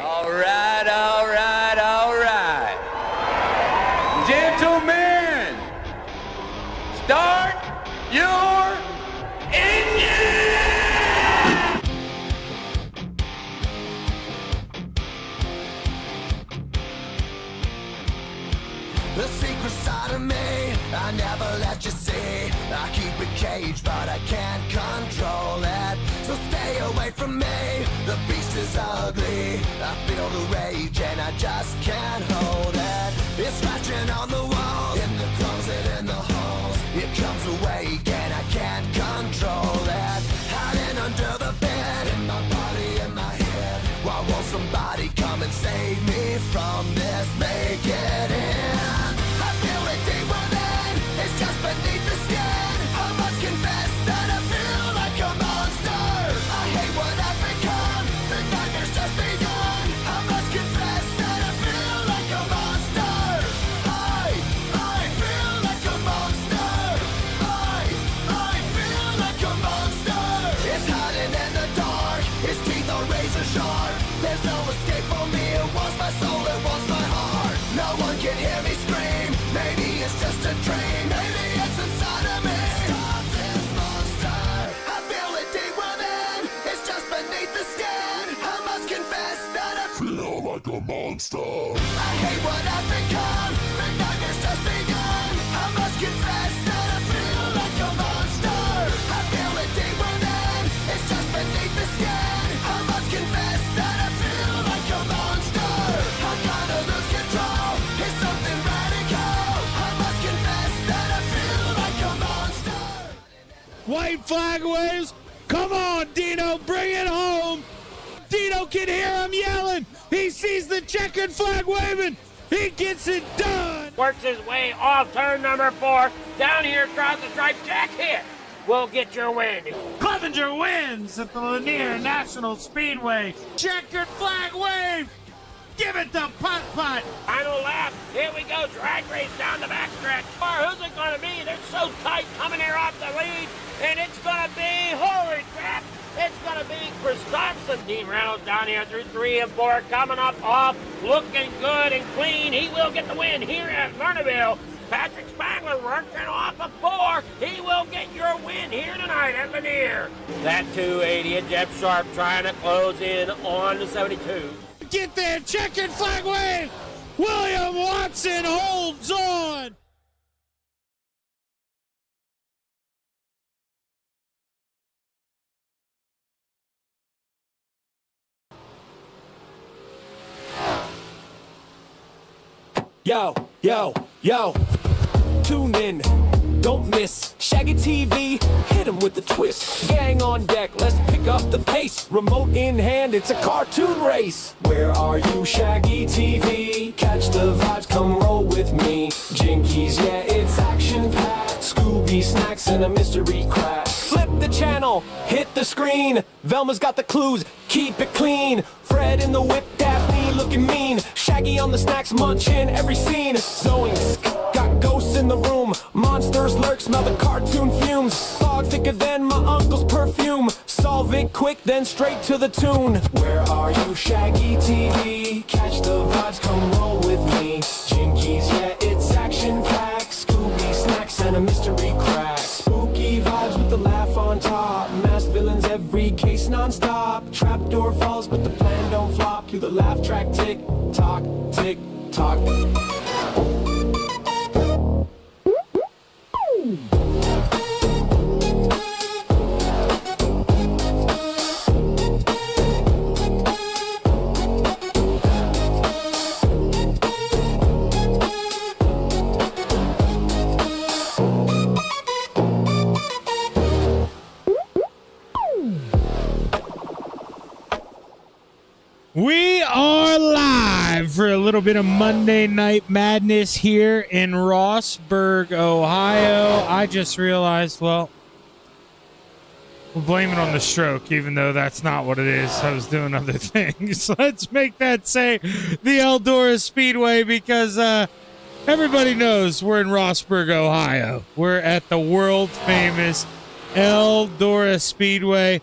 All right, all right, all right. Gentlemen, start your engine! The secret side of me, I never let you see. I keep it caged, but I can't control it. So stay away from me, the beast is ugly. I feel the rage and I just can't hold it. It's scratching on the walls, in the closet, in the halls. It comes awake and I can't control it. Hiding under the bed, in my body, in my head. Why won't somebody come and save me from this? Make it end. I feel it deep within, it's just beneath the skin. I must confess that I feel like a monster. I hate what I've become, the nightmare's just begun. I must confess that I feel like a monster. I feel like a monster. I feel like a monster. It's hiding in the dark, its teeth are razor sharp. There's no escape for me, it wants my soul, it wants my heart. No one can hear me scream, maybe it's just a dream. Maybe it's inside of me. Stop this monster. I feel it deep within, it's just beneath the skin. I must confess that I feel like a monster. I hate what I've become, the nightmare's just begun. I must confess that I feel like a monster. I feel it deep within, it's just beneath the skin. I must confess that I feel like a monster. I gotta lose control, it's something radical. I must confess that I feel like a monster. White flag waves. Come on, Dino, bring it home. Dino can hear him yelling. He sees the checkered flag waving. He gets it done. Works his way off turn number 4. Down here across the stripe. Jack hit. We'll get your win. Clevenger wins at the Lanier National Speedway. Checkered flag wave. Give it to Putt Putt. Final lap. Here we go. Drag race down the backstretch. Who's it going to be? They're so tight coming here off the lead. And it's going to be, holy crap, it's going to be Chris Thompson. Dean Reynolds down here through 3 and 4. Coming up off. Looking good and clean. He will get the win here at Lernerville. Patrick Spangler working off of 4. He will get your win here tonight at Lanier. That 280 and Jeff Sharp trying to close in on the 72. Get there, checkered flag wave. William Watson holds on. Yo, yo, yo, tune in, don't miss Shaggy TV, hit him with the twist. Gang on deck, let's pick up the pace. Remote in hand, it's a cartoon race. Where are you, Shaggy TV? Catch the vibes, come roll with me. Jinkies, yeah, it's action-packed. Scooby snacks and a mystery crack. Flip the channel, hit the screen. Velma's got the clues, keep it clean. Fred in the whip, Daphne looking mean. Shaggy on the snacks, munching every scene. Zoinks, got ghosts in the room. Monsters lurk, smell the cartoon fumes. Fog thicker than my uncle's perfume. Solve it quick, then straight to the tune. Where are you, Shaggy TV? Catch the vibes, come roll with me. Jinkies, yeah, it's action-packed. Scooby snacks and a mystery crack. Spooky vibes with the laugh on top. Masked villains, every case non-stop. Trapdoor falls, but the plan don't flop. To the laugh track, tick tock, tick tock. We are live for a little bit of Monday Night Madness here in Rossburg, Ohio. I just realized, well, we'll blame it on the stroke, even though that's not what it is. I was doing other things. Let's make that say the Eldora Speedway because everybody knows we're in Rossburg, Ohio. We're at the world famous Eldora Speedway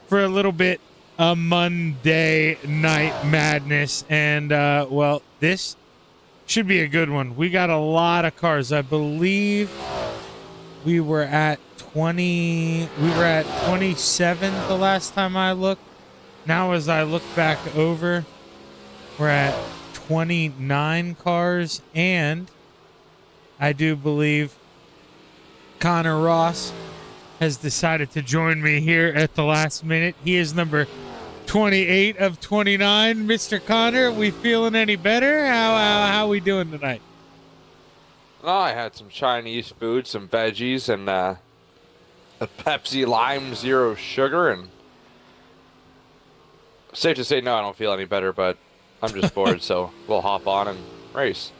for a little bit a Monday Night Madness. And, well, this should be a good one. We got a lot of cars. I believe we were at 27 the last time I looked. Now, as I look back over, we're at 29 cars. And I do believe Connor Ross has decided to join me here at the last minute. He is number 28 of 29. Mr. Connor, we feeling any better? How we doing tonight? Oh, I had some Chinese food, some veggies, and a Pepsi Lime Zero Sugar, and safe to say, no, I don't feel any better, but I'm just bored, so we'll hop on and race.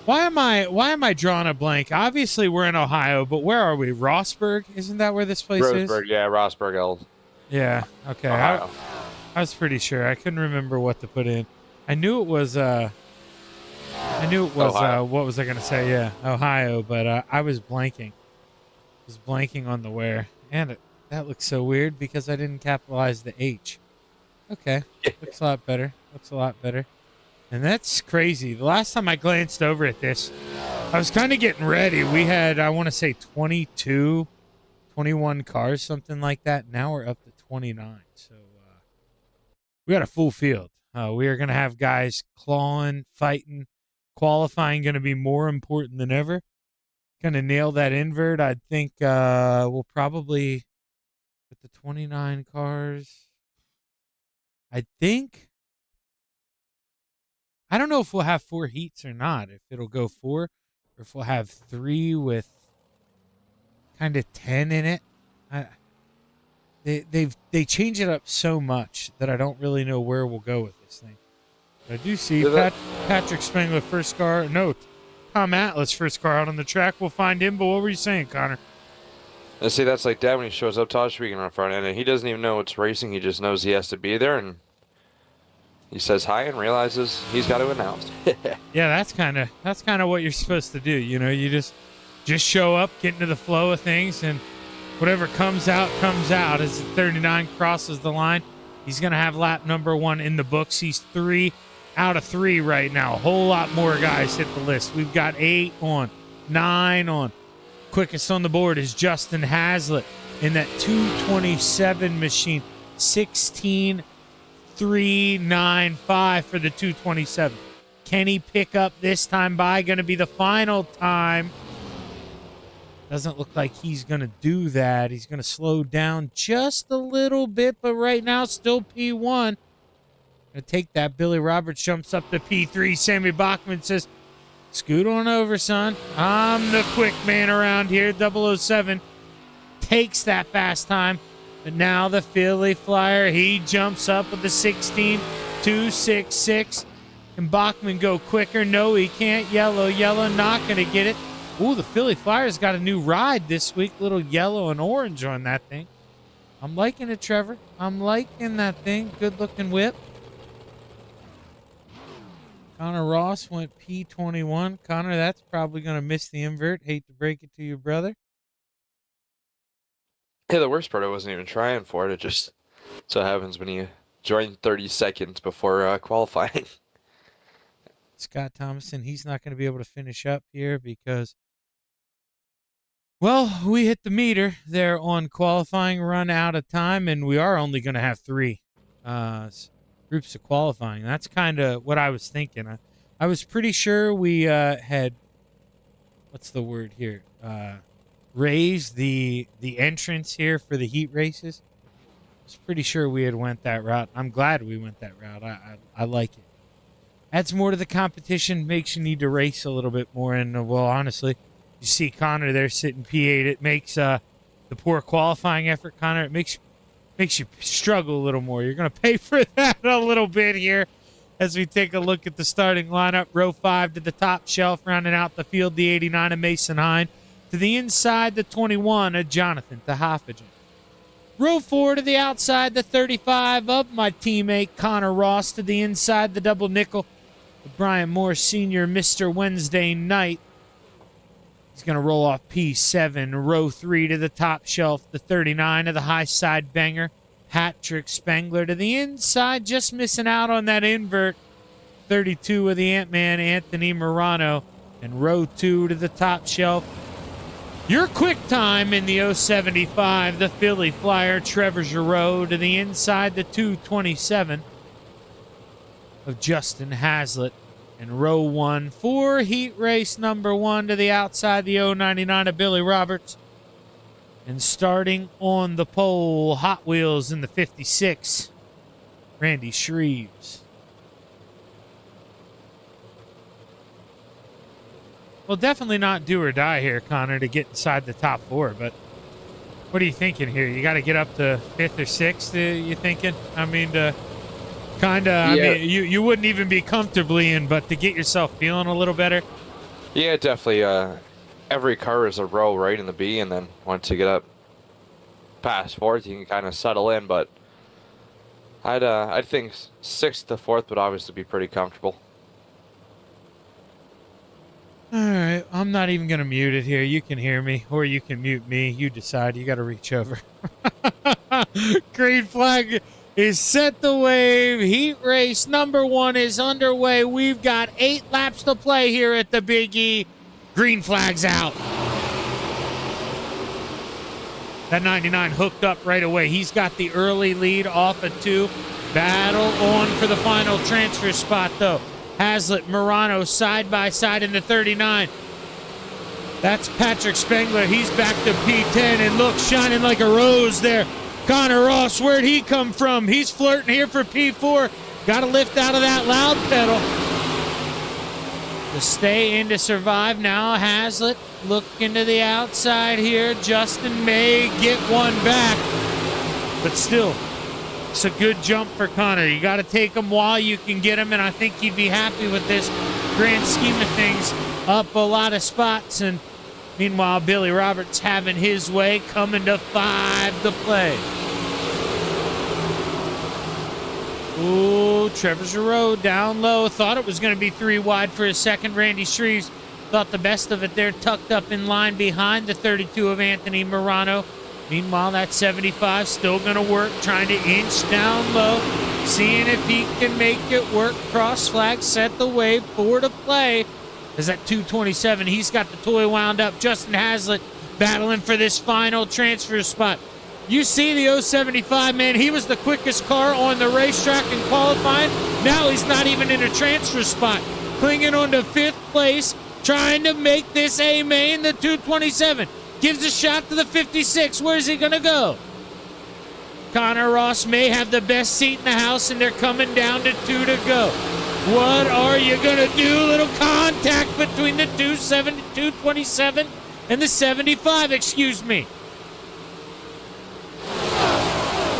Why am I drawing a blank? Obviously, we're in Ohio, but where are we? Rossburg? Isn't that where this place is? Roseburg, yeah, Rossburg, Eld. Yeah, okay. Ohio. I was pretty sure. I couldn't remember what to put in. I knew it was what was I going to say? Yeah, Ohio, but I was blanking. I was blanking on the where. And that looks so weird because I didn't capitalize the H. Okay, looks a lot better. Looks a lot better. And that's crazy. The last time I glanced over at this, I was kind of getting ready. We had, I want to say 22, 21 cars, something like that. Now we're up to 29. So we got a full field. We are going to have guys clawing, fighting. Qualifying going to be more important than ever. Going to nail that invert. I think we'll probably, with the 29 cars, I don't know if we'll have 4 heats or not, if it'll go 4, or if we'll have 3 with kind of 10 in it. They change it up so much that I don't really know where we'll go with this thing. But I do see Patrick Spengler first car. No, Tom Atlas first car out on the track. We'll find him. But what were you saying, Connor? And see, that's like Dad when he shows up, Todd Schweigen on front end, and he doesn't even know it's racing. He just knows he has to be there, and he says hi and realizes he's got to announce. Yeah, that's kind of what you're supposed to do. You know, you just show up, get into the flow of things, and whatever comes out comes out. As the 39 crosses the line, he's going to have lap number 1 in the books. He's 3 out of 3 right now. A whole lot more guys hit the list. We've got 8 on, 9 on. Quickest on the board is Justin Hazlitt in that 227 machine. 16.395 for the 227. Can he pick up this time by? Going to be the final time. Doesn't look like he's going to do that. He's going to slow down just a little bit, but right now still P1. Going to take that. Billy Roberts jumps up to P3. Sammy Bachman says, scoot on over, son. I'm the quick man around here. 007 takes that fast time. But now the Philly Flyer, he jumps up with the 16.266. Can Bachman go quicker? No, he can't. Yellow, not going to get it. Ooh, the Philly Flyers got a new ride this week. Little yellow and orange on that thing. I'm liking it, Trevor. I'm liking that thing. Good-looking whip. Connor Ross went P21. Connor, that's probably going to miss the invert. Hate to break it to you, brother. Yeah, the worst part, I wasn't even trying for it. It just so happens when you join 30 seconds before qualifying. Scott Thomason, he's not going to be able to finish up here because, well, we hit the meter there on qualifying, run out of time, and we are only going to have 3 groups of qualifying. That's kind of what I was thinking. I was pretty sure we had, what's the word here, raised the entrance here for the heat races. I was pretty sure we had went that route. I'm glad we went that route. I like it. Adds more to the competition, makes you need to race a little bit more. And, well, honestly, you see Connor there sitting P8. It makes the poor qualifying effort, Connor, it makes you struggle a little more. You're going to pay for that a little bit here as we take a look at the starting lineup. Row 5 to the top shelf, rounding out the field, the 89 of Mason Hine. To the inside, the 21 of Jonathan Tehaffigan. Row 4 to the outside, the 35 of my teammate Connor Ross. To the inside, the double nickel of Brian Moore Sr., Mr. Wednesday Night. He's going to roll off P7. Row 3 to the top shelf, the 39 of the high side banger, Patrick Spengler to the inside, just missing out on that invert. 32 with the Ant-Man, Anthony Morano. And row 2 to the top shelf. Your quick time in the 075, the Philly Flyer, Trevor Giroux to the inside, the 227 of Justin Hazlitt. And row 1 for heat race number 1 to the outside, the 099 of Billy Roberts. And starting on the pole, Hot Wheels in the 56, Randy Shreves. Well, definitely not do or die here, Connor, to get inside the top 4. But what are you thinking here? You got to get up to 5th or 6th, you thinking? I mean, to kind of, Yeah. I mean, you wouldn't even be comfortably in, but to get yourself feeling a little better. Yeah, definitely. Every car is a row right in the B, and then once you get up past 4th, you can kind of settle in. But I'd think 6th to 4th would obviously be pretty comfortable. All right, I'm not even going to mute it here. You can hear me, or you can mute me. You decide. You got to reach over. Green flag is set to wave. Heat race number 1 is underway. We've got 8 laps to play here at the Big E. Green flag's out. That 99 hooked up right away. He's got the early lead off of 2. Battle on for the final transfer spot, though. Hazlitt, Morano, side by side in the 39. That's Patrick Spengler. He's back to P10, and look, shining like a rose there. Connor Ross, where'd he come from? He's flirting here for P4. Got to lift out of that loud pedal. To stay in to survive now, Hazlitt looking to the outside here. Justin may get one back, but still, it's a good jump for Connor. You got to take him while you can get him, and I think he'd be happy with this. Grand scheme of things, up a lot of spots, and meanwhile, Billy Roberts having his way, coming to 5 to play. Ooh, Trevor Giroux down low. Thought it was going to be 3 wide for a second. Randy Shreves thought the best of it there, tucked up in line behind the 32 of Anthony Morano. Meanwhile, that 75 still going to work, trying to inch down low, seeing if he can make it work. Cross flag, set the wave, 4 to play. As that 227, he's got the toy wound up. Justin Hazlitt battling for this final transfer spot. You see the 075, man, he was the quickest car on the racetrack in qualifying. Now he's not even in a transfer spot. Clinging on to 5th place, trying to make this A main, the 227. Gives a shot to the 56. Where's he going to go? Connor Ross may have the best seat in the house, and they're coming down to 2 to go. What are you going to do? Little contact between the 227 and the 75, excuse me.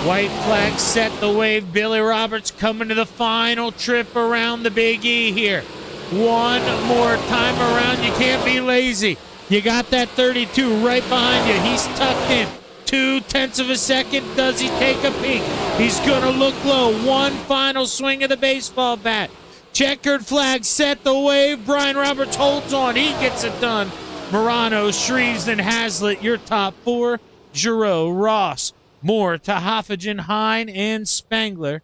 White flag set the wave. Billy Roberts coming to the final trip around the Big E here. One more time around. You can't be lazy. You got that 32 right behind you. He's tucked in. 0.2 of a second. Does he take a peek? He's going to look low. One final swing of the baseball bat. Checkered flag set the wave. Brian Roberts holds on. He gets it done. Morano, Shreves, and Hazlitt, your top 4. Giroux, Ross, Moore, Tahaffagen, Hine, and Spengler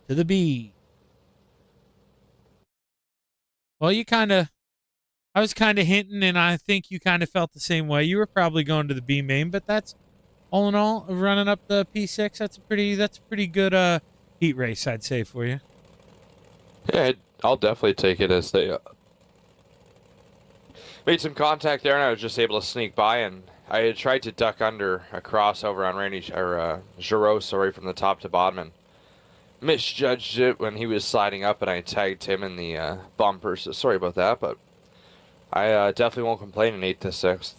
to the B. Well, I was kind of hinting, and I think you kind of felt the same way. You were probably going to the B main, but that's, all in all, running up the P6, that's a pretty good heat race, I'd say, for you. Yeah, I'll definitely take it as they made some contact there, and I was just able to sneak by, and I had tried to duck under a crossover on Giroux, from the top to bottom, and misjudged it when he was sliding up, and I tagged him in the bumper, so sorry about that, but I definitely won't complain in 8th to 6th.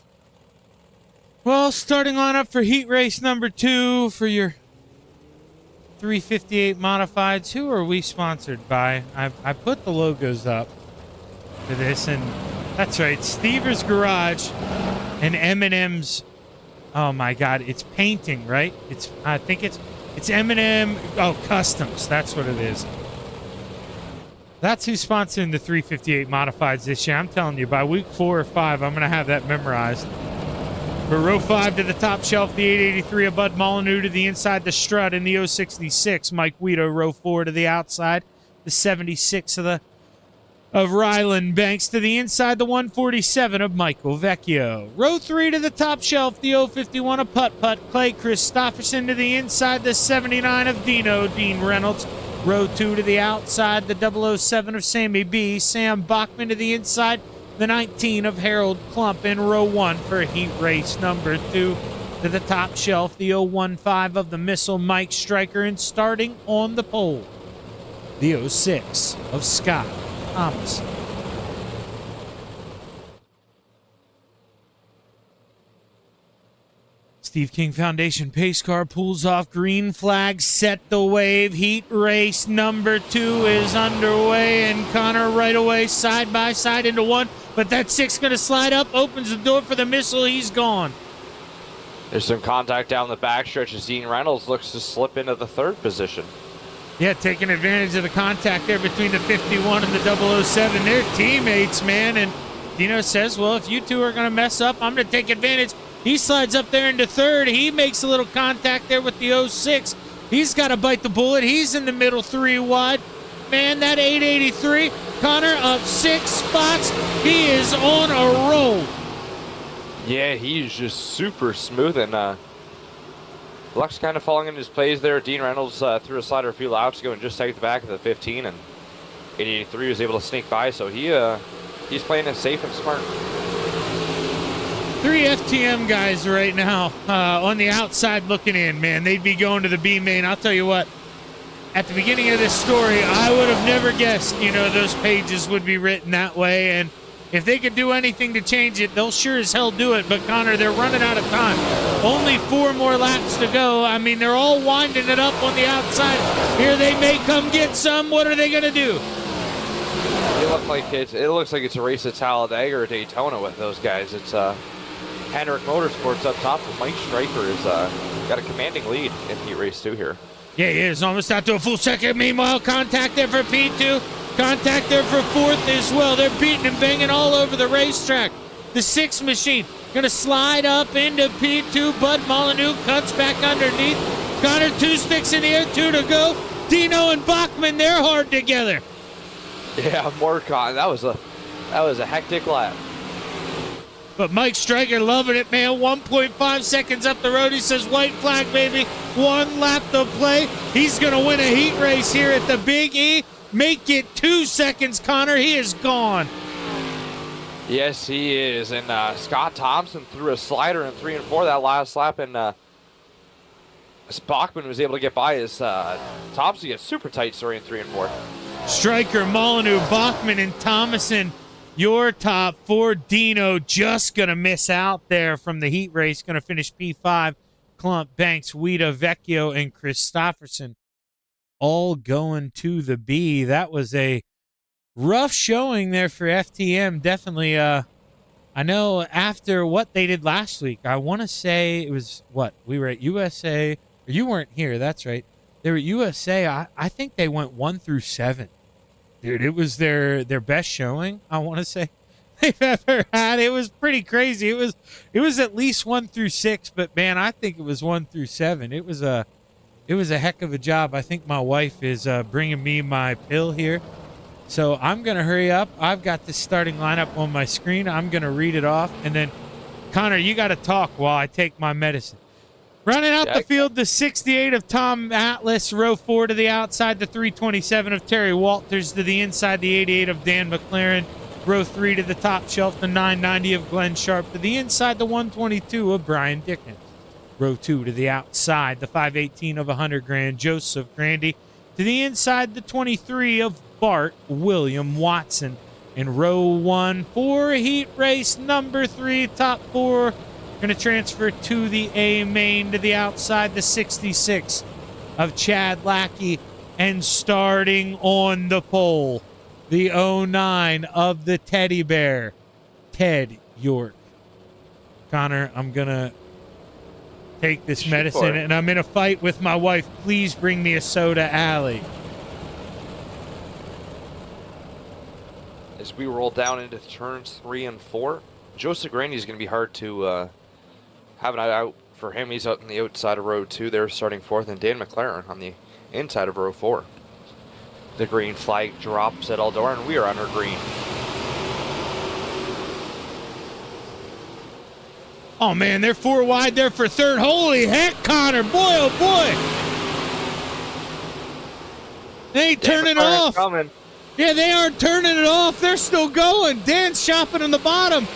Well, starting on up for heat race number 2 for your 358 modifieds. Who are we sponsored by? I put the logos up for this, and that's right, Stever's Garage and M&M's. Oh my God, it's painting, right? I think it's M&M. Oh, Customs. That's what it is. That's who's sponsoring the 358 modifieds this year. I'm telling you, by week 4 or 5, I'm gonna have that memorized. For row 5 to the top shelf, the 883 of Bud Molyneux to the inside, the Strut in the 066. Mike Guido, row 4 to the outside, the 76 of Ryland Banks to the inside, the 147 of Michael Vecchio. Row 3 to the top shelf, the 051 of Putt Putt, Clay Christopherson to the inside, the 79 of Dino, Dean Reynolds. Row 2 to the outside, the 007 of Sammy B, Sam Bachman to the inside, the 19 of Harold Klump in row 1 for heat race number 2. To the top shelf, the 015 of the Missile, Mike Stryker, and starting on the pole, the 06 of Scott Thomas. Steve King Foundation pace car pulls off, green flag, set the wave. Heat race number 2 is underway, and Connor right away side by side into 1, but that 6 going to slide up, opens the door for the Missile. He's gone. There's some contact down the backstretch as Dean Reynolds looks to slip into the 3rd position. Yeah, taking advantage of the contact there between the 51 and the 007. They're teammates, man, and Dino says, well, if you two are going to mess up, I'm going to take advantage. He slides up there into 3rd. He makes a little contact there with the 06. He's got to bite the bullet. He's in the middle 3 wide. Man, that 883, Connor up 6 spots. He is on a roll. Yeah, he's just super smooth, and luck's kind of falling into his plays there. Dean Reynolds threw a slider a few laps ago and just tagged the back of the 15, and 883 was able to sneak by, so he's playing it safe and smart. 3 FTM guys right now on the outside looking in, man. They'd be going to the B main. I'll tell you what, at the beginning of this story, I would have never guessed, those pages would be written that way. And if they could do anything to change it, they'll sure as hell do it. But, Connor, they're running out of time. Only 4 more laps to go. I mean, they're all winding it up on the outside. Here they may come get some. What are they going to do? It looks like it's a race at Talladega or Daytona with those guys. It's Hendrick Motorsports up top, and Mike Stryker is got a commanding lead in heat race 2 here. Yeah, he is almost out to a full second. Meanwhile, contact there for P2. Contact there for 4th as well. They're beating and banging all over the racetrack. The 6 machine going to slide up into P2. Bud Molyneux cuts back underneath. Connor, 2 sticks in the air, 2 to go. Dino and Bachman, they're hard together. Yeah, Morcon, that was a hectic lap. But Mike Stryker loving it, man. 1.5 seconds up the road. He says, white flag, baby. 1 lap to play. He's going to win a heat race here at the Big E. Make it 2 seconds, Connor. He is gone. Yes, he is. And Scott Thompson threw a slider in 3 and 4 that last lap, and Bachman was able to get by his Thompson gets super tight story in 3 and 4. Stryker, Molyneux, Bachman, and Thomason. Your top 4. Dino just going to miss out there from the heat race. Going to finish P5. Klump, Banks, Wida, Vecchio, and Christopherson all going to the B. That was a rough showing there for FTM. Definitely, I know after what they did last week, I want to say it was, we were at USA. You weren't here, that's right. They were at USA. I think they went 1 through 7. Dude, it was their best showing, I want to say, they've ever had. It was pretty crazy. It was at least 1 through 6, but man, I think it was 1 through 7. It was a heck of a job. I think my wife is bringing me my pill here, so I'm gonna hurry up. I've got the starting lineup on my screen. I'm gonna read it off, and then Connor, you got to talk while I take my medicine. Running out the field, the 68 of Tom Atlas, row 4 to the outside, the 327 of Terry Walters to the inside, the 88 of Dan McLaren, row 3 to the top shelf, the 990 of Glenn Sharp to the inside, the 122 of Brian Dickens. Row 2 to the outside, the 518 of 100 grand, Joseph Grandy to the inside, the 23 of Bart William Watson. In row 1 for heat race number 3, top 4. Going to transfer to the A main to the outside, the 66 of Chad Lackey, and starting on the pole, the 09 of the Teddy Bear, Ted York. Connor, I'm going to take this medicine, and I'm in a fight with my wife. Please bring me a soda, Allie. As we roll down into turns 3 and 4, Joseph Grandy is going to be hard to having it out for him. He's out on the outside of row 2 there, starting 4th, and Dan McLaren on the inside of row 4. The green flag drops at Eldora, and we are under green. Oh, man, they're 4 wide there for 3rd. Holy heck, Connor. Boy, oh, boy. They ain't turning off. Coming. Yeah, they aren't turning it off. They're still going. Dan's shopping on the bottom.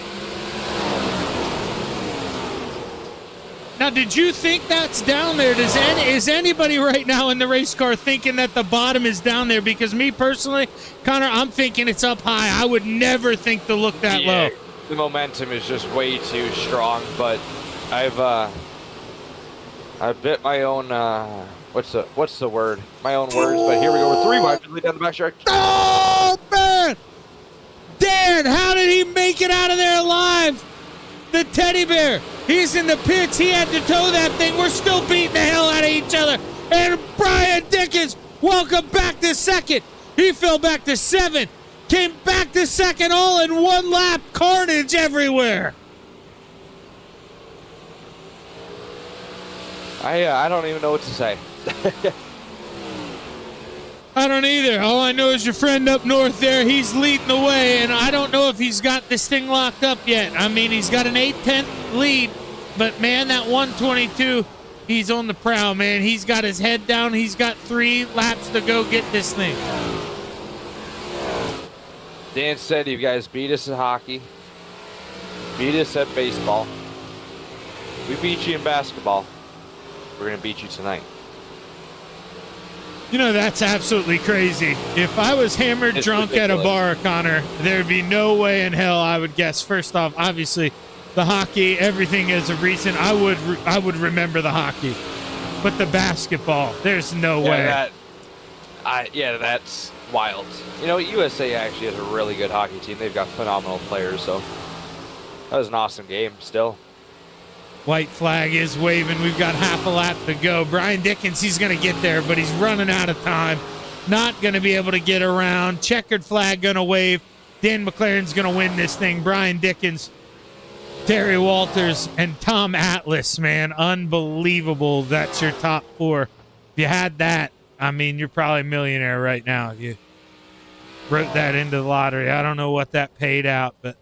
Now, did you think that's down there? Is anybody right now in the race car thinking that the bottom is down there? Because me personally, Connor, I'm thinking it's up high. I would never think to look that low. The momentum is just way too strong, but I bit my own what's the word? My own words, but here we go. We're 3 wide down the back stretch. Oh, man! Dan, how did he make it out of there alive? The teddy bear. He's in the pits. He had to tow that thing. We're still beating the hell out of each other. And Brian Dickens, welcome back to 2nd. He fell back to 7th. Came back to 2nd, all in 1 lap. Carnage everywhere. I don't even know what to say. I don't either. All I know is your friend up north there, he's leading the way, and I don't know if he's got this thing locked up yet. I mean, he's got an 8/10 lead, but, man, that 122, he's on the prowl, man. He's got his head down. He's got 3 laps to go get this thing. Dan said you guys beat us in hockey, beat us at baseball. We beat you in basketball. We're going to beat you tonight. You know, that's absolutely crazy. If I was hammered drunk ridiculous. at a bar, Connor, there'd be no way in hell I would guess. First off, obviously, the hockey, everything is a recent. I would remember the hockey. But the basketball, there's no way. That's wild. You know, USA actually has a really good hockey team. They've got phenomenal players, so that was an awesome game still. White flag is waving. We've got half a lap to go. Brian Dickens, he's going to get there, but he's running out of time. Not going to be able to get around. Checkered flag going to wave. Dan McLaren's going to win this thing. Brian Dickens, Terry Walters, and Tom Atlas, man. Unbelievable. That's your top 4. If you had that, I mean, you're probably a millionaire right now. If you wrote that into the lottery. I don't know what that paid out, but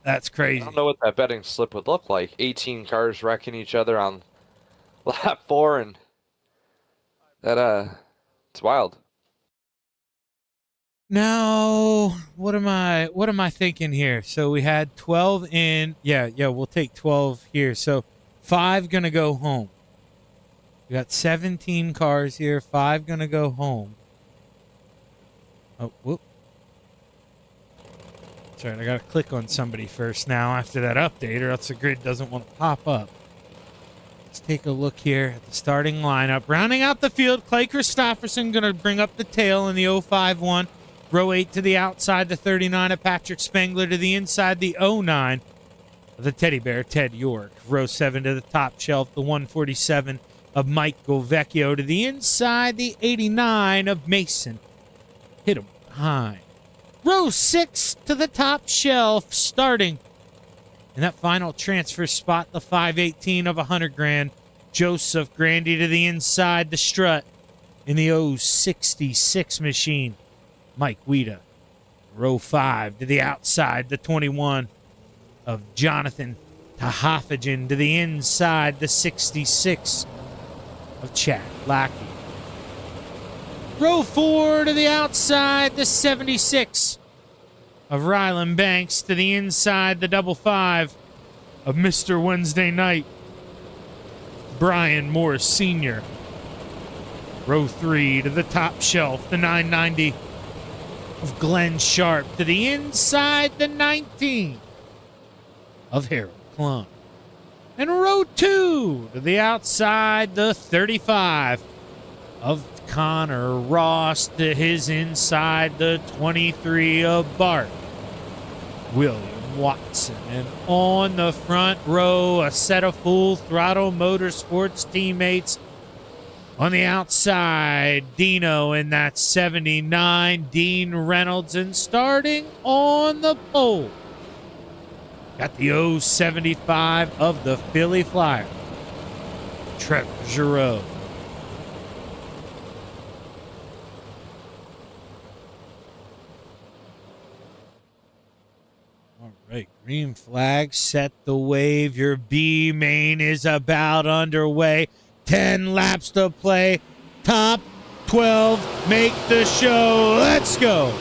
that's crazy. I don't know what that betting slip would look like. 18 cars wrecking each other on lap 4, and that it's wild. Now, what am I thinking here? So we had 12 in. Yeah, we'll take 12 here. So 5 gonna go home. We got 17 cars here. 5 gonna go home. Oh, whoop. That's right. I gotta click on somebody first now after that update, or else the grid doesn't want to pop up. Let's take a look here at the starting lineup. Rounding out the field, Clay Christopherson gonna bring up the tail in the 051. Row 8 to the outside, the 39 of Patrick Spengler to the inside, the 09 of the teddy bear, Ted York. Row 7 to the top shelf, the 147 of Mike Govecchio to the inside, the 89 of Mason. Hit him behind. Row 6 to the top shelf, starting in that final transfer spot, the 518 of 100 grand. Joseph Grandy to the inside, the strut in the 066 machine. Mike Weeda. Row 5 to the outside, the 21 of Jonathan Tahafajan to the inside, the 66 of Chad Lackey. Row 4 to the outside, the 76 of Ryland Banks to the inside, the 55 of Mr. Wednesday Night, Brian Morris Sr. Row 3 to the top shelf, the 990 of Glenn Sharp to the inside, the 19 of Harold Klum. And row 2 to the outside, the 35 of Connor Ross to his inside, the 23 of Bart William Watson. And on the front row, a set of Full Throttle Motorsports teammates. On the outside, Dino in that 79, Dean Reynolds. And starting on the pole, Got the 075 of the Philly Flyer, Trevor Giroux. All right, green flag, set the wave. Your B main is about underway. 10 laps to play. Top 12 make the show. Let's go.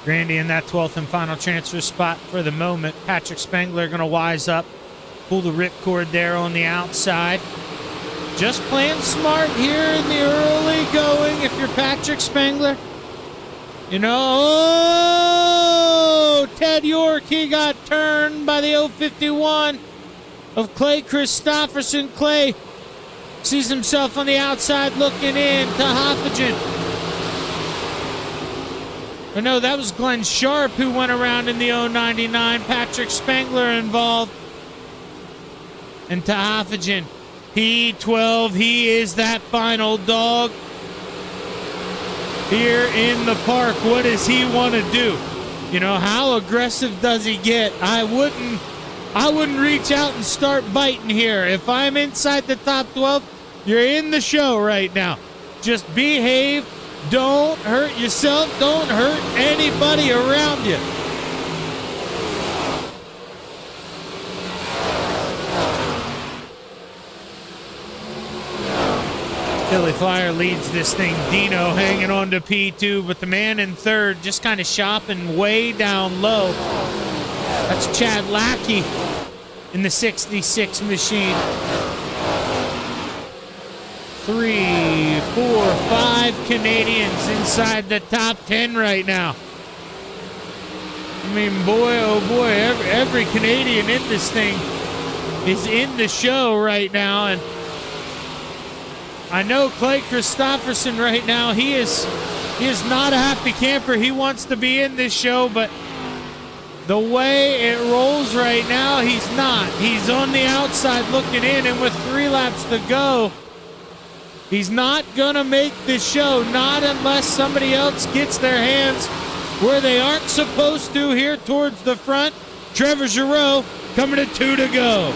Grandy in that 12th and final transfer spot for the moment. Patrick Spengler going to wise up. Pull the ripcord there on the outside. Just playing smart here in the early going if you're Patrick Spengler. You know, oh, Ted York, he got turned by the 051 of Clay Christopherson. Clay sees himself on the outside looking in to Hoffagen. But no, that was Glenn Sharp who went around in the 099. Patrick Spengler involved. And to Hoffagen, P12, he is that final dog here in the park. What does he want to do? You know, how aggressive does he get? I wouldn't reach out and start biting here. If I'm inside the top 12, you're in the show right now. Just behave. Don't hurt yourself. Don't hurt anybody around you. Philly Flyer leads this thing. Dino hanging on to P2, but the man in third just kind of shopping way down low. That's Chad Lackey in the 66 machine. 3, 4, 5 Canadians inside the top 10 right now. I mean, boy, oh boy, every Canadian in this thing is in the show right now. And I know Clay Christopherson right now, he is not a happy camper. He wants to be in this show, but the way it rolls right now, he's not. He's on the outside looking in, and with 3 laps to go, he's not going to make this show, not unless somebody else gets their hands where they aren't supposed to here towards the front. Trevor Giroux coming to 2 to go.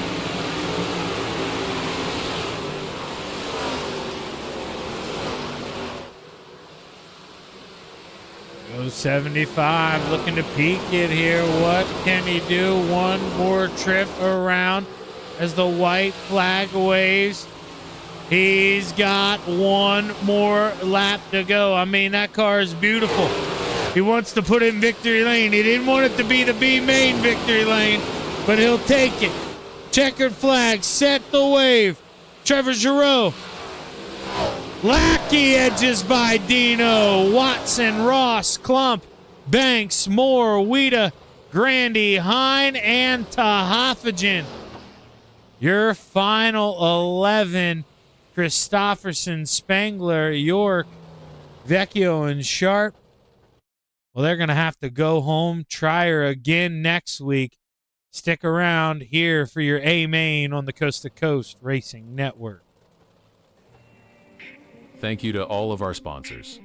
75 looking to peak it here. What can he do? One more trip around as the white flag waves. He's got one more lap to go. I mean, that car is beautiful. He wants to put it in victory lane. He didn't want it to be the B main victory lane, but he'll take it. Checkered flag, set the wave. Trevor Giroux. Lackey edges by Dino. Watson, Ross, Klump, Banks, Moore, Weta, Grandy, Hine, and Tahaffagen. Your final 11, Christopherson, Spengler, York, Vecchio, and Sharp. Well, they're going to have to go home, try her again next week. Stick around here for your A-Main on the Coast to Coast Racing Network. Thank you to all of our sponsors.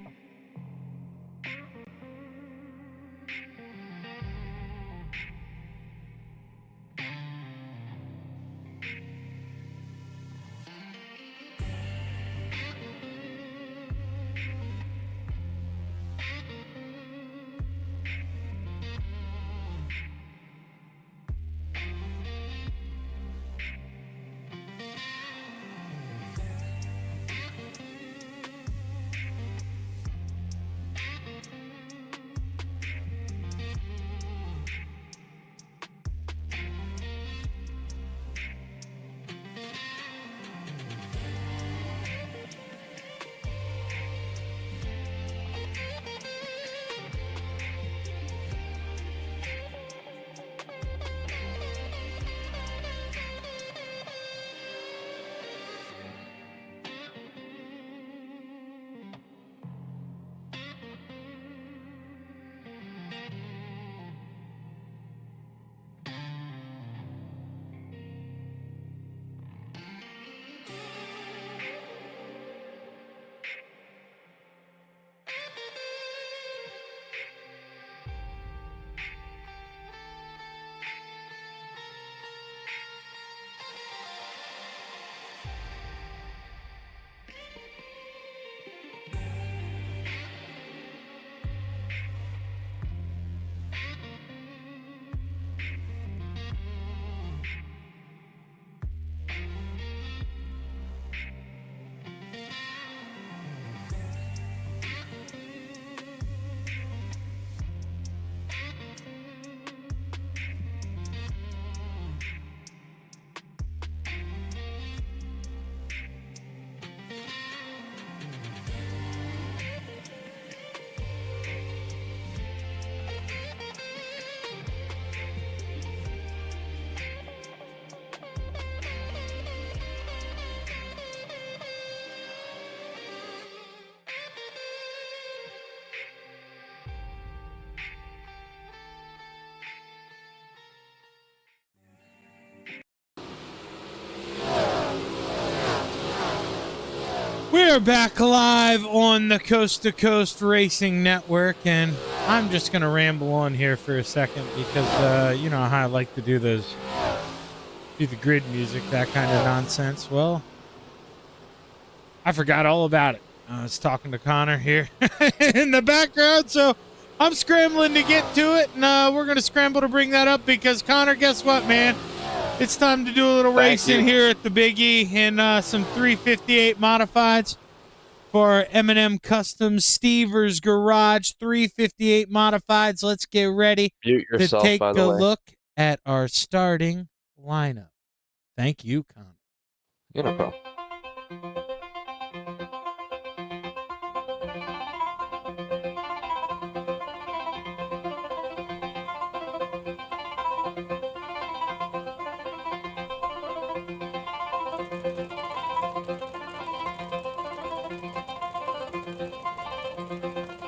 are back live on the Coast to Coast Racing Network, and I'm just going to ramble on here for a second because you know how I like to do the grid music, that kind of nonsense. Well, I forgot all about it. I was talking to Connor here in the background, so I'm scrambling to get to it, and we're going to scramble to bring that up because, Connor, guess what, man? It's time to do a little racing here at the Big E in some 358 modifieds for M&M Custom Stever's Garage 358 modifieds. Let's get ready to take a look at our starting lineup. Thank you, Connor. You know, bro.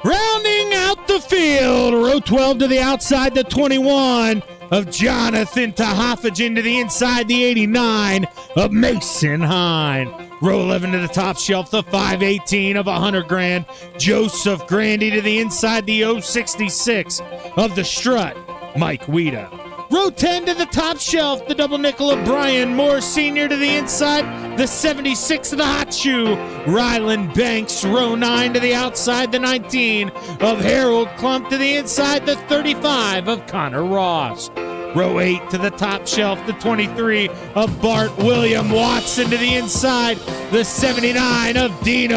Rounding out the field, row 12 to the outside, the 21 of Jonathan Tahaffagen to the inside, the 89 of Mason Hine. Row 11 to the top shelf, the 518 of $100,000, Joseph Grandy to the inside, the 066 of the Strut, Mike Weeda. Row 10 to the top shelf, the double nickel of Brian Moore Sr. to the inside, the 76 of the Hot Shoe, Ryland Banks. Row 9 to the outside, the 19 of Harold Klump to the inside, the 35 of Connor Ross. Row 8 to the top shelf, the 23 of Bart William Watson to the inside, the 79 of Dean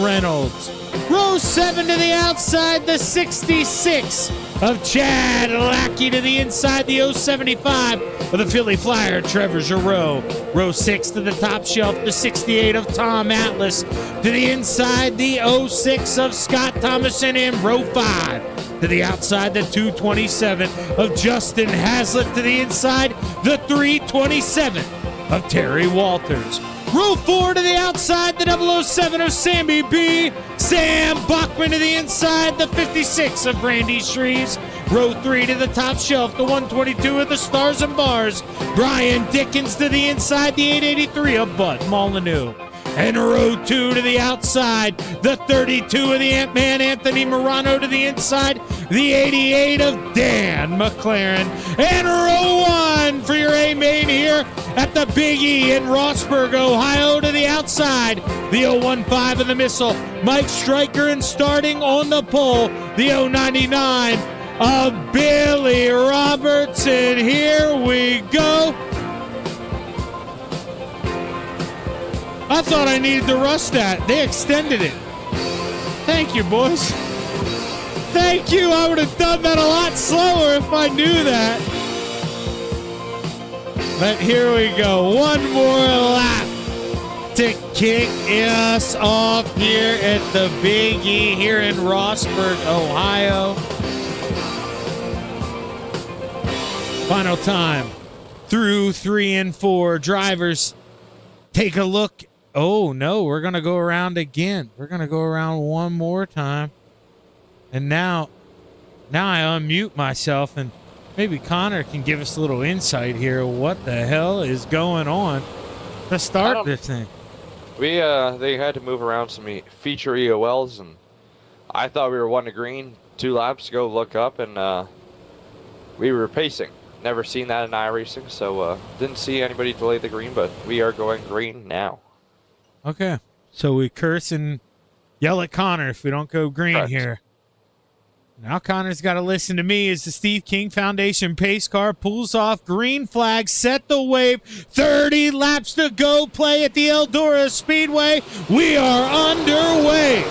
Reynolds. Row 7 to the outside, the 66 of Chad Lackey to the inside, the 075 of the Philly Flyer, Trevor Giroux. Row 6 to the top shelf, the 68 of Tom Atlas to the inside, the 06 of Scott Thomason. And row 5 to the outside, the 227 of Justin Haslett to the inside, the 327 of Terry Walters. Row 4 to the outside, the 007 of Sammy B. Sam Bachman to the inside, the 56 of Randy Shreves. Row 3 to the top shelf, the 122 of the Stars and Bars, Brian Dickens to the inside, the 883 of Bud Molyneux. And row 2 to the outside, the 32 of the Ant-Man, Anthony Morano to the inside, the 88 of Dan McLaren. And row 1 for your A-main here at the Big E in Rossburg, Ohio, to the outside, the 015 of the Missile, Mike Stryker, and starting on the pole, the 099 of Billy Roberts. And here we go. I thought I needed to rush that. They extended it. Thank you, boys. Thank you. I would have done that a lot slower if I knew that. But here we go. One more lap to kick us off here at the Big E here in Rossburg, Ohio. Final time through 3 and 4. Drivers, take a look. Oh, no, we're going to go around again. We're going to go around one more time. And now I unmute myself, and maybe Connor can give us a little insight here. What the hell is going on to start this thing? They had to move around some feature EOLs, and I thought we were 1 to green 2 laps ago. Look up, and we were pacing. Never seen that in iRacing, so didn't see anybody delay the green, but we are going green now. Okay, so we curse and yell at Connor if we don't go green. Correct. Here. Now Connor's got to listen to me as the Steve King Foundation pace car pulls off. Green flag, set the wave. 30 laps to go. Play at the Eldora Speedway. We are underway.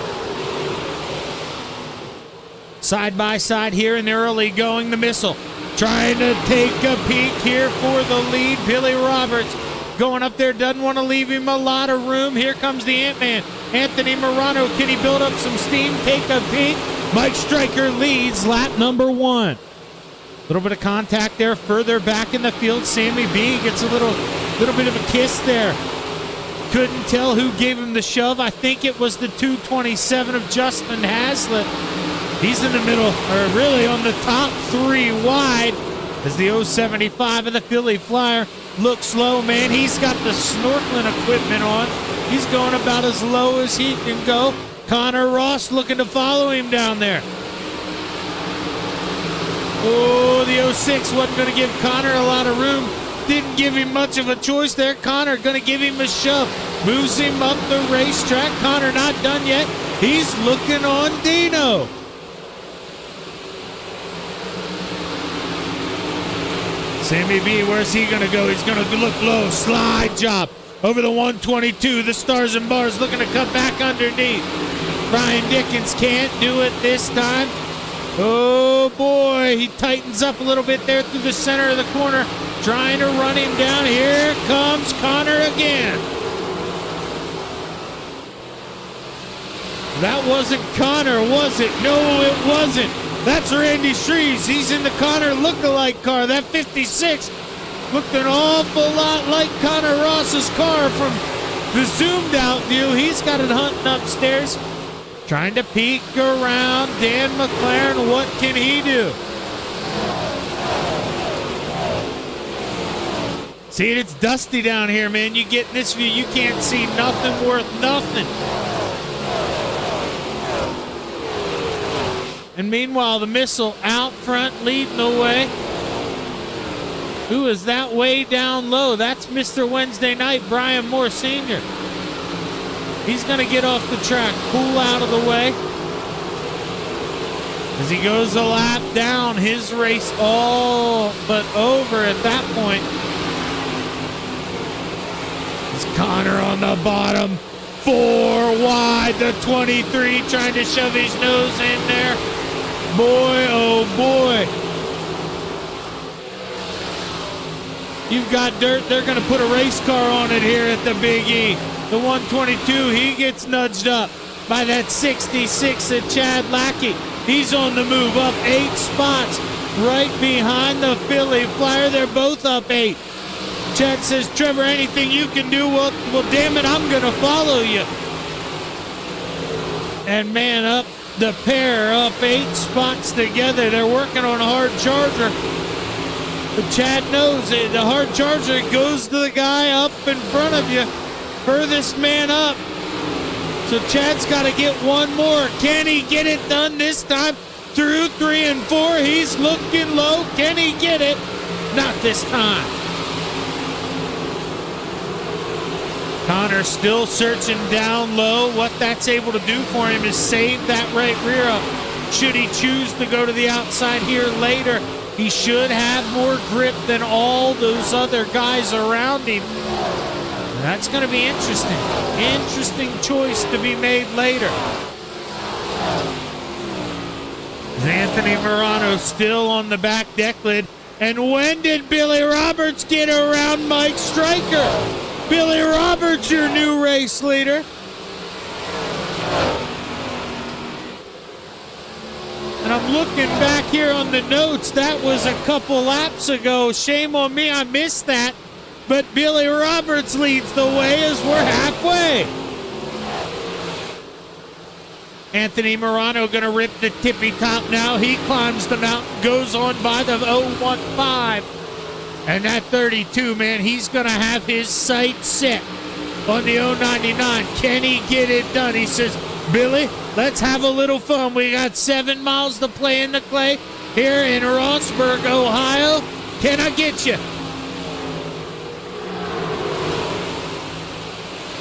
Side by side here in the early going, the Missile trying to take a peek here for the lead. Billy Roberts going up there, doesn't want to leave him a lot of room. Here comes the Ant-Man, Anthony Morano. Can he build up some steam? Take a peek. Mike Stryker leads lap number 1. A little bit of contact there further back in the field. Sammy B gets a little bit of a kiss there. Couldn't tell who gave him the shove. I think it was the 227 of Justin Haslett. He's in the middle, or really on the top 3 wide, as the 075 of the Philly Flyer looks low, man. He's got the snorkeling equipment on. He's going about as low as he can go. Connor Ross looking to follow him down there. Oh, the 06 wasn't going to give Connor a lot of room. Didn't give him much of a choice there. Connor going to give him a shove. Moves him up the racetrack. Connor not done yet. He's looking on Dino. Sammy B, where's he going to go? He's going to look low. Slide job over the 122. The Stars and Bars looking to cut back underneath. Brian Dickens can't do it this time. Oh boy, he tightens up a little bit there through the center of the corner, trying to run him down. Here comes Connor again. That wasn't Connor, was it? No, it wasn't. That's Randy Shreves. He's in the Connor look-alike car. That 56 looked an awful lot like Connor Ross's car from the zoomed-out view. He's got it hunting upstairs. Trying to peek around Dan McLaren. What can he do? See, it's dusty down here, man. You get in this view, you can't see nothing worth nothing. And meanwhile, the Missile out front leading the way. Who is that way down low? That's Mr. Wednesday Night, Brian Moore Sr. He's going to get off the track, pull out of the way. As he goes a lap down, his race all but over at that point. It's Connor on the bottom, 4 wide, the 23 trying to shove his nose in there. Boy, oh boy. You've got dirt, they're going to put a race car on it here at the Big E. The 122, he gets nudged up by that 66 of Chad Lackey. He's on the move, up 8 spots, right behind the Philly Flyer. They're both up 8. Chad says, Trevor, anything you can do? Well, damn it, I'm going to follow you. And man, up the pair, up 8 spots together. They're working on a hard charger. But Chad knows it. The hard charger goes to the guy up in front of you. Furthest man up. So Chad's got to get one more. Can he get it done this time? Through 3 and 4. He's looking low. Can he get it? Not this time. Connor still searching down low. What that's able to do for him is save that right rear up. Should he choose to go to the outside here later, he should have more grip than all those other guys around him. That's going to be interesting. Interesting choice to be made later. Anthony Morano still on the back deck lid. And when did Billy Roberts get around Mike Stryker? Billy Roberts, your new race leader. And I'm looking back here on the notes. That was a couple laps ago. Shame on me, I missed that. But Billy Roberts leads the way as we're halfway. Anthony Morano going to rip the tippy top now. He climbs the mountain, goes on by the 015. And that 32, man, he's going to have his sight set on the 099. Can he get it done? He says, Billy, let's have a little fun. We got 7 miles to play in the clay here in Rossburg, Ohio. Can I get you?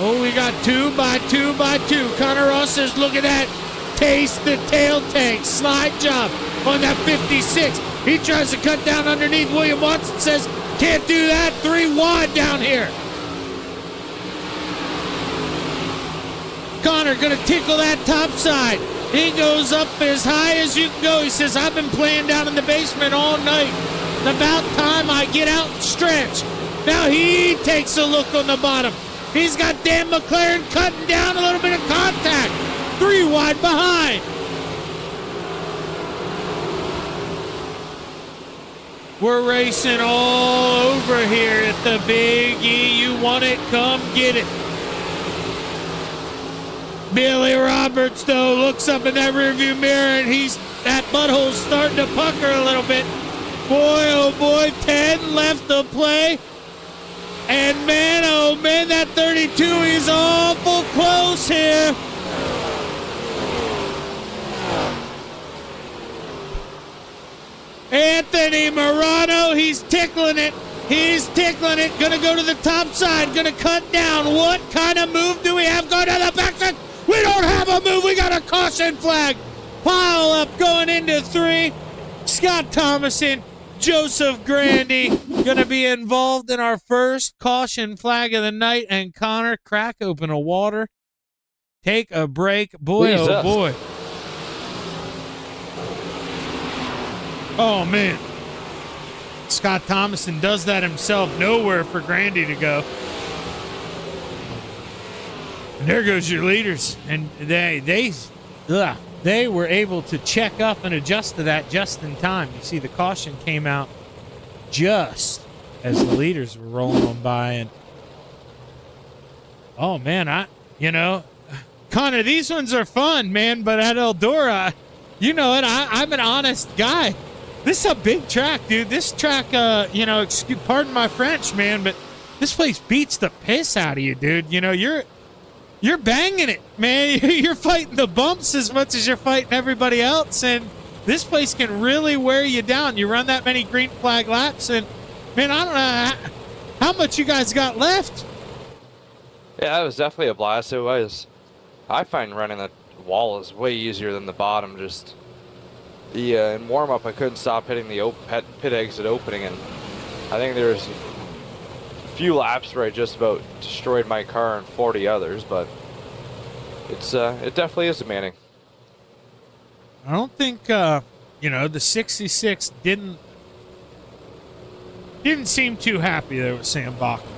Oh, we got 2 by 2 by 2. Connor Ross says, look at that. Taste the tail tank. Slide job on that 56. He tries to cut down underneath. William Watson says, can't do that. 3 wide down here. Connor going to tickle that top side. He goes up as high as you can go. He says, I've been playing down in the basement all night. It's about time I get out and stretch. Now he takes a look on the bottom. He's got Dan McLaren cutting down, a little bit of contact. 3 wide behind. We're racing all over here at the Big E. You want it? Come get it. Billy Roberts, though, looks up in that rearview mirror, and that butthole's starting to pucker a little bit. Boy, oh boy, 10 left to play. And man, oh man, that 32 is awful close here. Anthony Morano, he's tickling it. He's tickling it. Gonna go to the top side. Gonna cut down. What kind of move do we have? Go to the backside. We don't have a move. We got a caution flag. Pile up going into 3. Scott Thomason, Joseph Grandy gonna be involved in our first caution flag of the night. And Connor, crack open a water. Take a break. Boy, Jesus. oh boy. Oh, man. Scott Thomason does that himself. Nowhere for Grandy to go. And there goes your leaders. And they were able to check up and adjust to that just in time. You see the caution came out just as the leaders were rolling on by. And oh, man, Connor, these ones are fun, man. But at Eldora, you know it, I'm an honest guy. This is a big track, dude. This track, pardon my French, man, but this place beats the piss out of you, dude. You know, you're banging it, man. You're fighting the bumps as much as you're fighting everybody else, and this place can really wear you down. You run that many green flag laps, and, man, I don't know how much you guys got left. Yeah, it was definitely a blast. It was. I find running the wall is way easier than the bottom. Just in warm-up, I couldn't stop hitting the pit exit opening, and I think there's a few laps where I just about destroyed my car and 40 others, but it definitely is demanding. I don't think the 66 didn't seem too happy there with Sam Bachman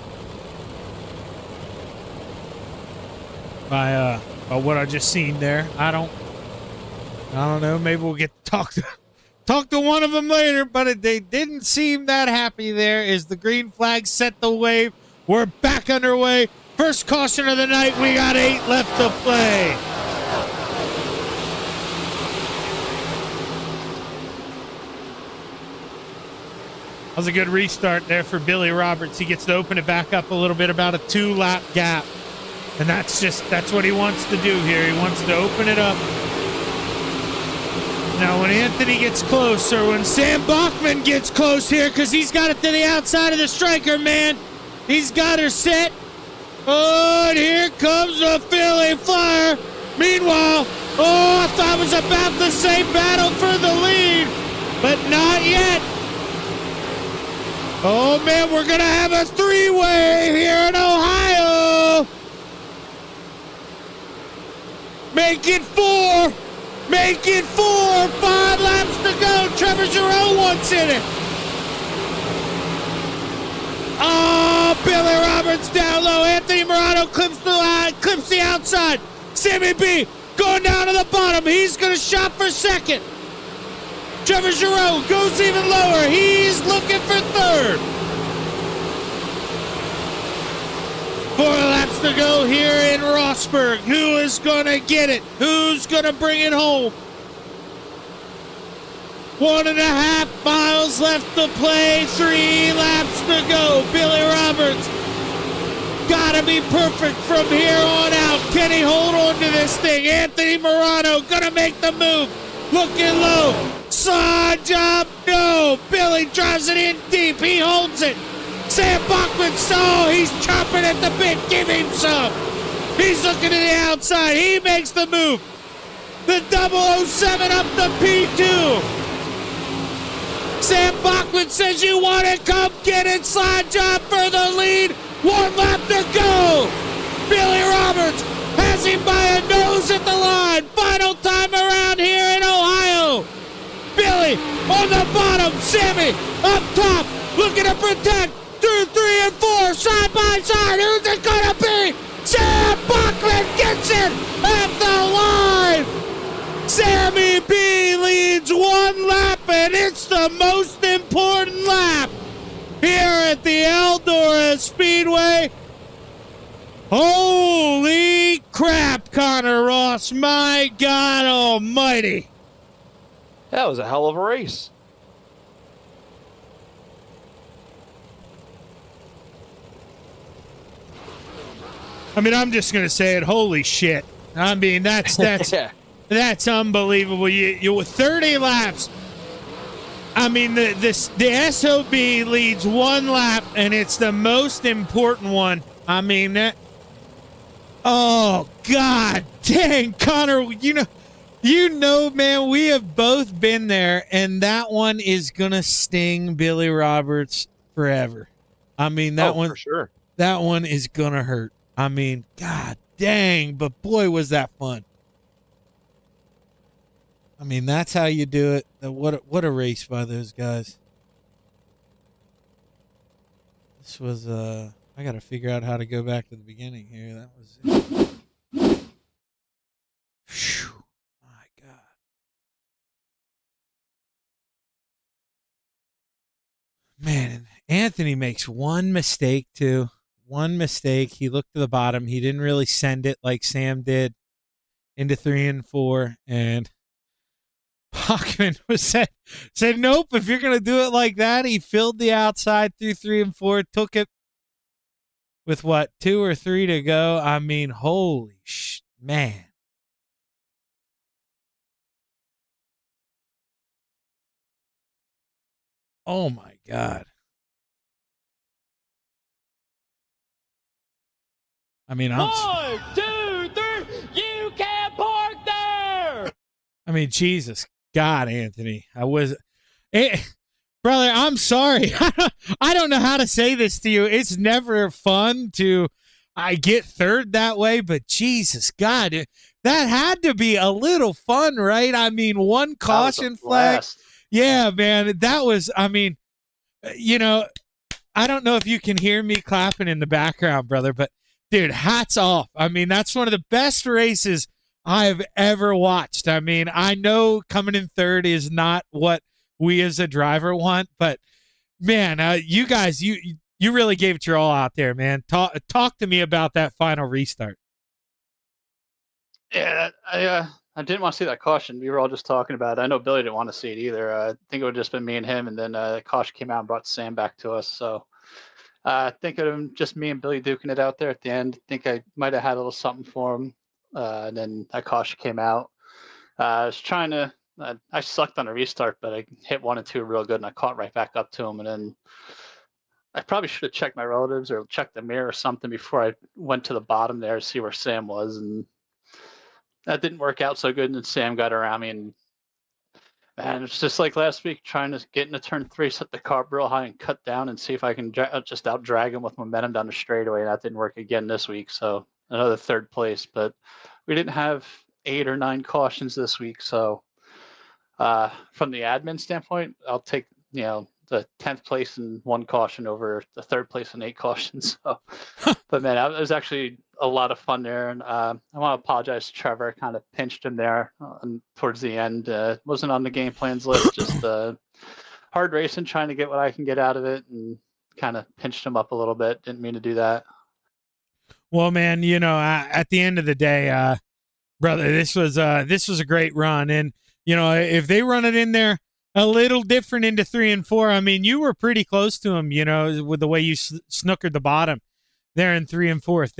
by what I just seen there. I don't know. Maybe we'll get to talk to one of them later, but they didn't seem that happy there as the green flag set the wave. We're back underway. First caution of the night. We got 8 left to play. That was a good restart there for Billy Roberts. He gets to open it back up a little bit, about a 2-lap gap. And that's what he wants to do here. He wants to open it up. Now, when Anthony gets closer, when Sam Bachman gets close here, because he's got it to the outside of the striker, man. He's got her set. Oh, and here comes the Philly Flyer. Meanwhile, I thought it was about to say battle for the lead, but not yet. Oh, man, we're going to have a 3-way here in Ohio. Make it 4. Make it 4. 5 laps to go. Trevor Giroux wants in it. Oh, Billy Roberts down low. Anthony Morano clips the outside. Sammy B going down to the bottom. He's going to shop for second. Trevor Giroux goes even lower. He's looking for third. 4 laps to go here in Rossburg. Who is going to get it? Who's going to bring it home? 1.5 miles left to play. 3 laps to go. Billy Roberts got to be perfect from here on out. Can he hold on to this thing? Anthony Morano going to make the move. Looking low. Side job. No. Billy drives it in deep. He holds it. Sam Bachman he's chomping at the bit. Give him some. He's looking to the outside. He makes the move. The 007 up the P2. Sam Bachman says, you want it? Come get it. Slide job for the lead. 1 lap to go. Billy Roberts has him by a nose at the line. Final time around here in Ohio. Billy on the bottom. Sammy up top. Looking to protect. 2, 3, and 4, side by side. Who's it gonna be? Sam Bachman gets it at the line. Sammy B leads 1 lap, and it's the most important lap here at the Eldora Speedway. Holy crap, Connor Ross! My God Almighty! That was a hell of a race. I mean, I'm just gonna say it. Holy shit! I mean, that's Yeah. that's unbelievable. You 30 laps. I mean, the SOB leads one lap, and it's the most important one. I mean that. Oh God, dang, Connor, you know, man, we have both been there, and that one is gonna sting Billy Roberts forever. I mean, that one for sure. that one is gonna hurt. I mean, God dang, but boy, was that fun. I mean, that's how you do it. What a race by those guys. This was I got to figure out how to go back to the beginning here. That was it. Phew. My God. Man, and Anthony makes one mistake too. One mistake. He looked to the bottom. He didn't really send it like Sam did into 3 and 4, and Bachman said nope. If you're gonna do it like that, he filled the outside through 3 and 4, took it with what 2 or 3 to go. I mean, holy man. Oh my God. I mean, 1, 2, 3. You can't park there. I mean, Jesus God, Anthony. Brother, I'm sorry. I don't know how to say this to you. It's never fun to I get third that way, but Jesus God, that had to be a little fun, right? I mean, one caution flag. Yeah, man. That was, I mean, I don't know if you can hear me clapping in the background, brother, but dude, hats off. I mean, that's one of the best races I've ever watched. I mean, I know coming in third is not what we as a driver want, but man, you guys, you really gave it your all out there, man. Talk to me about that final restart. Yeah, I didn't want to see that caution. We were all just talking about it. I know Billy didn't want to see it either. I think it would have just been me and him, and then the caution came out and brought Sam back to us. So I think it was just me and Billy duking it out there at the end. I think I might have had a little something for him, and then that caution came out. I was trying to. I sucked on a restart, but I hit 1 and 2 real good, and I caught right back up to him. And then I probably should have checked my relatives or checked the mirror or something before I went to the bottom there to see where Sam was, and that didn't work out so good. And then Sam got around me, and man, it's just like last week, trying to get into turn 3, set the car real high and cut down and see if I can just out drag him with momentum down the straightaway. And that didn't work again this week. So another 3rd place, but we didn't have 8 or 9 cautions this week. So from the admin standpoint, I'll take, the 10th place and 1 caution over the 3rd place and 8 cautions. So, but man, it was actually a lot of fun there. And I want to apologize to Trevor. I kind of pinched him there towards the end. Wasn't on the game plans list, just hard racing, trying to get what I can get out of it, and kind of pinched him up a little bit. Didn't mean to do that. Well, man, at the end of the day, brother, this was a great run. And, if they run it in there a little different into 3 and 4, I mean, you were pretty close to them, with the way you snookered the bottom there in 3 and 4. If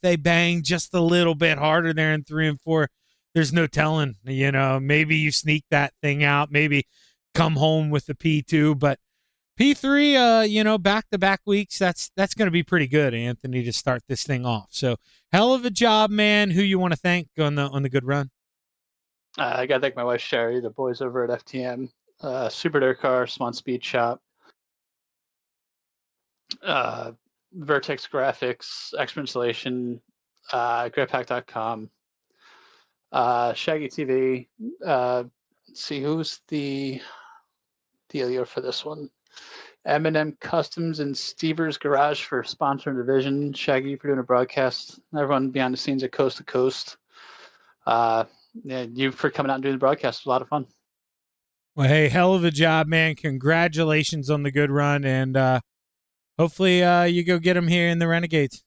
they bang just a little bit harder there in 3 and 4, there's no telling, maybe you sneak that thing out, maybe come home with the P2, but P3, back-to-back weeks, that's going to be pretty good, Anthony, to start this thing off. So hell of a job, man. Who you want to thank on the good run? I got to thank my wife, Sherry, the boys over at FTM, Super Dare Car, Swan Speed Shop, Vertex Graphics, Expert Installation, GripPack.com, Shaggy TV. Let's see, who's the dealer for this one? M&M Customs and Stever's Garage for sponsoring the division. Shaggy for doing a broadcast. Everyone behind the scenes at Coast to Coast. You for coming out and doing the broadcast. It was a lot of fun. Well, hey, hell of a job, man. Congratulations on the good run, and hopefully you go get them here in the Renegades.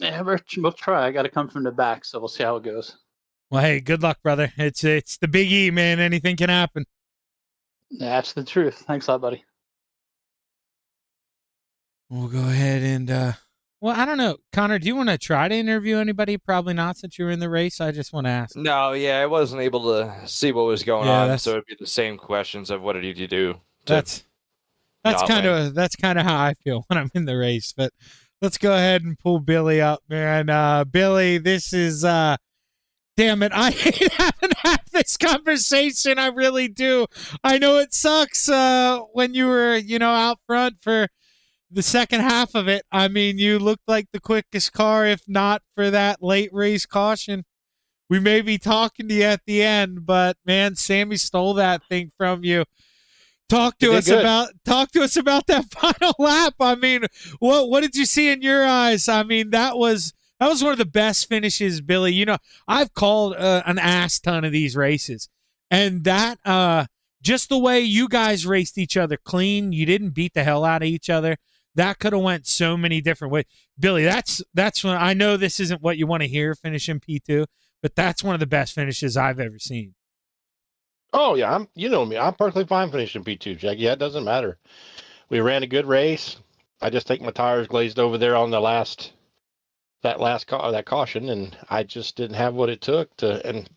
Yeah, we'll try. I got to come from the back, so we'll see how it goes. Well, hey, good luck, brother. It's the Big E, man. Anything can happen. That's the truth. Thanks a lot, buddy. We'll go ahead and Well, I don't know. Connor, do you want to try to interview anybody? Probably not since you were in the race. I just want to ask. No, yeah, I wasn't able to see what was going Yeah, on, so it'd be the same questions of what did you do to that's not win. that's kind of how I feel when I'm in the race. But let's go ahead and pull Billy up, man. Billy, this is damn it. I hate having to have this conversation. I really do. I know it sucks when you were, out front for the second half of it. I mean, you looked like the quickest car, if not for that late race caution. We may be talking to you at the end, but man, Sammy stole that thing from you. Talk to us about that final lap. I mean, what did you see in your eyes? I mean, that was one of the best finishes, Billy. I've called an ass ton of these races, and that just the way you guys raced each other clean, you didn't beat the hell out of each other. That could have went so many different ways. Billy, that's when I know this isn't what you want to hear finishing P2, but that's one of the best finishes I've ever seen. Oh yeah, you know me. I'm perfectly fine finishing P2, Jack. Yeah, it doesn't matter. We ran a good race. I just think my tires glazed over there on that caution, and I just didn't have what it took to. And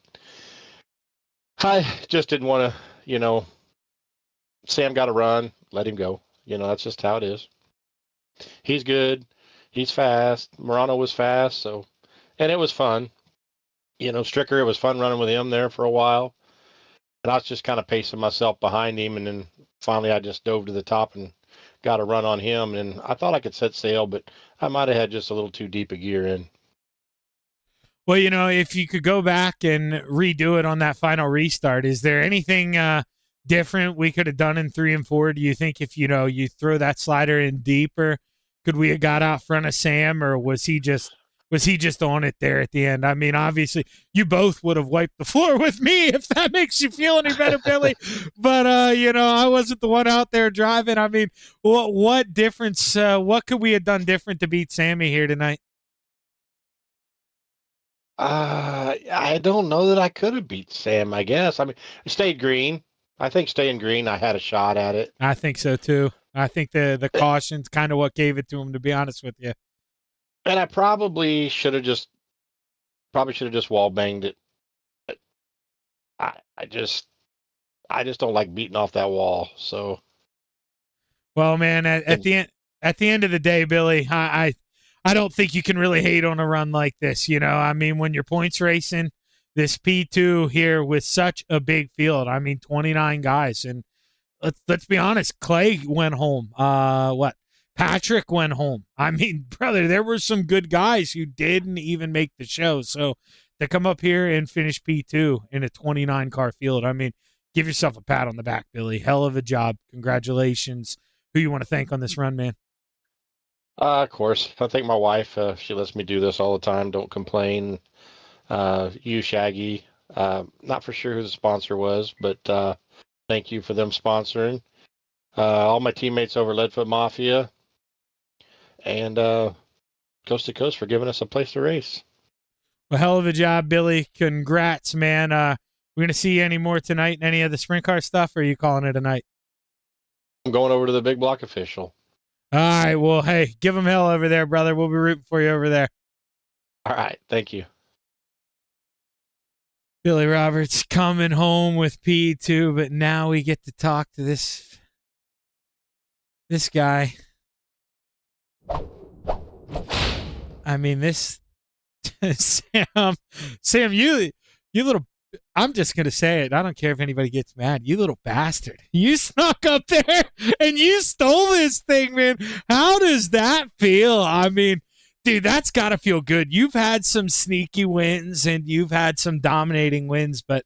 I just didn't want to, Sam got to run, let him go. That's just how it is. He's good. He's fast. Morano was fast, and it was fun. Stricker, it was fun running with him there for a while. And I was just kind of pacing myself behind him, and then finally I just dove to the top and got a run on him. And I thought I could set sail, but I might have had just a little too deep a gear in. Well, if you could go back and redo it on that final restart, is there anything different we could have done in 3 and 4? Do you think if you throw that slider in deeper, could we have got out front of Sam, or was he just on it there at the end? I mean, obviously, you both would have wiped the floor with me if that makes you feel any better, Billy. But I wasn't the one out there driving. I mean, what difference? What could we have done different to beat Sammy here tonight? I don't know that I could have beat Sam. I guess. I mean, I stayed green. I think staying green, I had a shot at it. I think so too. I think the caution's kind of what gave it to him, to be honest with you. And I probably should have just wall banged it. But I just don't like beating off that wall. So, well, man, at the end of the day, Billy, I don't think you can really hate on a run like this. I mean, when you're points racing this P2 here with such a big field, I mean, 29 guys, and let's be honest, Clay went home. Patrick went home. I mean, brother, there were some good guys who didn't even make the show. So to come up here and finish P2 in a 29 car field, I mean, give yourself a pat on the back, Billy. Hell of a job. Congratulations. Who you want to thank on this run, man? Of course, I thank my wife. She lets me do this all the time. Don't complain. You, Shaggy. Not for sure who the sponsor was, but thank you for them sponsoring. All my teammates over Leadfoot Mafia. And Coast to Coast for giving us a place to race. Well, hell of a job, Billy. Congrats, man. We're going to see you any more tonight in any of the sprint car stuff, or are you calling it a night? I'm going over to the Big Block Official. All right. Well, hey, give them hell over there, brother. We'll be rooting for you over there. All right. Thank you. Billy Roberts coming home with P2, but now we get to talk to this guy. I mean, this Sam, you little. I'm just gonna say it. I don't care if anybody gets mad. You little bastard! You snuck up there and you stole this thing, man. How does that feel? I mean, dude, that's gotta feel good. You've had some sneaky wins and you've had some dominating wins, but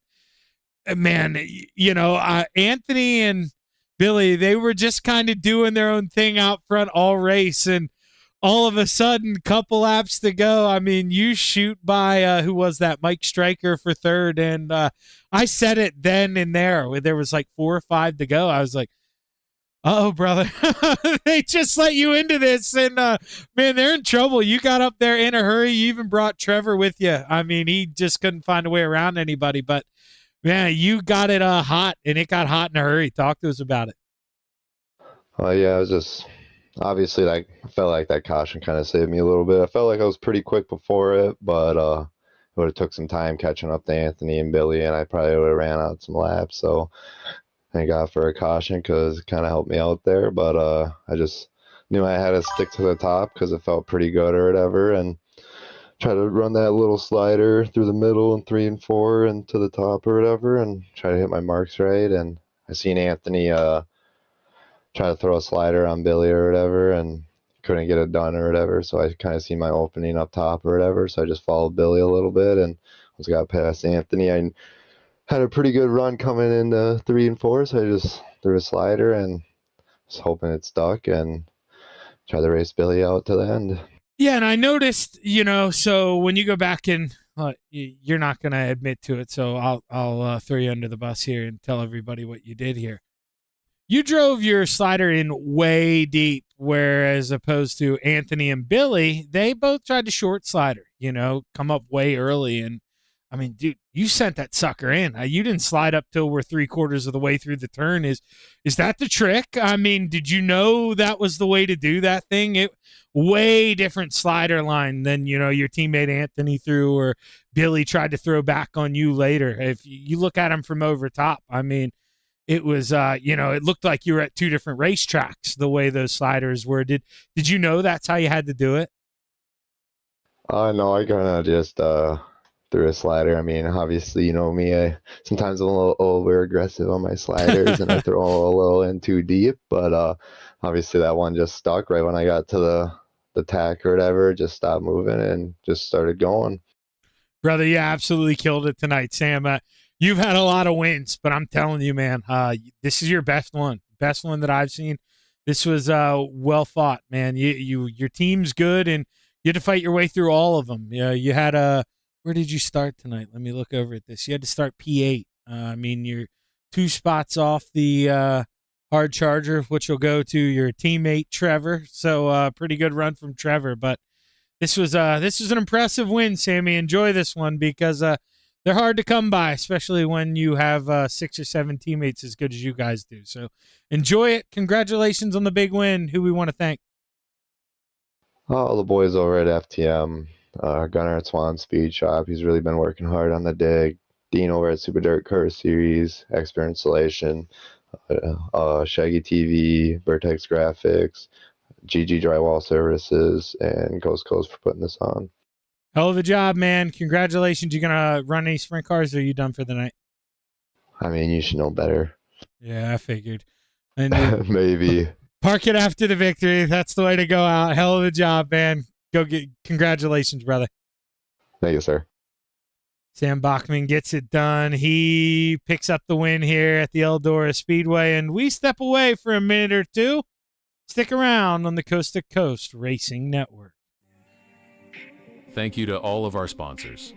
man, Anthony and Billy, they were just kind of doing their own thing out front all race, and all of a sudden, couple laps to go. I mean, you shoot by, who was that? Mike Stryker for third. And I said it then and there. There was like 4 or 5 to go. I was like, uh-oh, brother. They just let you into this. And, man, they're in trouble. You got up there in a hurry. You even brought Trevor with you. I mean, he just couldn't find a way around anybody. But, man, you got it hot, and it got hot in a hurry. Talk to us about it. Yeah, it was just obviously, like, I felt like that caution kind of saved me a little bit. I felt like I was pretty quick before it, but it would have took some time catching up to Anthony and Billy, and I probably would have ran out some laps. So thank God for a caution because it kind of helped me out there. But I just knew I had to stick to the top because it felt pretty good or whatever, and try to run that little slider through the middle and 3 and 4 and to the top or whatever, and try to hit my marks right. And I seen Anthony try to throw a slider on Billy or whatever, and couldn't get it done or whatever. So I kind of seen my opening up top or whatever. So I just followed Billy a little bit and once got past Anthony, I had a pretty good run coming into 3 and 4. So I just threw a slider and was hoping it stuck and tried to race Billy out to the end. Yeah, and I noticed, so when you go back and you're not going to admit to it, so I'll throw you under the bus here and tell everybody what you did here. You drove your slider in way deep, whereas opposed to Anthony and Billy, they both tried to short slider, come up way early. And I mean, dude, you sent that sucker in. You didn't slide up till we're 3/4 of the way through the turn. Is that the trick? I mean, did you know that was the way to do that thing? It way different slider line than, your teammate Anthony threw or Billy tried to throw back on you later. If you look at him from over top, I mean, it was, it looked like you were at two different racetracks the way those sliders were. Did you know that's how you had to do it? No, I kind of just threw a slider. I mean, obviously, you know me. Sometimes I'm a little over aggressive on my sliders, and I throw a little in too deep. But obviously, that one just stuck right when I got to the tack or whatever. Just stopped moving and just started going. Brother, you absolutely killed it tonight, Sam. You've had a lot of wins, but I'm telling you, man, this is your best one that I've seen. This was well fought, man. Your team's good, and you had to fight your way through all of them. You had where did you start tonight? Let me look over at this. You had to start P8. I mean, you're 2 spots off the hard charger, which will go to your teammate Trevor. So pretty good run from Trevor. But this was an impressive win, Sammy. Enjoy this one because they're hard to come by, especially when you have 6 or 7 teammates as good as you guys do. So enjoy it. Congratulations on the big win. Who we want to thank? All the boys over at FTM, Gunnar at Swan Speed Shop. He's really been working hard on the dig. Dean over at Super Dirt Car Series, Expert Installation, Shaggy TV, Vertex Graphics, GG Drywall Services, and Coast Coast for putting this on. Hell of a job, man. Congratulations. You gonna run any sprint cars or are you done for the night? I mean, you should know better. Yeah, I figured. And Maybe. Park it after the victory. That's the way to go out. Hell of a job, man. Congratulations, brother. Thank you, sir. Sam Bachman gets it done. He picks up the win here at the Eldora Speedway, and we step away for a minute or two. Stick around on the Coast to Coast Racing Network. Thank you to all of our sponsors.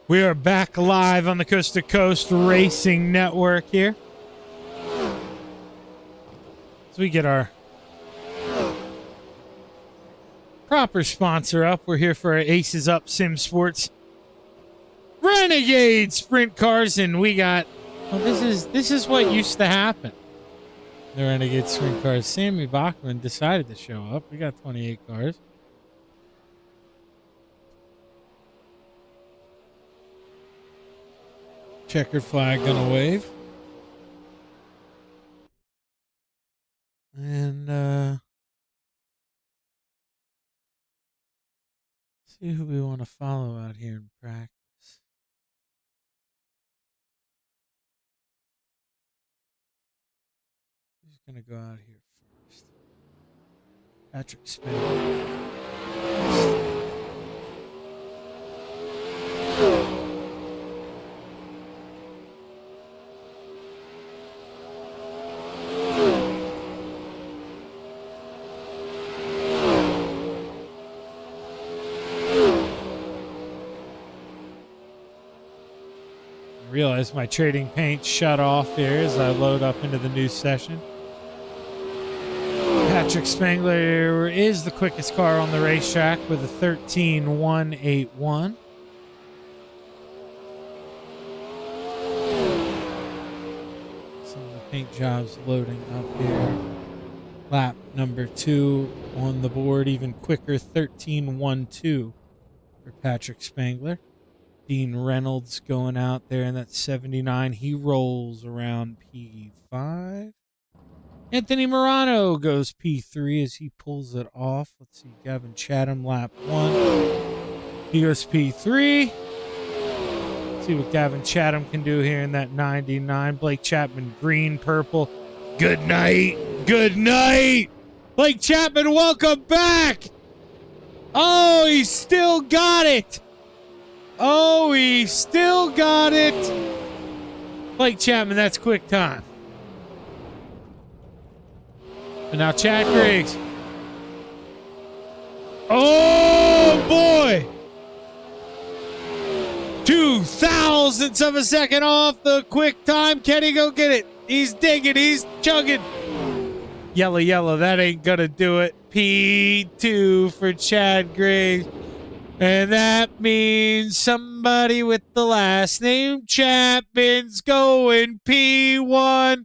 We are back live on the Coast to Coast Racing Network here. As we get our proper sponsor up, we're here for our Aces Up Sim Sports Renegade Sprint Cars, and we got, well, this is what used to happen. The Renegade Sprint Cars. Sammy Bachman decided to show up. We got 28 cars. Checkered flag gonna wave. And see who we want to follow out here in practice. Who's gonna go out here first? Patrick Spade. Realize my trading paint shut off here as I load up into the new session. Patrick Spangler is the quickest car on the racetrack with a 13.181. Some of the paint jobs loading up here. Lap number 2 on the board, even quicker, 13.12 for Patrick Spangler. Dean Reynolds going out there in that 79. He rolls around P5. Anthony Morano goes P3 as he pulls it off. Let's see, Gavin Chatham, lap 1. He goes P3. Let's see what Gavin Chatham can do here in that 99. Blake Chapman, green, purple. Good night. Good night. Blake Chapman, welcome back. Oh, he still got it. Oh, he still got it. Blake Chapman, that's quick time. And now Chad Griggs. Oh, boy. 0.02 of a second off the quick time. Can he go get it? He's digging. He's chugging. Yellow, yellow. That ain't going to do it. P2 for Chad Griggs. And that means somebody with the last name Chapman's going P1.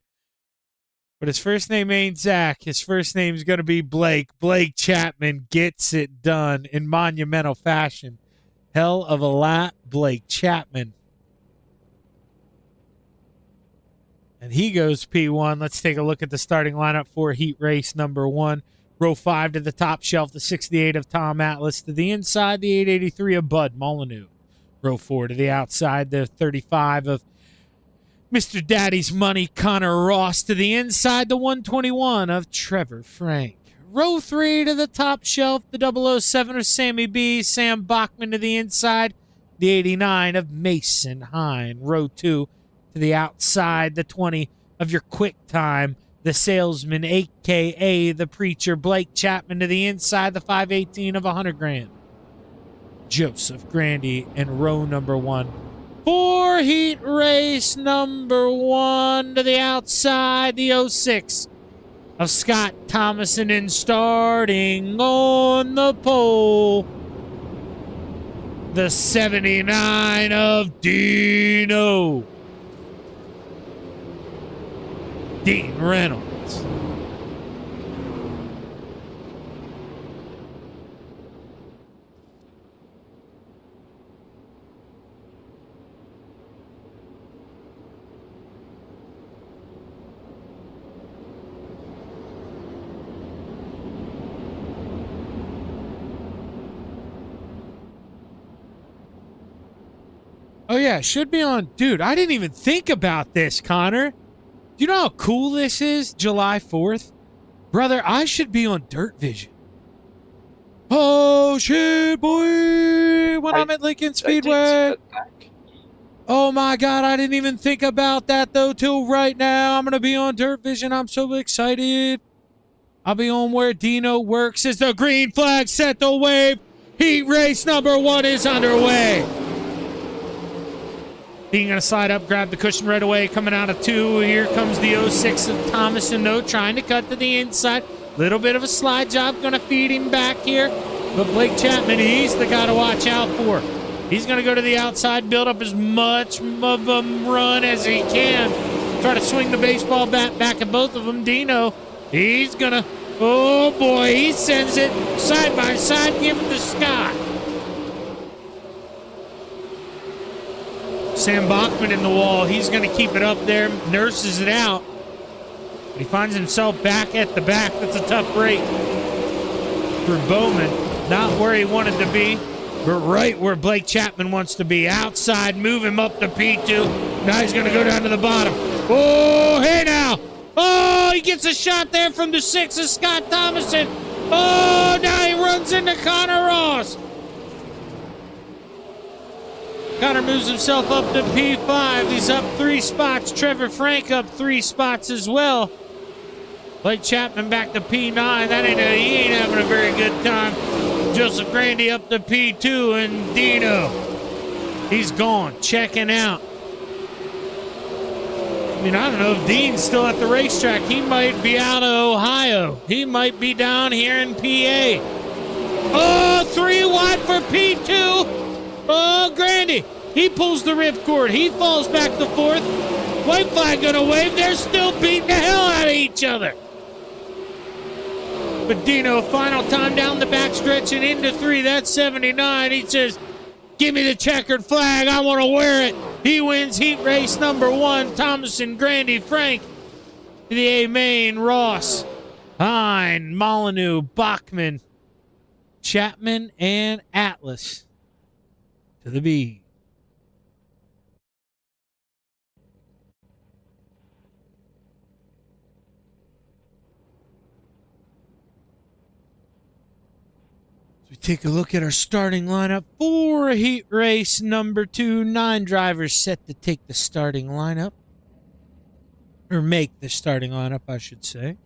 But his first name ain't Zach. His first name's going to be Blake. Blake Chapman gets it done in monumental fashion. Hell of a lap, Blake Chapman. And he goes P1. Let's take a look at the starting lineup for heat race number 1. Row 5 to the top shelf, the 68 of Tom Atlas. To the inside, the 883 of Bud Molyneux. Row 4 to the outside, the 35 of Mr. Daddy's Money, Connor Ross. To the inside, the 121 of Trevor Frank. Row 3 to the top shelf, the 007 of Sammy B, Sam Bachman. To the inside, the 89 of Mason Hine. Row 2 to the outside, the 20 of your quick time, the salesman, a.k.a. the preacher, Blake Chapman. To the inside, the 518 of 100 grand. Joseph Grandy in row number 1. For heat race number 1 to the outside, the 06 of Scott Thomason. And starting on the pole, the 79 of Dean Reynolds. Oh, yeah, should be on. Dude, I didn't even think about this, Connor. Do you know how cool this is? July 4th? Brother, I should be on Dirt Vision. Oh, shit, boy. When I'm at Lincoln Speedway. Oh, my God. I didn't even think about that, though, till right now. I'm going to be on Dirt Vision. I'm so excited. I'll be on where Dino works. As the green flag set the wave. Heat race number 1 is underway. Dean going to slide up, grab the cushion right away. Coming out of 2. Here comes the 06 of Thomason, though, trying to cut to the inside. Little bit of a slide job. Going to feed him back here. But Blake Chapman, he's the guy to watch out for. He's going to go to the outside, build up as much of a run as he can. Try to swing the baseball bat back at both of them. Dino, he's going to, oh boy, he sends it side by side, give it to Scott. Sam Bachman in the wall. He's going to keep it up there, nurses it out. But he finds himself back at the back. That's a tough break for Bowman. Not where he wanted to be, but right where Blake Chapman wants to be. Outside, move him up to P2. Now he's going to go down to the bottom. Oh, hey now. Oh, he gets a shot there from the 6 of Scott Thomason. Oh, now he runs into Connor Ross. Connor moves himself up to P5. He's up 3 spots. Trevor Frank up 3 spots as well. Blake Chapman back to P9. He ain't having a very good time. Joseph Grandy up to P2, and Dino, he's gone, checking out. I mean, I don't know if Dean's still at the racetrack. He might be out of Ohio. He might be down here in PA. Oh, 3 wide for P2. Oh, Grandy, he pulls the ripcord. He falls back to 4th. White flag gonna wave. They're still beating the hell out of each other. But Dino, final time down the backstretch and into 3. That's 79. He says, give me the checkered flag. I want to wear it. He wins heat race number 1. Thomason, Grandy, Frank to the A main. Ross, Hine, Molyneux, Bachman, Chapman, and Atlas to the B. Take a look at our starting lineup for heat race number 2. 9 drivers set to take the starting lineup. Or make the starting lineup, I should say.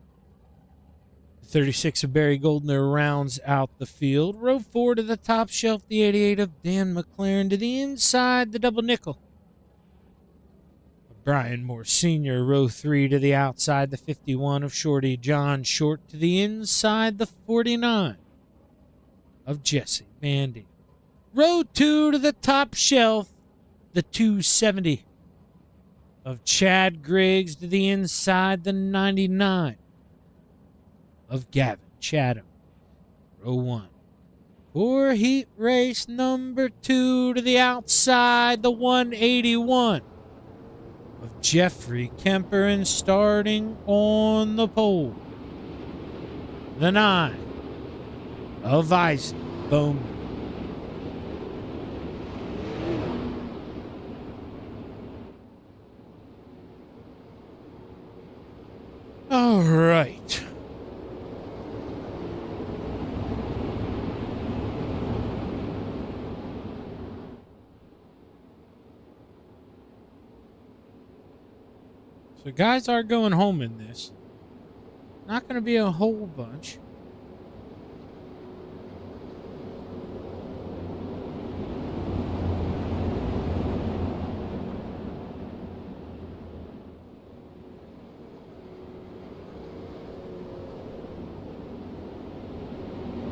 36 of Barry Goldner rounds out the field. Row 4 to the top shelf, the 88 of Dan McLaren. To the inside, the double nickel. Brian Moore Sr. Row 3 to the outside, the 51 of Shorty John Short. To the inside, the 49 of Jesse Bandy. Row 2 to the top shelf, the 270 of Chad Griggs. To the inside, the 99 of Gavin Chatham. Row 1 for heat race number 2 to the outside, the 181 of Jeffrey Kemper. And starting on the pole, the 9 of Isaac Bowman. All right. So guys are going home in this. Not going to be a whole bunch.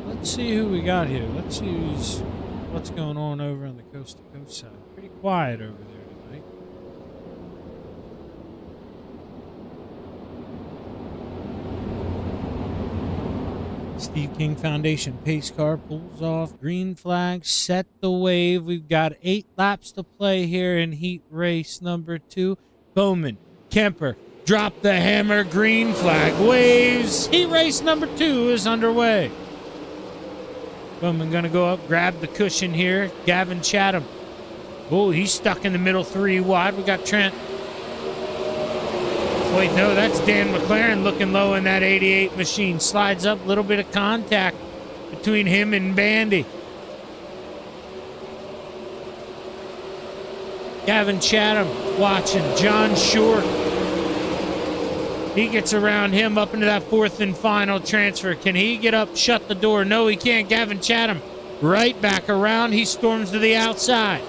Let's see who we got here. Let's see what's going on over on the coast to coast side. Pretty quiet over there tonight. Steve King Foundation pace car pulls off. Green flag, set the wave. We've got 8 laps to play here in heat race number 2. Bowman, Kemper, drop the hammer. Green flag waves. Heat race number 2 is underway. Bowman gonna go up, grab the cushion here. Gavin Chatham. Oh, he's stuck in the middle 3 wide. We got Trent. Wait, no, that's Dan McLaren looking low in that 88 machine. Slides up, little bit of contact between him and Bandy. Gavin Chatham watching. John Short. He gets around him up into that 4th and final transfer. Can he get up, shut the door? No, he can't. Gavin Chatham right back around. He storms to the outside.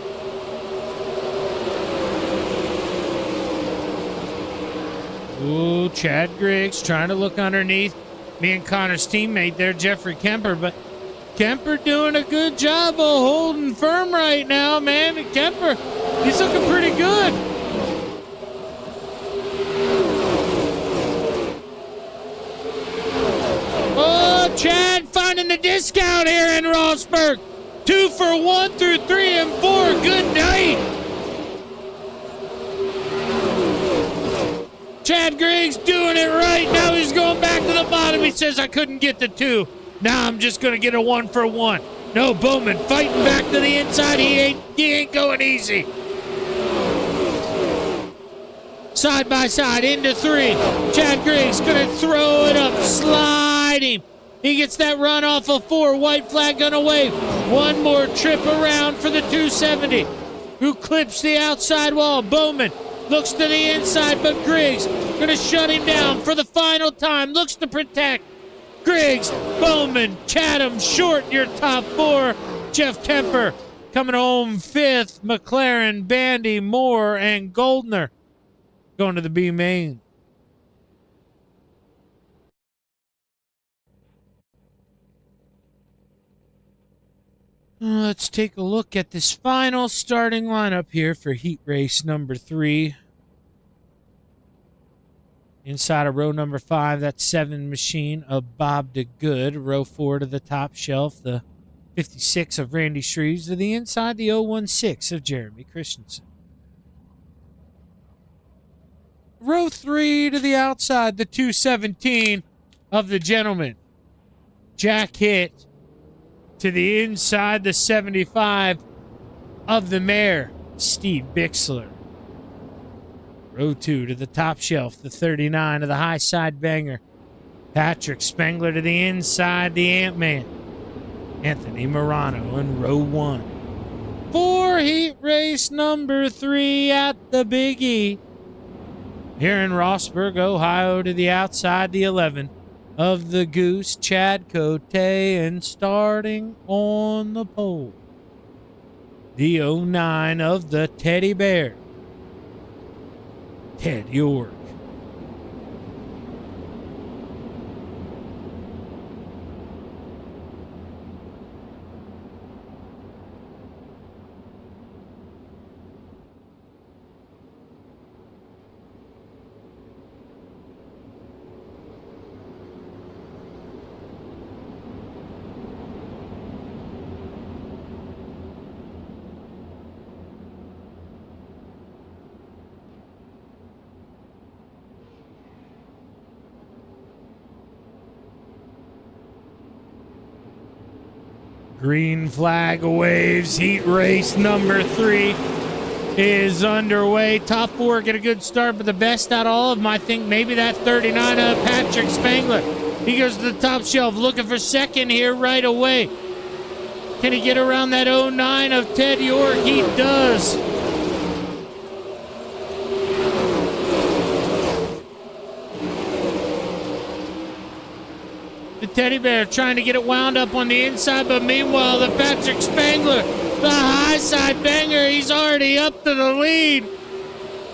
Ooh, Chad Griggs trying to look underneath me and Connor's teammate there, Jeffrey Kemper, but Kemper doing a good job of holding firm right now, man. And Kemper, he's looking pretty good. Oh, Chad finding the discount here in Rossburg. 2 for 1 through 3 and 4. Good night. Chad Griggs doing it right. Now he's going back to the bottom. He says, I couldn't get the 2. Now I'm just going to get a 1 for 1. No, Bowman fighting back to the inside. He ain't going easy. Side by side into 3. Chad Griggs going to throw it up, sliding. He gets that run off of 4. White flag gonna wave. One more trip around for the 270, who clips the outside wall. Bowman looks to the inside, but Griggs gonna shut him down for the final time. Looks to protect. Griggs, Bowman, Chatham short in your top 4. Jeff Kemper coming home 5th. McLaren, Bandy, Moore, and Goldner going to the B main. Let's take a look at this final starting lineup here for heat race number 3. Inside of row number 5, that 7 machine of Bob DeGood. Row 4 to the top shelf, the 56 of Randy Shreves. To the inside, the 016 of Jeremy Christensen. Row 3 to the outside, the 217 of the gentleman, Jack Hitt. To the inside, the 75 of the mayor, Steve Bixler. Row 2 to the top shelf, the 39 of the high side banger, Patrick Spengler. To the inside, the Ant-Man, Anthony Morano in row 1. For heat race number 3 at the Big E, here in Rossburg, Ohio. To the outside, the 11 of the Goose, Chad Cote, and starting on the pole, the 09 of the Teddy Bear, Ted York. Green flag waves. Heat race number 3 is underway. Top 4 get a good start, but the best out of all of them, I think maybe that 39 of Patrick Spangler. He goes to the top shelf looking for second here right away. Can he get around that 09 of Ted York? He does. The Teddy Bear trying to get it wound up on the inside, but meanwhile, the Patrick Spangler, the high side banger, he's already up to the lead.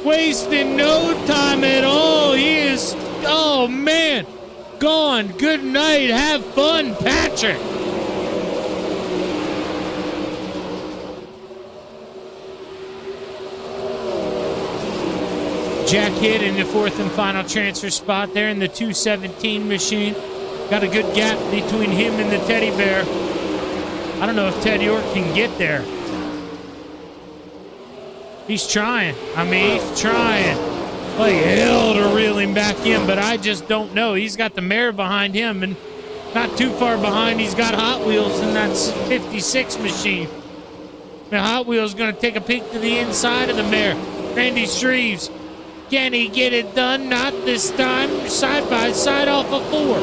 Wasting no time at all. He is, oh man, gone. Good night. Have fun, Patrick. Jack Hitt in the 4th and final transfer spot there in the 217 machine. Got a good gap between him and the Teddy Bear. I don't know if Ted York can get there. He's trying. I mean, he's trying like hell to reel him back in, but I just don't know. He's got the mare behind him, and not too far behind, he's got Hot Wheels in that 56 machine. Now, Hot Wheels going to take a peek to the inside of the mare. Randy Shreves. Can he get it done? Not this time. Side by side off of 4.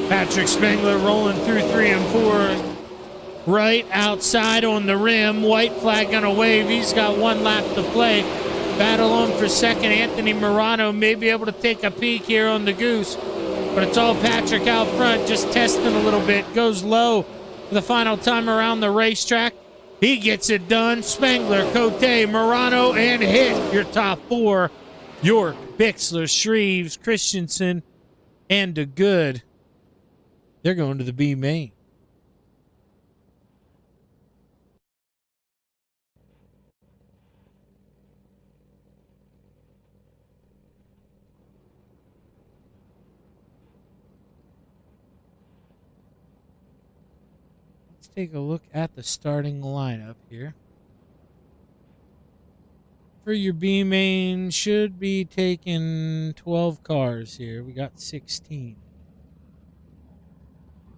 Patrick Spengler rolling through 3 and 4. Right outside on the rim. White flag gonna wave. He's got 1 lap to play. Battle on for second. Anthony Morano may be able to take a peek here on the Goose. But it's all Patrick out front, just testing a little bit. Goes low for the final time around the racetrack. He gets it done. Spengler, Cote, Morano, and Hit. Your top four. York, Bixler, Shreves, Christensen, and DeGood. They're going to the B main. Let's take a look at the starting lineup here. For your B main, should be taking 12 cars here. We got 16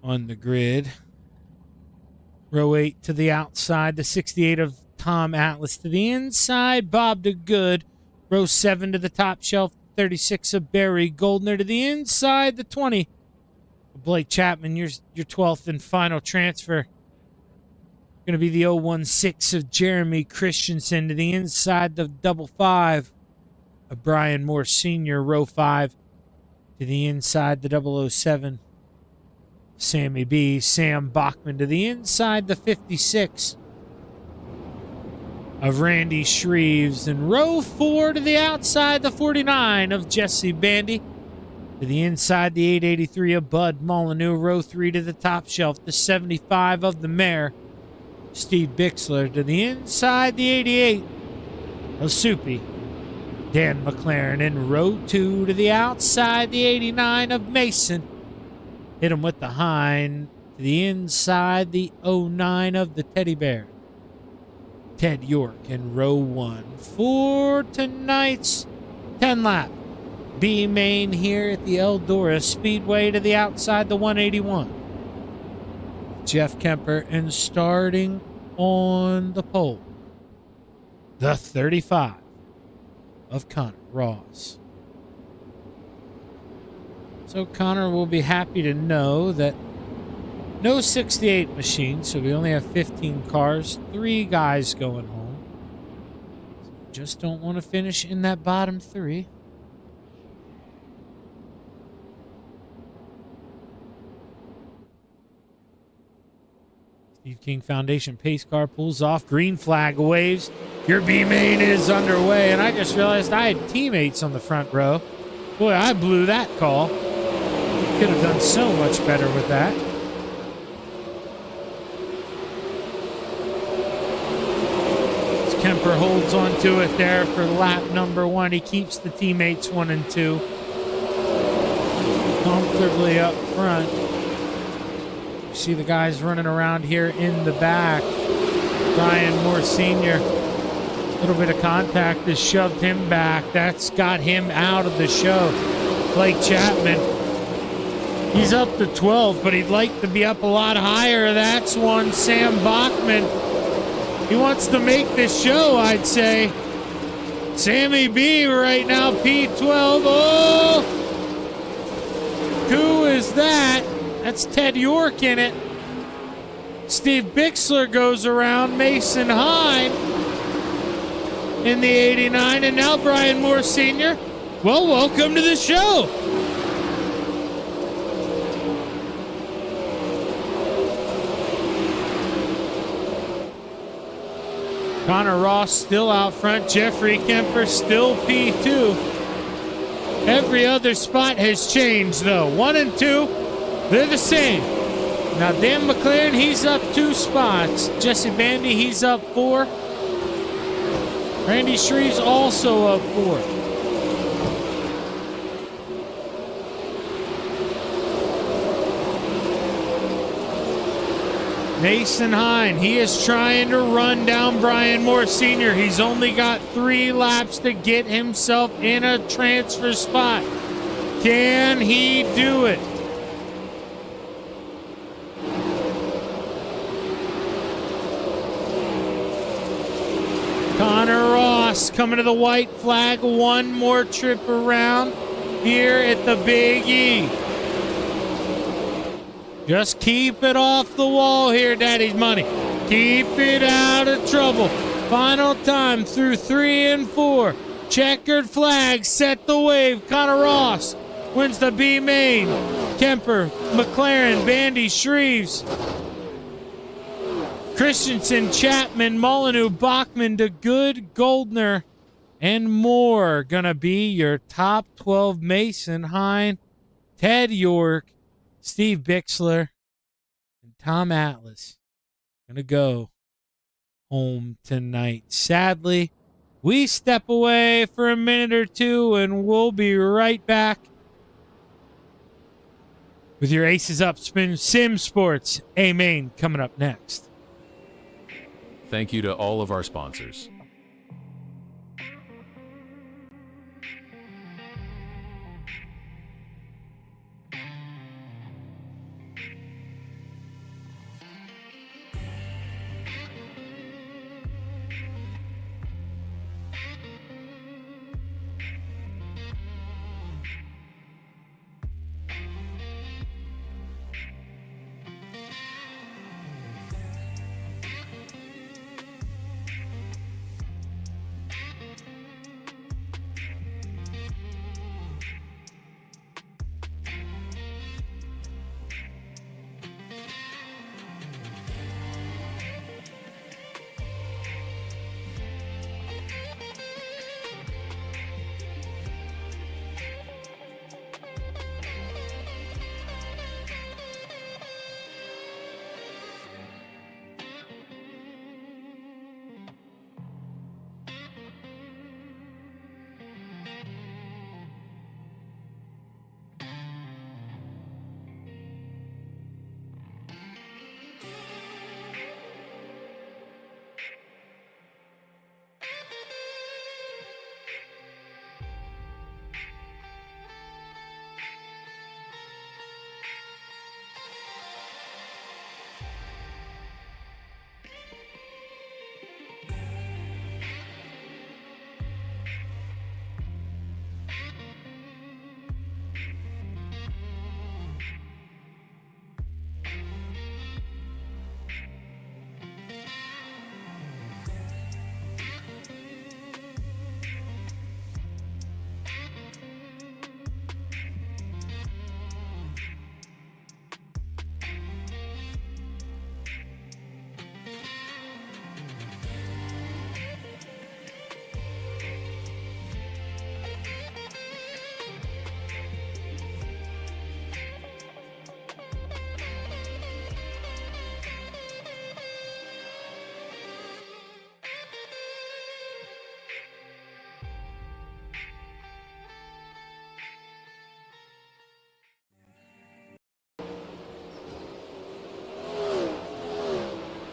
on the grid. Row 8 to the outside, the 68 of Tom Atlas to the inside, Bob DeGood. Row 7 to the top shelf, 36 of Barry Goldner to the inside, the 20 of Blake Chapman, your 12th and final transfer. Going to be the 016 of Jeremy Christensen to the inside, the 55 of Brian Moore Sr., row 5 to the inside, the 007 Sammy B. Sam Bachman to the inside, the 56 of Randy Shreves, and row 4 to the outside, the 49 of Jesse Bandy to the inside, the 883 of Bud Molyneux, row 3 to the top shelf, the 75 of the Mayor Steve Bixler to the inside, the 88 of Soupy Dan McLaren, in row 2 to the outside, the 89 of Mason. Hit him with the hind to the inside, the 09 of the Teddy Bear Ted York, in row 1 for tonight's 10-lap B main here at the Eldora Speedway. To the outside, the 181 Jeff Kemper, and starting on the pole, the 35 of Connor Ross. So Connor will be happy to know that no 68 machines, so we only have 15 cars, 3 guys going home. Just don't want to finish in that bottom 3. Steve King Foundation pace car pulls off. Green flag waves. Your B main is underway. And I just realized I had teammates on the front row. Boy, I blew that call. Could have done so much better with that. As Kemper holds on to it there for lap number 1. He keeps the teammates 1 and 2 comfortably up front. See the guys running around here in the back. Brian Moore Sr., a little bit of contact has shoved him back. That's got him out of the show. Blake Chapman, he's up to 12, but he'd like to be up a lot higher. That's one. Sam Bachman, he wants to make this show, I'd say. Sammy B right now, P12. Oh! Who is that? That's Ted York in it. Steve Bixler goes around. Mason Hine in the 89. And now Brian Moore Sr. Well, welcome to the show. Connor Ross still out front. Jeffrey Kemper still P2. Every other spot has changed, though. 1 and 2. They're the same. Now, Dan McLaren, he's up 2 spots. Jesse Bandy, he's up 4. Randy Shreves also up 4. Mason Hine, he is trying to run down Brian Moore Sr. He's only got 3 laps to get himself in a transfer spot. Can he do it? Connor Ross coming to the white flag. 1 more trip around here at the Big E. Just keep it off the wall here, Daddy's money. Keep it out of trouble. Final time through 3 and 4. Checkered flag, set the wave. Connor Ross wins the B main. Kemper, McLaren, Bandy, Shreves. Christensen, Chapman, Molyneux, Bachman, DeGood, Goldner, and more gonna be your top 12. Mason Hine, Ted York, Steve Bixler, and Tom Atlas gonna go home tonight. Sadly, we step away for a minute or two, and we'll be right back with your Aces Up Spin Sim Sports A-Main coming up next. Thank you to all of our sponsors.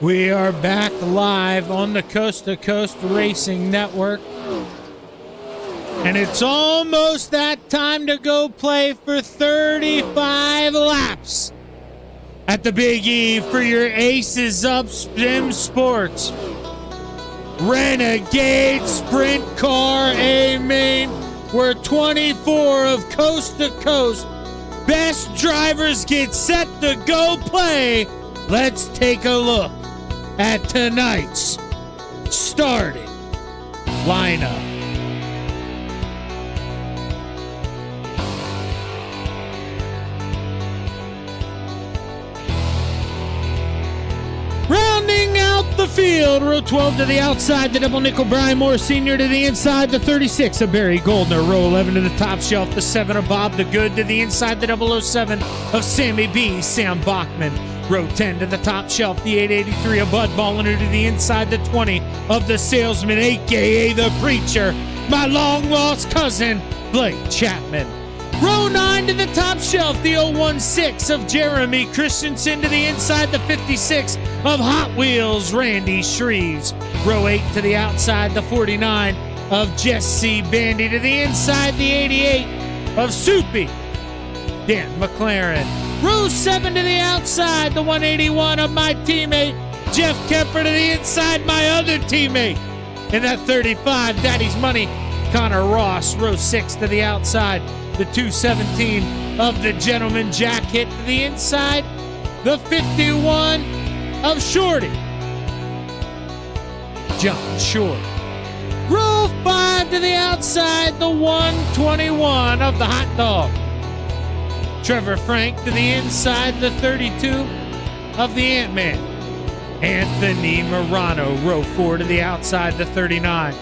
We are back live on the Coast to Coast Racing Network. And it's almost that time to go play for 35 laps at the Big E for your Aces Up Sim Sports Renegade Sprint Car A-Main, where 24 of Coast to Coast best drivers get set to go play. Let's take a look at tonight's starting lineup. Rounding out the field, row 12 to the outside, the double nickel Brian Moore Sr. to the inside, the 36 of Barry Goldner, row 11 to the top shelf, the 7 of Bob the Good to the inside, the 007 of Sammy B, Sam Bachman. Row 10 to the top shelf, the 883 of Bud Molyneux to the inside, the 20 of the Salesman, a.k.a. the Preacher, my long-lost cousin, Blake Chapman. Row 9 to the top shelf, the 016 of Jeremy Christensen to the inside, the 56 of Hot Wheels, Randy Shreves. Row 8 to the outside, the 49 of Jesse Bandy to the inside, the 88 of Soupy, Dan McLaren. Row 7 to the outside, the 181 of my teammate, Jeff Kemper to the inside, my other teammate. In that 35, Daddy's Money, Connor Ross. Row 6 to the outside, the 217 of the Gentleman Jack hit to the inside, the 51 of Shorty, John Short. Row 5 to the outside, the 121 of the Hot Dog, Trevor Frank to the inside, the 32 of the Ant-Man. Anthony Morano, row 4 to the outside, the 39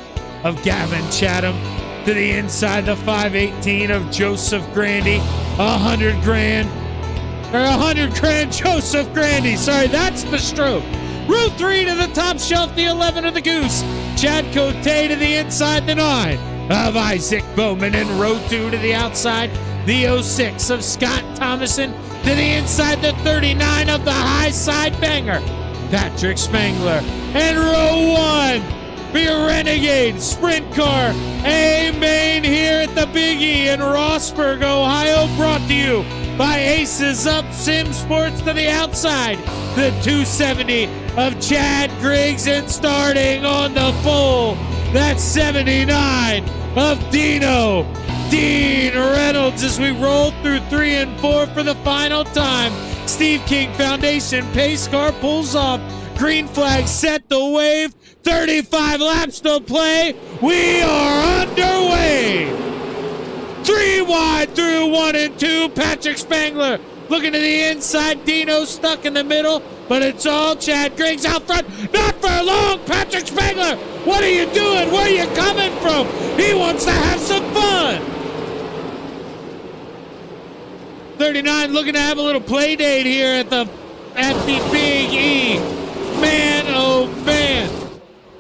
of Gavin Chatham. To the inside, the 518 of Joseph Grandy. 100 grand. Or 100 grand, Joseph Grandy. Sorry, that's the stroke. Row 3 to the top shelf, the 11 of the Goose. Chad Cote to the inside, the 9 of Isaac Bowman. And row 2 to the outside, the 06 of Scott Thomason. To the inside, the 39 of the high side banger, Patrick Spangler. And row 1 for your Renegade Sprint Car A-Main here at the Big E in Rossburg, Ohio, brought to you by Aces Up Sim Sports. To the outside, the 270 of Chad Griggs, and starting on the full, that's 79 of Dean Reynolds, as we roll through 3 and 4 for the final time. Steve King Foundation pace car pulls off. Green flag set, the wave. 35 laps to play. We are underway. 3 wide through 1 and 2. Patrick Spangler looking to the inside. Dino stuck in the middle, but it's all Chad Griggs out front. Not for long. Patrick Spangler, what are you doing? Where are you coming from? He wants to have some fun. 39 looking to have a little play date here at the Big E. Man, oh man.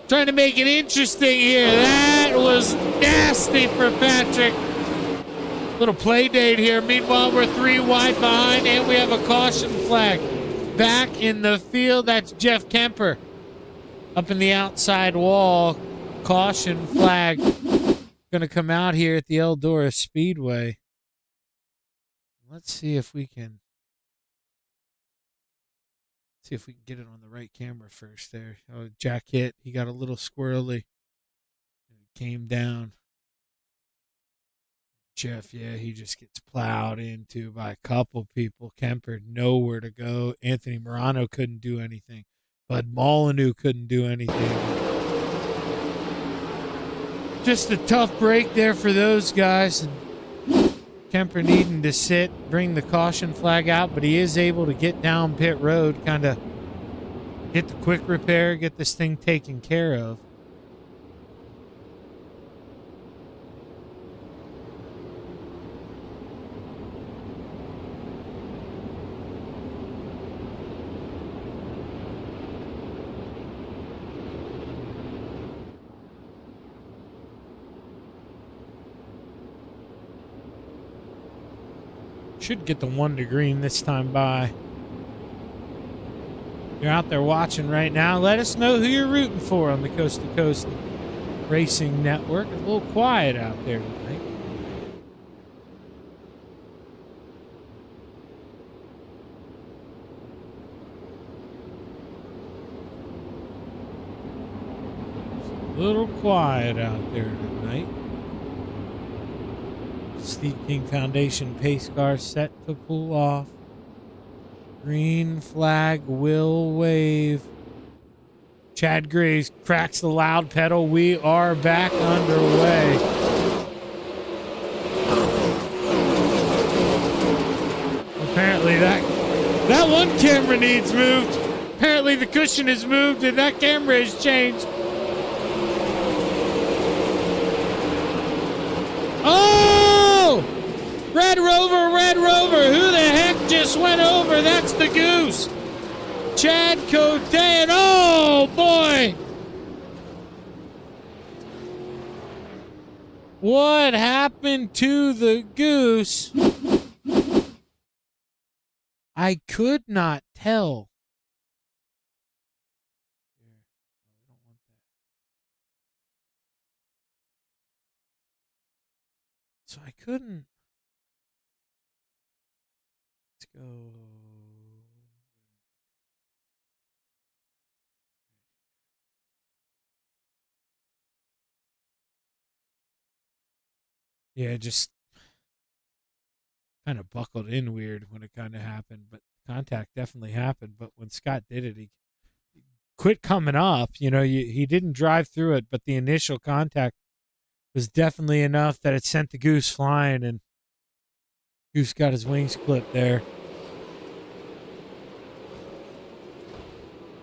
Trying to make it interesting here. That was nasty for Patrick. Little play date here. Meanwhile, we're 3 wide behind, and we have a caution flag. Back in the field, that's Jeff Kemper. Up in the outside wall, caution flag. Going to come out here at the Eldora Speedway. Let's see if we can get it on the right camera first there. Oh, Jack hit. He got a little squirrely. It came down. Jeff, yeah, he just gets plowed into by a couple people. Kemper, nowhere to go. Anthony Morano couldn't do anything. Bud Molyneux couldn't do anything. Just a tough break there for those guys. Kemper needing to sit, bring the caution flag out, but he is able to get down pit road, kind of get the quick repair, get this thing taken care of. Should get the 1 to green this time by. You're out there watching right now. Let us know who you're rooting for on the Coast to Coast Racing Network. It's a little quiet out there tonight. It's a little quiet out there tonight. Steve King Foundation pace car set to pull off. Green flag will wave. Chad Griggs cracks the loud pedal. We are back underway. Apparently that one camera needs moved. Apparently the cushion is moved and that camera has changed. Oh! Red Rover, who the heck just went over? That's the Goose. Chad Cote, and oh boy! What happened to the Goose? I could not tell. So I couldn't. Let's go. Yeah, just kind of buckled in weird when it kind of happened, but contact definitely happened. But when Scott did it, he quit coming up. You know, he didn't drive through it, but the initial contact was definitely enough that it sent the Goose flying, and Goose got his wings clipped there.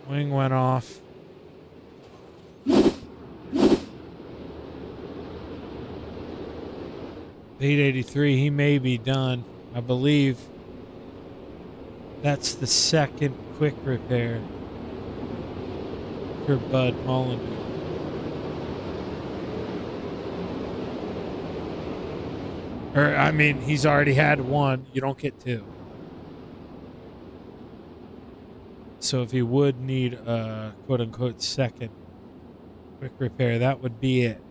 Wing went off. $883, he may be done. I believe that's the second quick repair for Bud Mullender. Or, I mean, he's already had one. You don't get two. So if he would need a quote-unquote second quick repair, that would be it.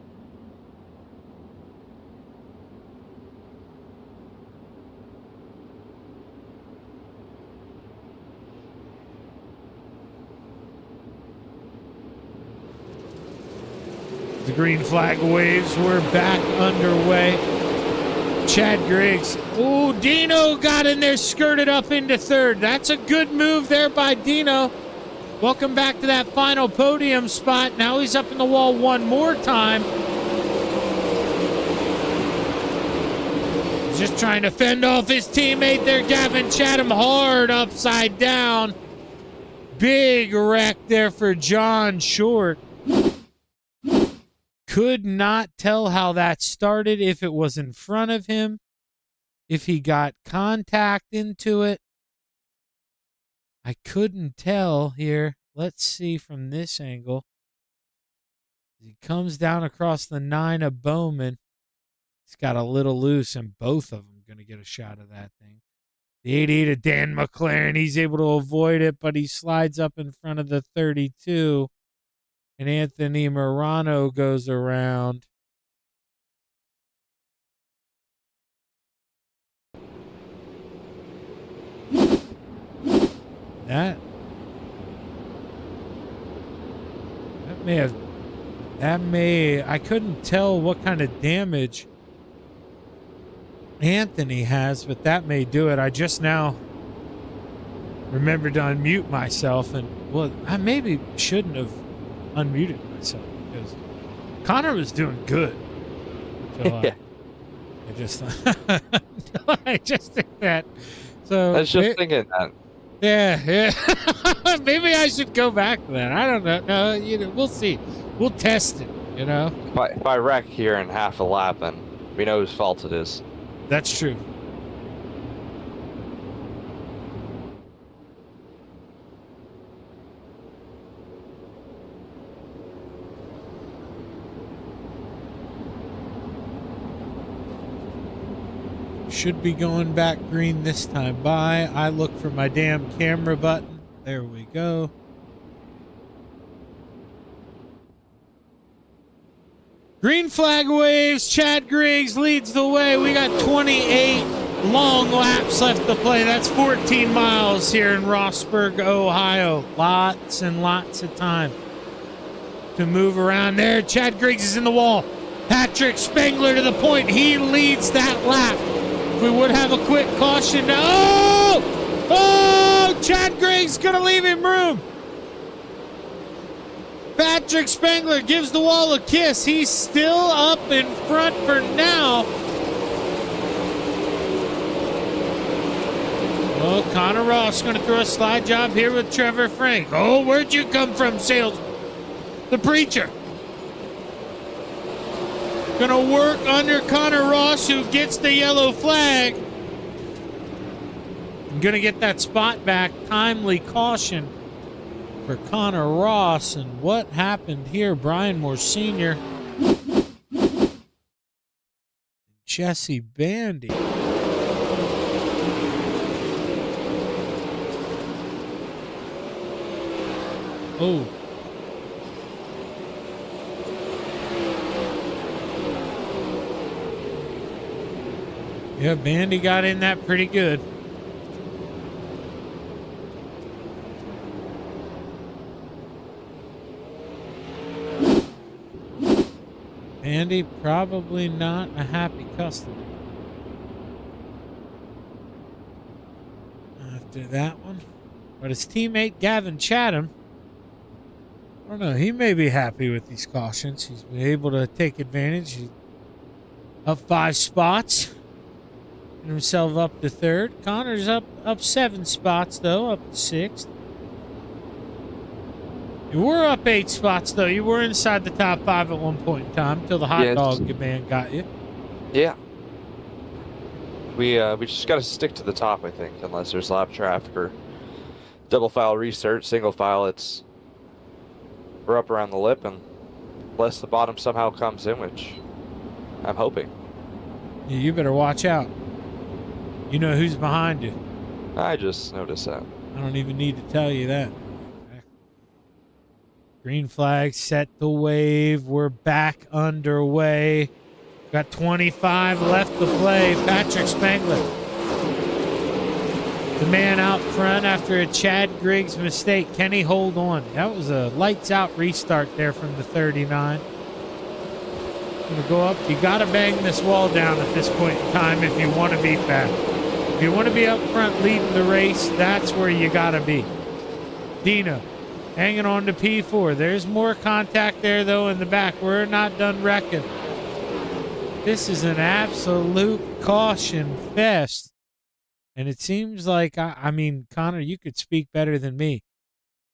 The green flag waves were back underway. Chad Griggs. Oh, Dino got in there, skirted up into third. That's a good move there by Dino. Welcome back to that final podium spot. Now he's up in the wall one more time. He's just trying to fend off his teammate there, Gavin Chatham, hard upside down. Big wreck there for John Short. Could not tell how that started, if it was in front of him, if he got contact into it. I couldn't tell here. Let's see from this angle. He comes down across the 9 of Bowman. He's got a little loose, and both of them going to get a shot of that thing. The 88 of Dan McLaren, he's able to avoid it, but he slides up in front of the 32. And Anthony Morano goes around. That may, I couldn't tell what kind of damage Anthony has, but that may do it. I just now remembered to unmute myself, and well, I maybe shouldn't have unmuted myself because Connor was doing good. So, Yeah. I just think that. So I was just thinking that. Yeah. Maybe I should go back to that. I don't know. No, we'll see. We'll test it. If I wreck here in half a lap, then we know whose fault it is. That's true. Should be going back green this time by. I look for my damn camera button. There we go. Green flag waves. Chad Griggs leads the way. We got 28 long laps left to play. That's 14 miles here in Rossburg, Ohio. Lots and lots of time to move around there. Chad Griggs is in the wall. Patrick Spengler to the point. He leads that lap. If we would have a quick caution. Oh! Chad Griggs going to leave him room. Patrick Spengler gives the wall a kiss. He's still up in front for now. Oh, Connor Ross going to throw a slide job here with Trevor Frank. Oh, where'd you come from, Sales? The preacher. Going to work under Connor Ross, who gets the yellow flag. I'm going to get that spot back. Timely caution for Connor Ross. And what happened here? Brian Moore Sr. Jesse Bandy. Oh. Yeah, Bandy got in that pretty good. Bandy probably not a happy customer. After that one. But his teammate Gavin Chatham, I don't know, he may be happy with these cautions. He's been able to take advantage. He's up 5 spots. Himself up to 3rd. Connor's up 7 spots though, up to 6th. You were up 8 spots, though. You were inside the top 5 at one point in time until the hot dog man got you. Yeah. We just got to stick to the top, I think, unless there's lap traffic or double file restart. Single file, we're up around the lip, and unless the bottom somehow comes in, which I'm hoping. Yeah, you better watch out. You know who's behind you. I just noticed that. I don't even need to tell you that. Green flag set the wave. We're back underway. Got 25 left to play. Patrick Spangler, the man out front after a Chad Griggs mistake. Can he hold on? That was a lights out restart there from the 39. Gonna go up. You got to bang this wall down at this point in time if you want to be fast. If you want to be up front leading the race, that's where you got to be. Dino hanging on to P4. There's more contact there, though, in the back. We're not done wrecking. This is an absolute caution fest. And it seems like, I mean, Connor, you could speak better than me.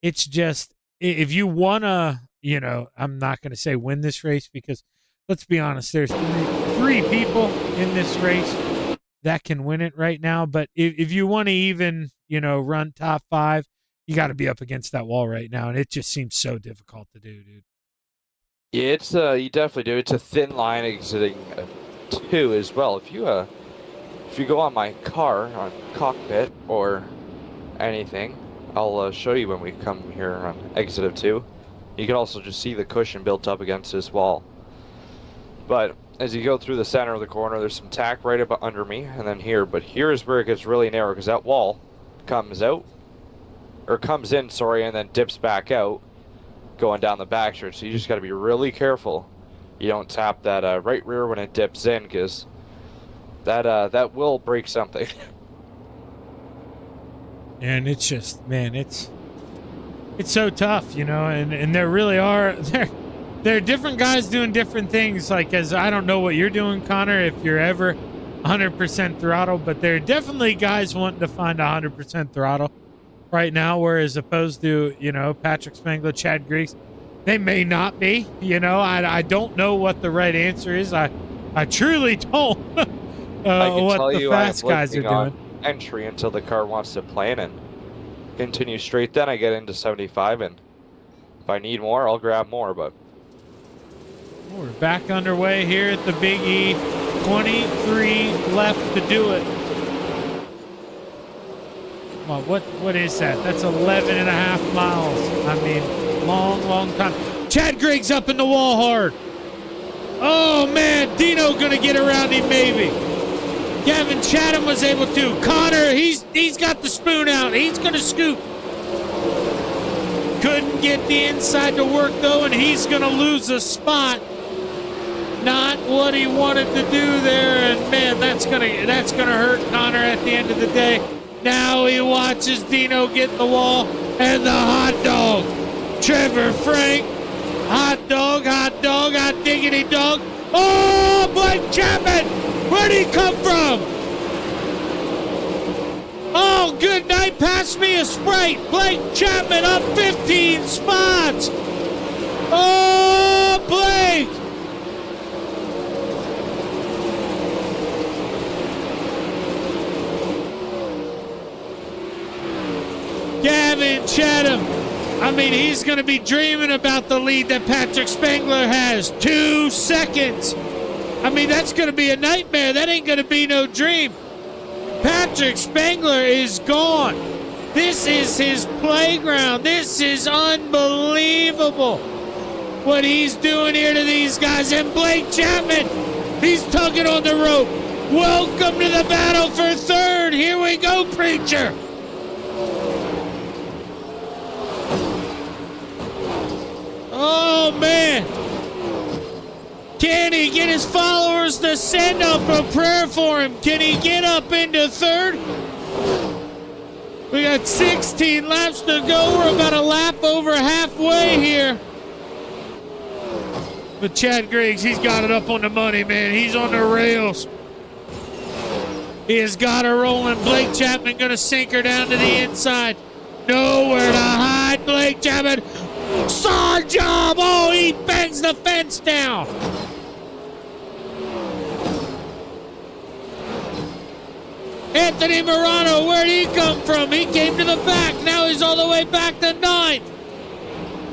It's just, if you want to, you know, I'm not going to say win this race because, let's be honest, there's three people in this race that can win it right now. But if you want to even, you know, run top 5, you got to be up against that wall right now. And it just seems so difficult to do, dude. Yeah, it's you definitely do. It's a thin line exiting 2 as well. If you go on my car, on cockpit or anything, I'll show you when we come here on exit of 2. You can also just see the cushion built up against this wall. But as you go through the center of the corner, there's some tack right up under me, and then here. But here is where it gets really narrow because that wall comes out, or comes in, sorry, and then dips back out, going down the back stretch. So you just got to be really careful you don't tap that right rear when it dips in, because that will break something. And it's just, man, it's so tough, you know, and there really are there are different guys doing different things. Like, as I don't know what you're doing, Connor, if you're ever 100% throttle, but there are definitely guys wanting to find 100% throttle right now, whereas opposed to, you know, Patrick Spangler, Chad Griggs, they may not be. You know, I don't know what the right answer is. I truly don't. I can what tell the you fast I'm guys are looking on doing. entry until the car wants to plan and continue straight. Then I get into 75, and if I need more, I'll grab more. But We're back underway here at the Big E. 23 left to do it. Well, what is that? That's 11 and a half miles. I mean, long time. Chad Griggs up in the wall hard. Oh, man, Dino gonna get around him maybe. Gavin Chatham was able to. Connor, he's got the spoon out. He's gonna scoop. Couldn't get the inside to work, though, and he's gonna lose a spot. Not what he wanted to do there, and man, that's gonna hurt Connor at the end of the day. Now he watches Dino get the wall, and the hot dog. Trevor Frank, hot dog, hot diggity dog. Oh, Blake Chapman, where'd he come from? Oh, good night, pass me a Sprite. Blake Chapman up 15 spots. Oh, Blake. Gavin Chatham, I mean, he's going to be dreaming about the lead that Patrick Spangler has. 2 seconds. I mean, that's going to be a nightmare. That ain't going to be no dream. Patrick Spangler is gone. This is his playground. This is unbelievable what he's doing here to these guys. And Blake Chapman, he's tugging on the rope. Welcome to the battle for third. Here we go, preacher. Oh, man. Can he get his followers to send up a prayer for him? Can he get up into third? We got 16 laps to go. We're about a lap over halfway here. But Chad Griggs, he's got it up on the money, man. He's on the rails. He has got her rolling. Blake Chapman going to sink her down to the inside. Nowhere to hide. Blake Chapman. Side job! Oh, he bangs the fence down! Anthony Morano, where'd he come from? He came to the back. Now he's all the way back to 9th.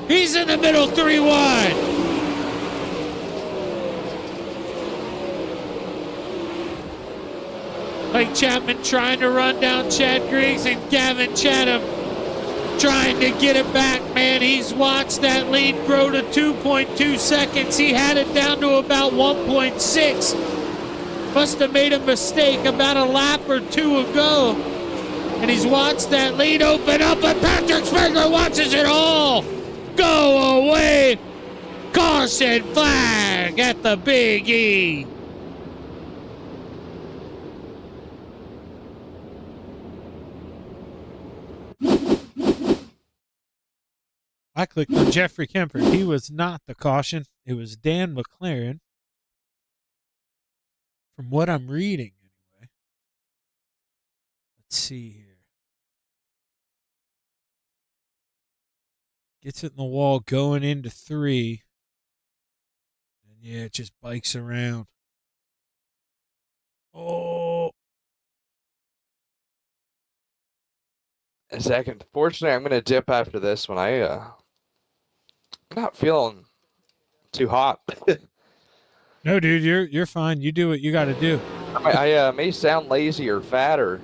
He's in the middle, 3 wide. Blake Chapman trying to run down Chad Griggs, and Gavin Chatham trying to get it back, man. He's watched that lead grow to 2.2 seconds. He had it down to about 1.6. Must have made a mistake about a lap or 2 ago. And he's watched that lead open up, and Patrick Spengler watches it all go away. Caution flag at the Big E. I clicked on Jeffrey Kemper. He was not the caution. It was Dan McLaren. From what I'm reading, anyway. Let's see here. Gets it in the wall going into 3. And yeah, it just bikes around. Oh. A second. Fortunately, I'm going to dip after this one. I'm not feeling too hot. No, dude, you're fine. You do what you got to do. I may sound lazy or fat or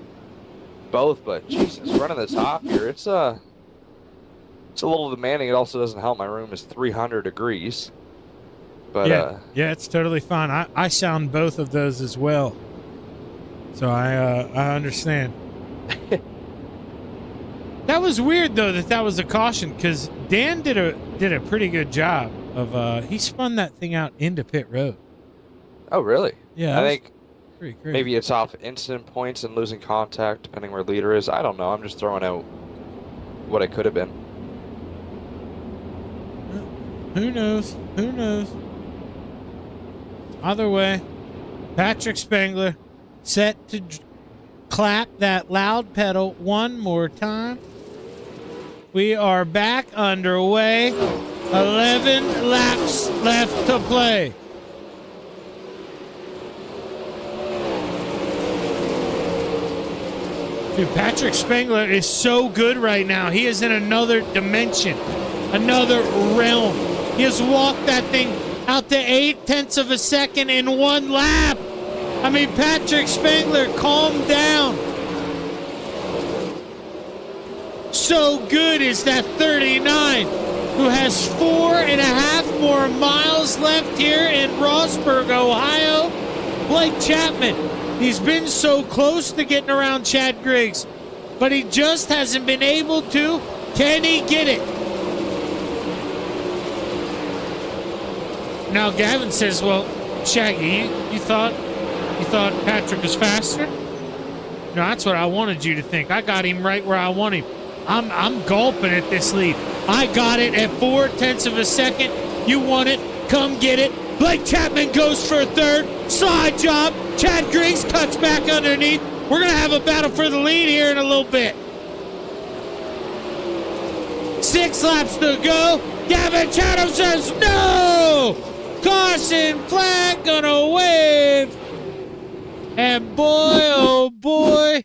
both, but Jesus, running the top here, it's a little demanding. It also doesn't help. My room is 300 degrees. But yeah, it's totally fine. I sound both of those as well, so I understand. That was weird though that was a caution, because Dan did a pretty good job of he spun that thing out into pit road. Oh, really? Yeah, I think pretty crazy. maybe it's off incident points and losing contact, depending where leader is. I don't know. I'm just throwing out what it could have been. Who knows? Who knows? Either way, Patrick Spengler set to clap that loud pedal one more time. We are back underway. 11 laps left to play. Dude, Patrick Spengler is so good right now. He is in another dimension, another realm. He has walked that thing out to 0.8 of a second in 1 lap. I mean, Patrick Spengler, calm down. So good is that 39, who has 4.5 more miles left here in Rossburg, Ohio. Blake Chapman, he's been so close to getting around Chad Griggs, but he just hasn't been able to. Can he get it? Now Gavin says, well, Shaggy, you thought Patrick was faster? No, that's what I wanted you to think. I got him right where I want him. I'm gulping at this lead. I got it at 0.4 of a second. You want it? Come get it. Blake Chapman goes for a 3rd. Slide job. Chad Griggs cuts back underneath. We're going to have a battle for the lead here in a little bit. 6 laps to go. Gavin Chatham says no! Caution flag gonna wave. And boy, oh boy,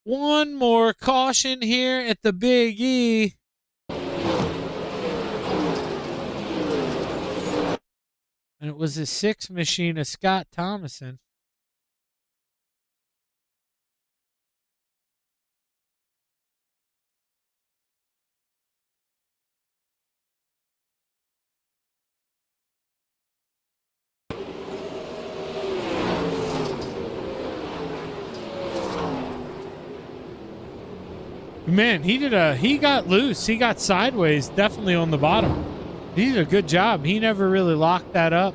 one more caution here at the Big E. And it was a 6 machine of Scott Thomason. Man, he got loose. He got sideways, definitely on the bottom. He did a good job. He never really locked that up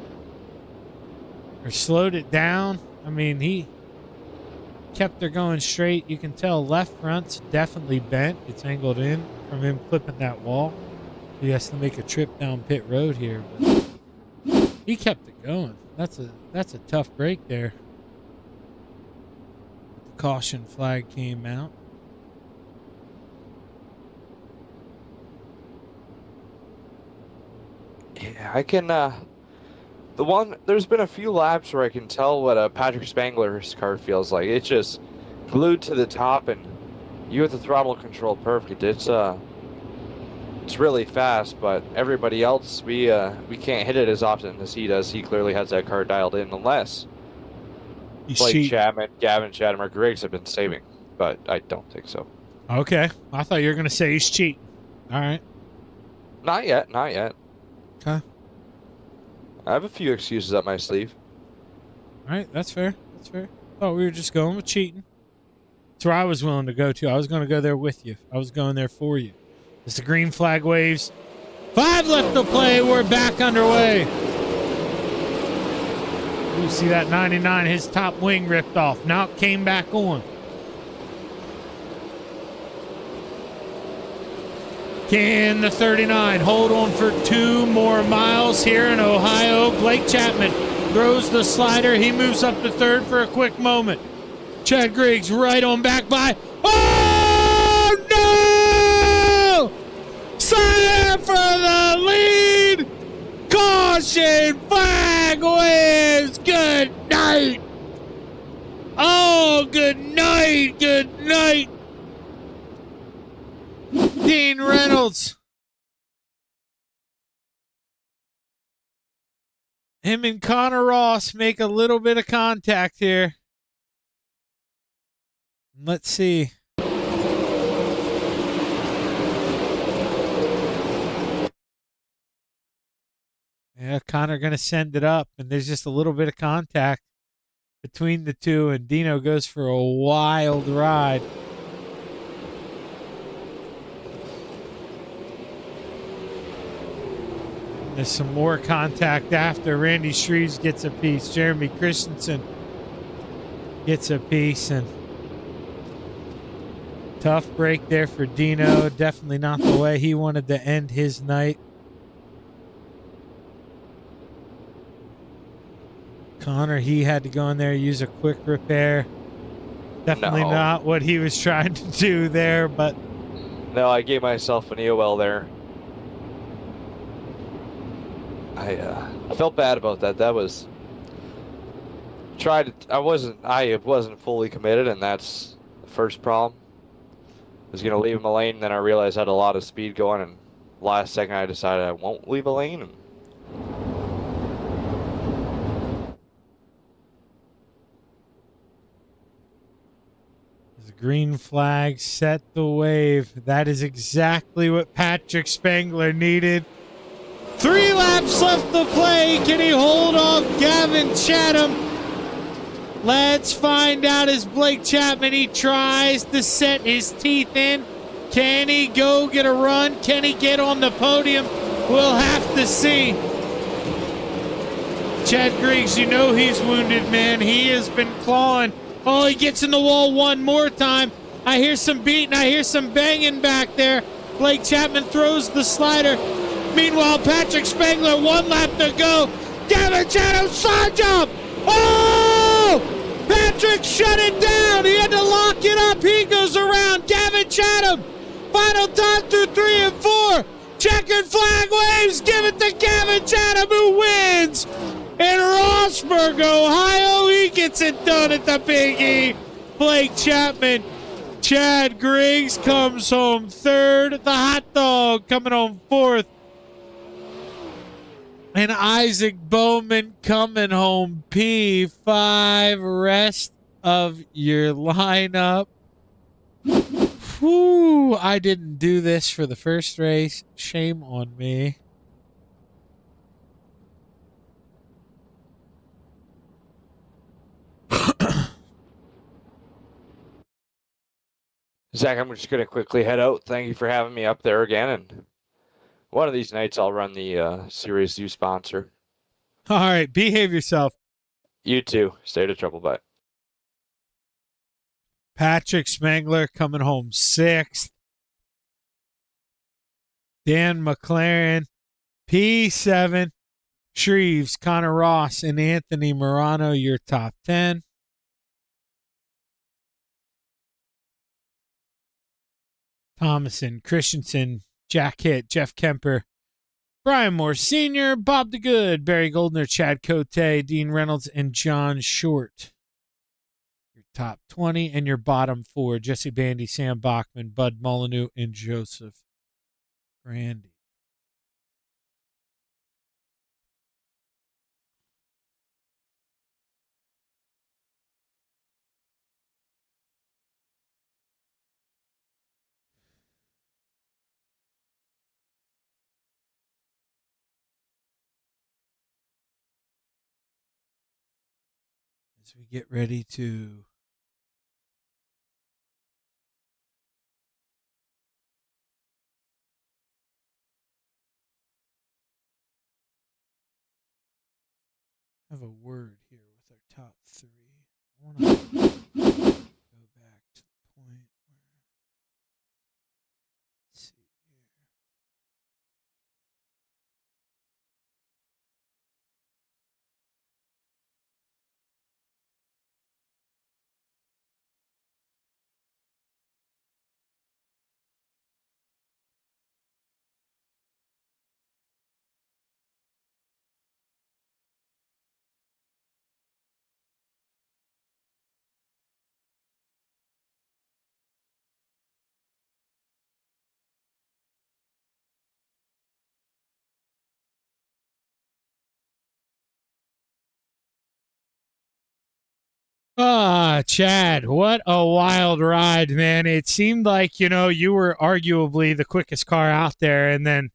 or slowed it down. I mean, he kept her going straight. You can tell left front's definitely bent. It's angled in from him clipping that wall. He has to make a trip down pit road here. But he kept it going. That's a tough break there. The caution flag came out. I can, there's been a few laps where I can tell what a Patrick Spangler's car feels like. It's just glued to the top, and you have the throttle control perfect. It's really fast, but everybody else, we can't hit it as often as he does. He clearly has that car dialed in, unless Blake Chapman, Gavin Chatham, or Griggs have been saving, but I don't think so. Okay. I thought you were going to say he's cheating. All right. Not yet, not yet. Okay. I have a few excuses up my sleeve. All right, that's fair. That's fair. Thought we were just going with cheating. That's where I was willing to go to. I was going to go there with you. I was going there for you. As the green flag waves. 5 left to play. We're back underway. You see that 99, his top wing ripped off. Now it came back on. Can the 39 hold on for 2 more miles here in Ohio? Blake Chapman throws the slider. He moves up to 3rd for a quick moment. Chad Griggs right on back by. Oh, no! Sam for the lead! Caution, flag waves. Good night. Oh, good night, good night. Dean Reynolds. Him and Connor Ross make a little bit of contact here. Let's see. Yeah, Connor going to send it up, and there's just a little bit of contact between the two, and Dino goes for a wild ride. There's some more contact after. Randy Shreves gets a piece. Jeremy Christensen gets a piece, and tough break there for Dino. Definitely not the way he wanted to end his night. Connor, he had to go in there, use a quick repair. Definitely not what he was trying to do there, but... No, I gave myself an EOL there. I felt bad about that. That was... I wasn't fully committed, and that's the first problem. I was going to leave him a lane, and then I realized I had a lot of speed going, and last second I decided I won't leave a lane. And green flag set the wave. That is exactly what Patrick Spangler needed. 3 laps left to play. Can he hold off Gavin Chatham? Let's find out as Blake Chapman, he tries to set his teeth in. Can he go get a run? Can he get on the podium? We'll have to see. Chad Griggs, you know he's wounded, man. He has been clawing. Oh, he gets in the wall one more time. I hear some beating. I hear some banging back there. Blake Chapman throws the slider. Meanwhile, Patrick Spangler, 1 lap to go. Gavin Chatham, side jump. Oh! Patrick shut it down. He had to lock it up. He goes around. Gavin Chatham. Final time through 3 and 4. Checkered flag waves. Give it to Gavin Chatham, who wins. In Rossburg, Ohio, he gets it done at the Big E. Blake Chapman. Chad Griggs comes home 3rd. The hot dog coming home 4th. And Isaac Bowman coming home P5. Rest of your lineup. Whew, I didn't do this for the first race. Shame on me. Zach, I'm just going to quickly head out. Thank you for having me up there again. And one of these nights, I'll run the Series U sponsor. All right, behave yourself. You too. Stay out of trouble, bye. Patrick Spangler coming home 6th. Dan McLaren, P7. Shreves, Connor Ross, and Anthony Morano, your top 10. Thomason, Christensen, Jack Hitt, Jeff Kemper, Brian Moore Sr., Bob the Good, Barry Goldner, Chad Cote, Dean Reynolds, and John Short. Your top 20 and your bottom 4, Jesse Bandy, Sam Bachman, Bud Molyneux, and Joseph Grandy. As we get ready to have a word here with our top 3. I want to go back to the point where, let's see here. Chad, what a wild ride, man. It seemed like, you were arguably the quickest car out there. And then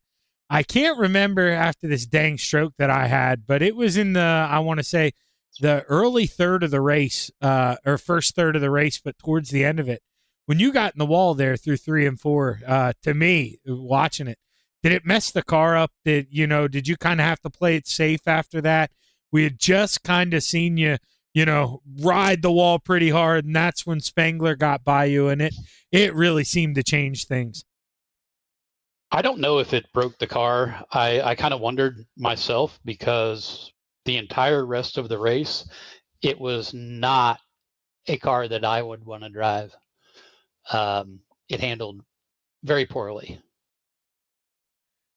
I can't remember after this dang stroke that I had, but it was in I want to say, the early third of the race, or first third of the race, but towards the end of it. When you got in the wall there through 3 and 4, to me, watching it, did it mess the car up? Did you kind of have to play it safe after that? We had just kind of seen you ride the wall pretty hard, and that's when Spangler got by you, and it really seemed to change things. I don't know if it broke the car. I kind of wondered myself, because the entire rest of the race, it was not a car that I would want to drive. It handled very poorly.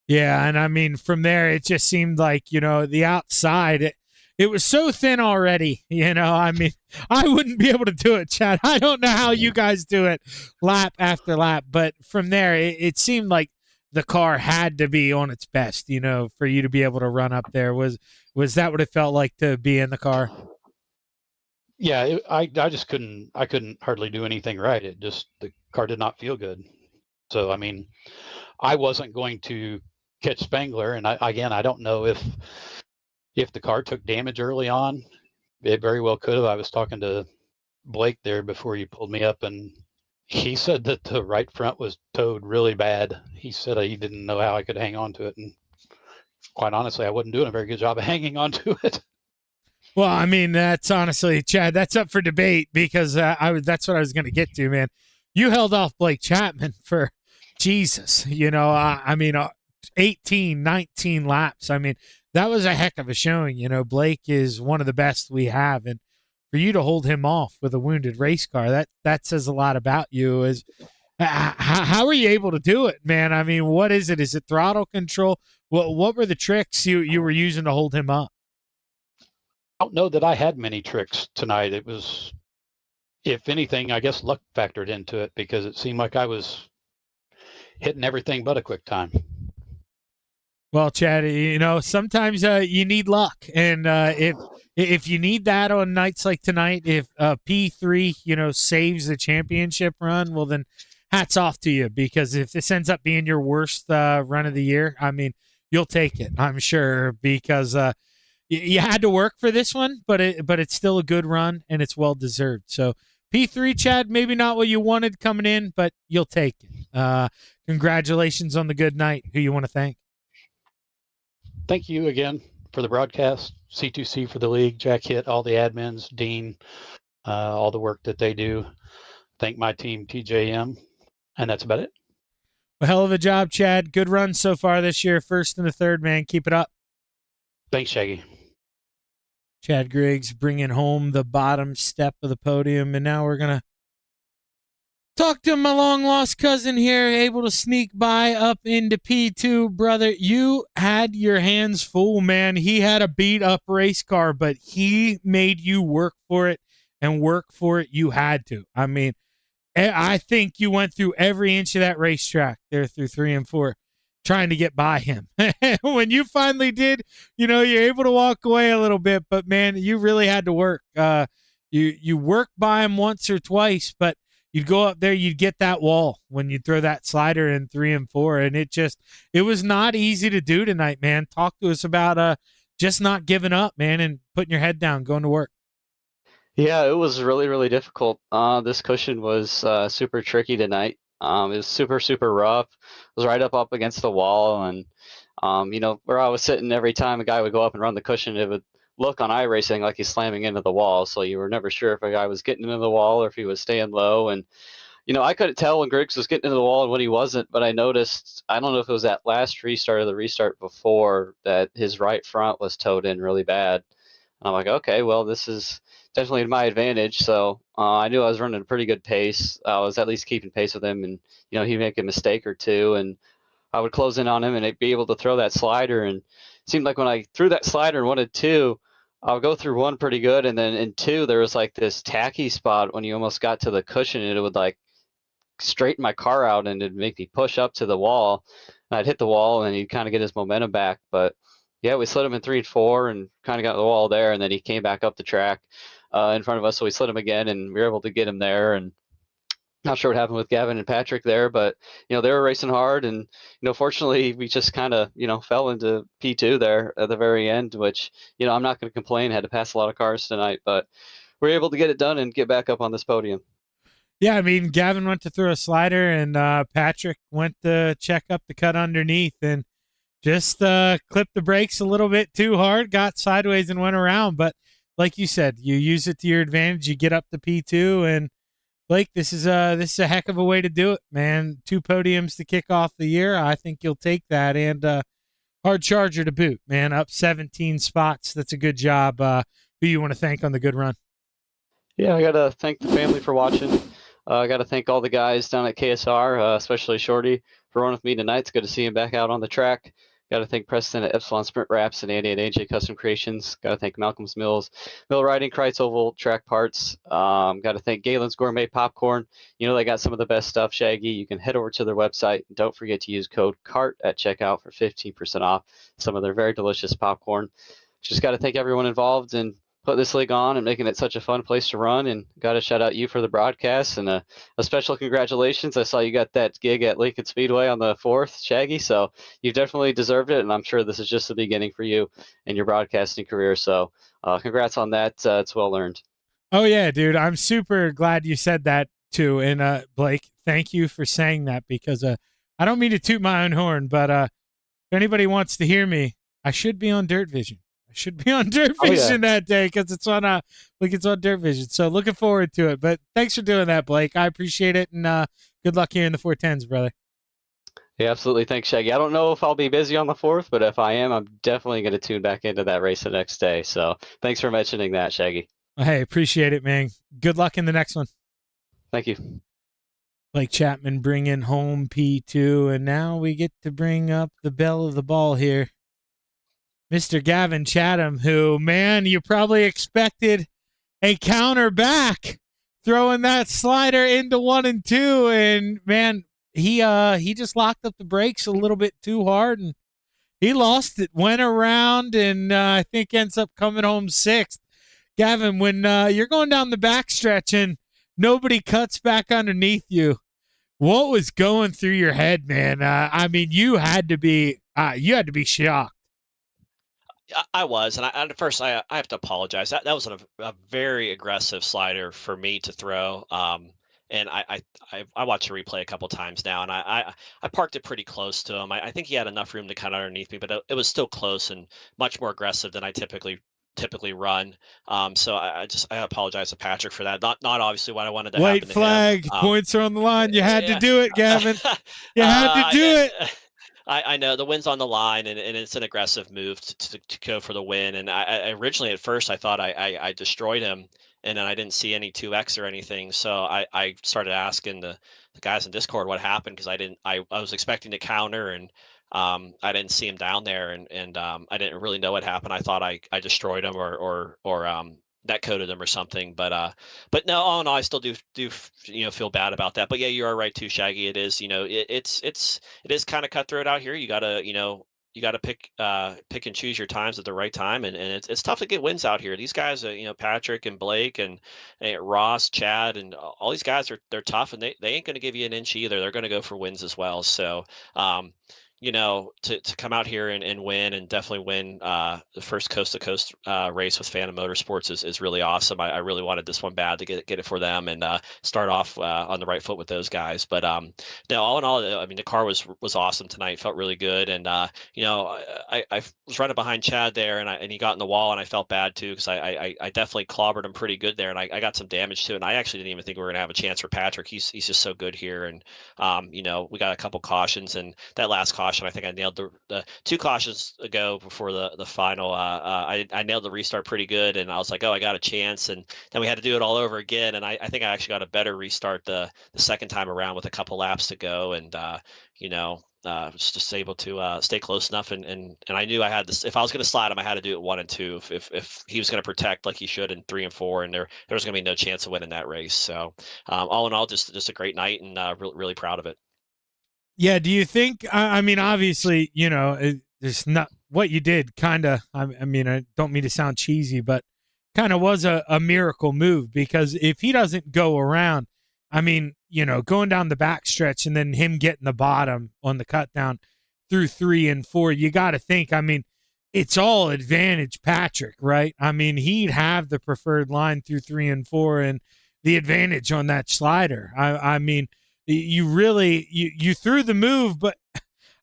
Yeah, and I mean, from there, it just seemed like, the outside, it was so thin already, I mean, I wouldn't be able to do it, Chad. I don't know how you guys do it lap after lap, but from there, it seemed like the car had to be on its best, for you to be able to run up there. Was that what it felt like to be in the car? Yeah, I just couldn't hardly do anything right. The car did not feel good. So, I mean, I wasn't going to catch Spangler, and I don't know if the car took damage early on. It very well could have. I was talking to Blake there before you pulled me up, and he said that the right front was towed really bad. He said he didn't know how I could hang on to it, and quite honestly, I wasn't doing a very good job of hanging on to it. Well, I mean, that's honestly, Chad, that's up for debate, because that's what I was going to get to, man. You held off Blake Chapman for Jesus, 18, 19 laps. I mean, that was a heck of a showing. Blake is one of the best we have, and for you to hold him off with a wounded race car, that says a lot about you. How are you able to do it, man? I mean, what is it? Is it throttle control? What were the tricks you were using to hold him up? I don't know that I had many tricks tonight. It was, if anything, I guess luck factored into it, because it seemed like I was hitting everything but a quick time. Well, Chad, sometimes you need luck, and if you need that on nights like tonight, if P3 saves the championship run, well then hats off to you, because if this ends up being your worst run of the year, I mean, you'll take it, I'm sure, because you had to work for this one, but it's still a good run, and it's well deserved. So P3, Chad, maybe not what you wanted coming in, but you'll take it. Congratulations on the good night. Who you want to thank? Thank you again for the broadcast, C2C for the league, Jack Hitt, all the admins, Dean, all the work that they do. Thank my team, TJM, and that's about it. Well, hell of a job, Chad. Good run so far this year. First and the third, man. Keep it up. Thanks, Shaggy. Chad Griggs bringing home the bottom step of the podium, and now we're going to Talk to my long lost cousin here, able to sneak by up into P2. Brother, you had your hands full, man. He had a beat up race car, but he made you work for it, and work for it you had to. I mean, I think you went through every inch of that racetrack there through 3 and 4 trying to get by him. When you finally did, you're able to walk away a little bit, but man, you really had to work. You worked by him once or twice, but you'd go up there, you'd get that wall when you throw that slider in 3 and 4, and it was not easy to do tonight, man. Talk to us about just not giving up, man, and putting your head down, going to work. Yeah, it was really, really difficult. This cushion was super tricky tonight. It was super, super rough. It was right up against the wall, and where I was sitting, every time a guy would go up and run the cushion, it would look on iRacing like he's slamming into the wall. So you were never sure if a guy was getting into the wall or if he was staying low. And I couldn't tell when Griggs was getting into the wall and when he wasn't, but I noticed, I don't know if it was that last restart or the restart before, that his right front was towed in really bad. And I'm like, okay, well, this is definitely in my advantage. So I knew I was running a pretty good pace. I was at least keeping pace with him, and he'd make a mistake or two, and I would close in on him, and I'd be able to throw that slider. And it seemed like when I threw that slider and wanted two, I would go through one pretty good, and then in two there was like this tacky spot when you almost got to the cushion, and it would like straighten my car out, and it'd make me push up to the wall. And I'd hit the wall, and he'd kind of get his momentum back, but yeah, we slid him in 3 and 4 and kind of got the wall there, and then he came back up the track in front of us, so we slid him again, and we were able to get him there. And not sure what happened with Gavin and Patrick there, but they were racing hard, and fortunately we just kind of fell into P2 there at the very end, which I'm not going to complain. Had to pass a lot of cars tonight, but we were able to get it done and get back up on this podium. Yeah, I mean, Gavin went to throw a slider, and Patrick went to check up the cut underneath, and just clipped the brakes a little bit too hard, got sideways and went around. But like you said, you use it to your advantage. You get up to P2, and Blake, this is a heck of a way to do it, man. 2 podiums to kick off the year. I think you'll take that, and hard charger to boot, man. Up 17 spots. That's a good job. Who you want to thank on the good run? Yeah, I got to thank the family for watching. I got to thank all the guys down at KSR, especially Shorty, for running with me tonight. It's good to see him back out on the track. Got to thank Preston at Epsilon Sprint Wraps and Andy at AJ Custom Creations. Got to thank Malcolm's Mills, Mill Riding, Kreitz Oval Track Parts. Got to thank Galen's Gourmet Popcorn. They got some of the best stuff, Shaggy. You can head over to their website. And don't forget to use code CART at checkout for 15% off some of their very delicious popcorn. Just got to thank everyone involved in put this league on and making it such a fun place to run, and got to shout out you for the broadcast, and a special congratulations. I saw you got that gig at Lincoln Speedway on the 4th, Shaggy, so you've definitely deserved it, and I'm sure this is just the beginning for you in your broadcasting career, so congrats on that. It's well earned. Oh yeah, dude, I'm super glad you said that too. And Blake, thank you for saying that, because I don't mean to toot my own horn, but if anybody wants to hear me, I should be on Dirt Vision. Should be on Dirt Vision that day, because it's on Dirt Vision. So looking forward to it. But thanks for doing that, Blake. I appreciate it, and good luck here in the 410s, brother. Yeah, absolutely. Thanks, Shaggy. I don't know if I'll be busy on the 4th, but if I am, I'm definitely going to tune back into that race the next day. So thanks for mentioning that, Shaggy. Hey, appreciate it, man. Good luck in the next one. Thank you. Blake Chapman bringing home P2, and now we get to bring up the belle of the ball here, Mr. Gavin Chatham, who, man, you probably expected a counter back, throwing that slider into 1 and 2, and man, he just locked up the brakes a little bit too hard, and he lost it. Went around, and I think ends up coming home 6th. Gavin, when you're going down the backstretch and nobody cuts back underneath you, what was going through your head, man? I mean, you had to be shocked. I was, and at first I have to apologize. That was a very aggressive slider for me to throw. And I watched the replay a couple times now, and I parked it pretty close to him. I think he had enough room to cut underneath me, but it was still close and much more aggressive than I typically run. So I apologize to Patrick for that. Not obviously what I wanted to happen to him. White flag, points are on the line. You had to do it, Gavin. You had to do it. I know the win's on the line, and it's an aggressive move to go for the win. And I originally, at first, I thought I destroyed him, and then I didn't see any 2X or anything. So I started asking the guys in Discord what happened, because I was expecting to counter, and I didn't see him down there, and I didn't really know what happened. I thought I destroyed him or net coded him or something. But no, all in all, I still do feel bad about that. But yeah, you are right too, Shaggy. It is, it is kind of cutthroat out here. You gotta you got to pick and choose your times at the right time, and it's tough to get wins out here. These guys, Patrick and Blake and Ross, Chad, and all these guys they're tough, and they ain't going to give you an inch either. They're going to go for wins as well. So, to come out here and win, and definitely win the first coast to coast race with Phantom Motorsports is really awesome. I really wanted this one bad to get it for them, and start off on the right foot with those guys. But no, all in all, I mean, the car was awesome tonight. Felt really good, and I was running behind Chad there, and he got in the wall, and I felt bad too, because I definitely clobbered him pretty good there, and I got some damage to it. And I actually didn't even think we were gonna have a chance for Patrick. He's just so good here, and we got a couple cautions, and that last caution, I think I nailed the two cautions ago before the final. I nailed the restart pretty good, and I was like, oh, I got a chance, and then we had to do it all over again, and I think I actually got a better restart the second time around with a couple laps to go, and was just able to stay close enough, and I knew I had this. If I was going to slide him, I had to do it 1 and 2. If he was going to protect like he should in 3 and 4, and there was going to be no chance of winning that race. So all in all, just a great night, and really proud of it. Yeah. Do you think? I mean, obviously, there's not what you did. Kind of. I mean, I don't mean to sound cheesy, but kind of was a miracle move, because if he doesn't go around, I mean, going down the backstretch and then him getting the bottom on the cut down through 3 and 4, you got to think, I mean, it's all advantage Patrick, right? I mean, he'd have the preferred line through 3 and 4 and the advantage on that slider. I mean, you really, you threw the move, but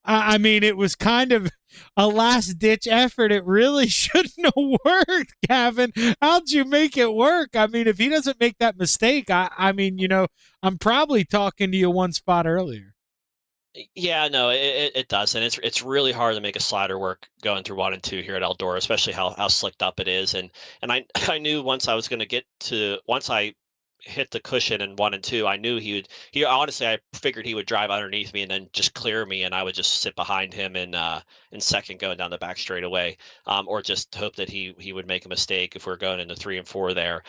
I mean, it was kind of a last-ditch effort. It really shouldn't have worked, Gavin. How'd you make it work? I mean, if he doesn't make that mistake, I mean, I'm probably talking to you one spot earlier. Yeah, no, it does, and it's really hard to make a slider work going through 1 and 2 here at Eldora, especially how slicked up it is. And I I knew once I was going to once I hit the cushion in 1 and 2, I knew he honestly, I figured he would drive underneath me and then just clear me, and I would just sit behind him in second going down the back straightaway, or just hope that he would make a mistake if we're going into 3 and 4 there.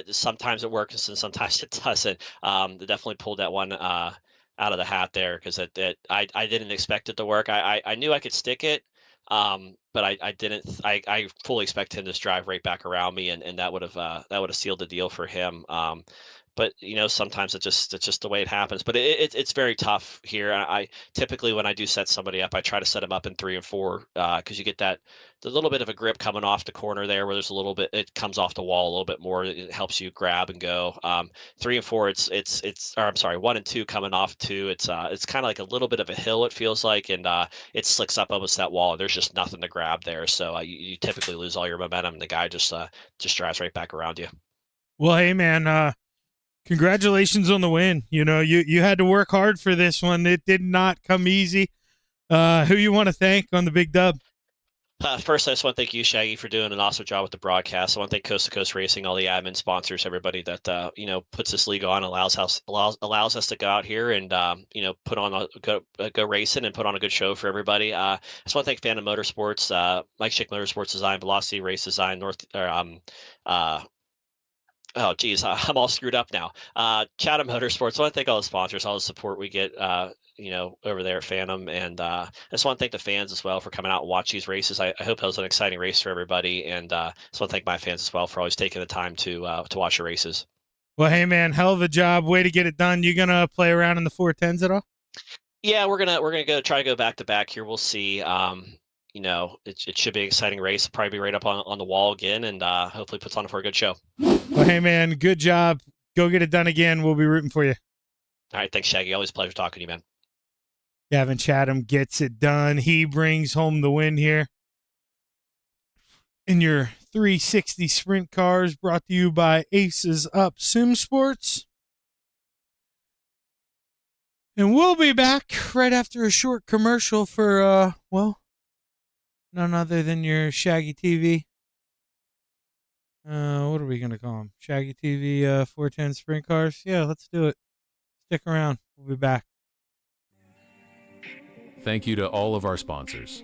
Sometimes it works and sometimes it doesn't. They definitely pulled that one out of the hat there, because I didn't expect it to work. I knew I could stick it, but I didn't. I fully expect him to just drive right back around me, and that would have sealed the deal for him. But sometimes it's just the way it happens. But it's very tough here. I typically, when I do set somebody up, I try to set them up in 3 and 4, because you get the little bit of a grip coming off the corner there, where there's a little bit, it comes off the wall a little bit more. It helps you grab and go. 3 and 4, or I'm sorry, 1 and 2 coming off 2. It's kind of like a little bit of a hill, it feels like, and it slicks up almost that wall. There's just nothing to grab there, so you typically lose all your momentum, and the guy just drives right back around you. Well, hey man, congratulations on the win. You had to work hard for this one. It did not come easy. Who you want to thank on the big dub? First, I just want to thank you, Shaggy, for doing an awesome job with the broadcast. I want to thank Coast to Coast Racing, all the admin sponsors, everybody that puts this league on, allows us to go out here and put on go racing and put on a good show for everybody. I just want to thank Phantom Motorsports, Mike Schick Motorsports Design, Velocity Race Design, oh geez, I'm all screwed up now. Chatham Motorsports. I want to thank all the sponsors, all the support we get, over there at Phantom, and I just want to thank the fans as well for coming out and watch these races. I hope that was an exciting race for everybody, and I just want to thank my fans as well for always taking the time to watch the races. Well, hey man, hell of a job, way to get it done. You gonna play around in the 410s at all? Yeah, we're gonna try to go back to back here. We'll see. It should be an exciting race. Probably be right up on the wall again, and hopefully puts on for a good show. Well, hey man, good job. Go get it done again. We'll be rooting for you. All right, thanks, Shaggy. Always a pleasure talking to you, man. Gavin Chatham gets it done. He brings home the win here in your 360 sprint cars, brought to you by Aces Up Sim Sports. And we'll be back right after a short commercial for, none other than your Shaggy TV. What are we gonna call them? Shaggy TV 410 sprint cars. Yeah, let's do it. Stick around. We'll be back. Thank you to all of our sponsors.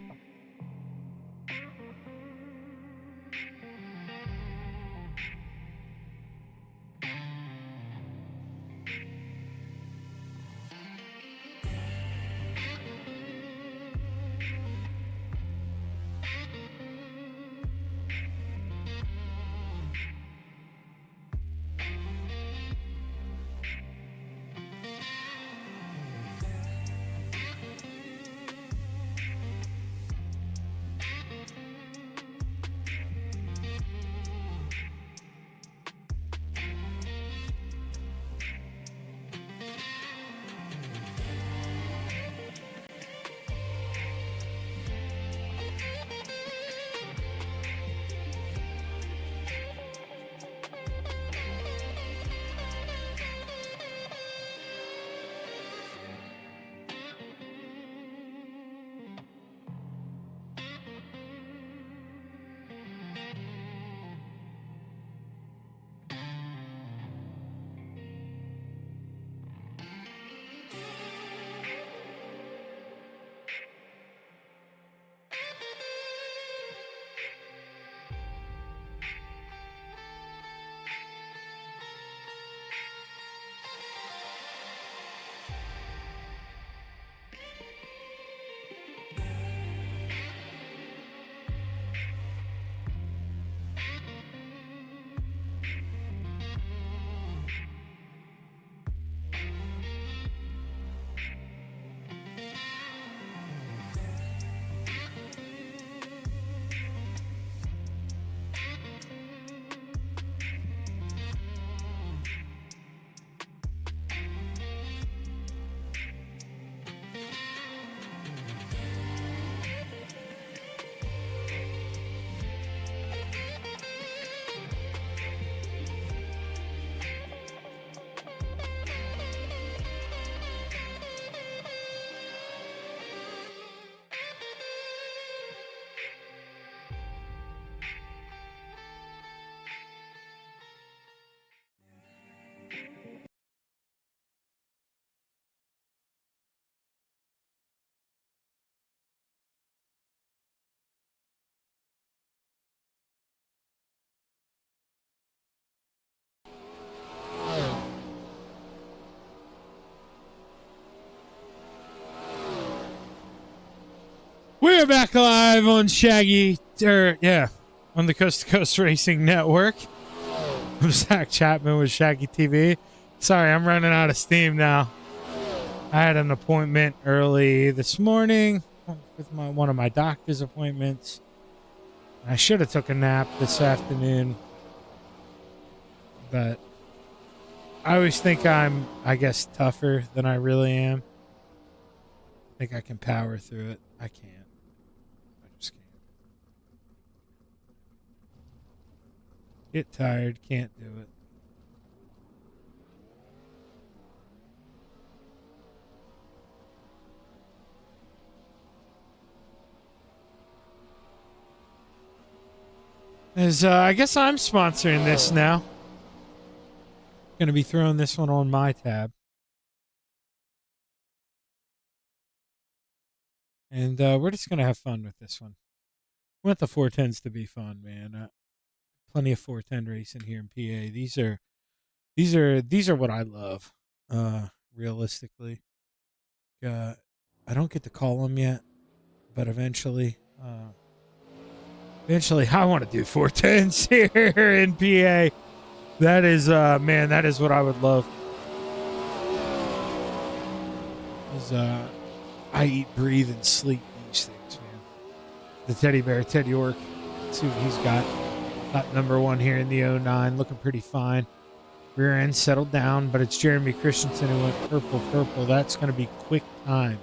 We're back live on Shaggy, on the Coast to Coast Racing Network. I'm Zach Chapman with Shaggy TV. Sorry, I'm running out of steam now. I had an appointment early this morning with one of my doctor's appointments. I should have took a nap this afternoon, but I always think I'm, I guess, tougher than I really am. I think I can power through it. I can't. I just can't. Get tired, can't do it. I guess I'm sponsoring this now. Going to be throwing this one on my tab. And we're just going to have fun with this one. I want the 410s to be fun, man. Plenty of 410 racing here in PA. These are what I love, realistically. I don't get to call them yet, but eventually I want to do 410s here in PA. That is, man, that is what I would love. I eat, breathe, and sleep these things, man. The teddy bear, Ted York. Let's see what he's got. Got number one here in the 09, looking pretty fine. Rear end settled down, but it's Jeremy Christensen who went purple. That's going to be quick time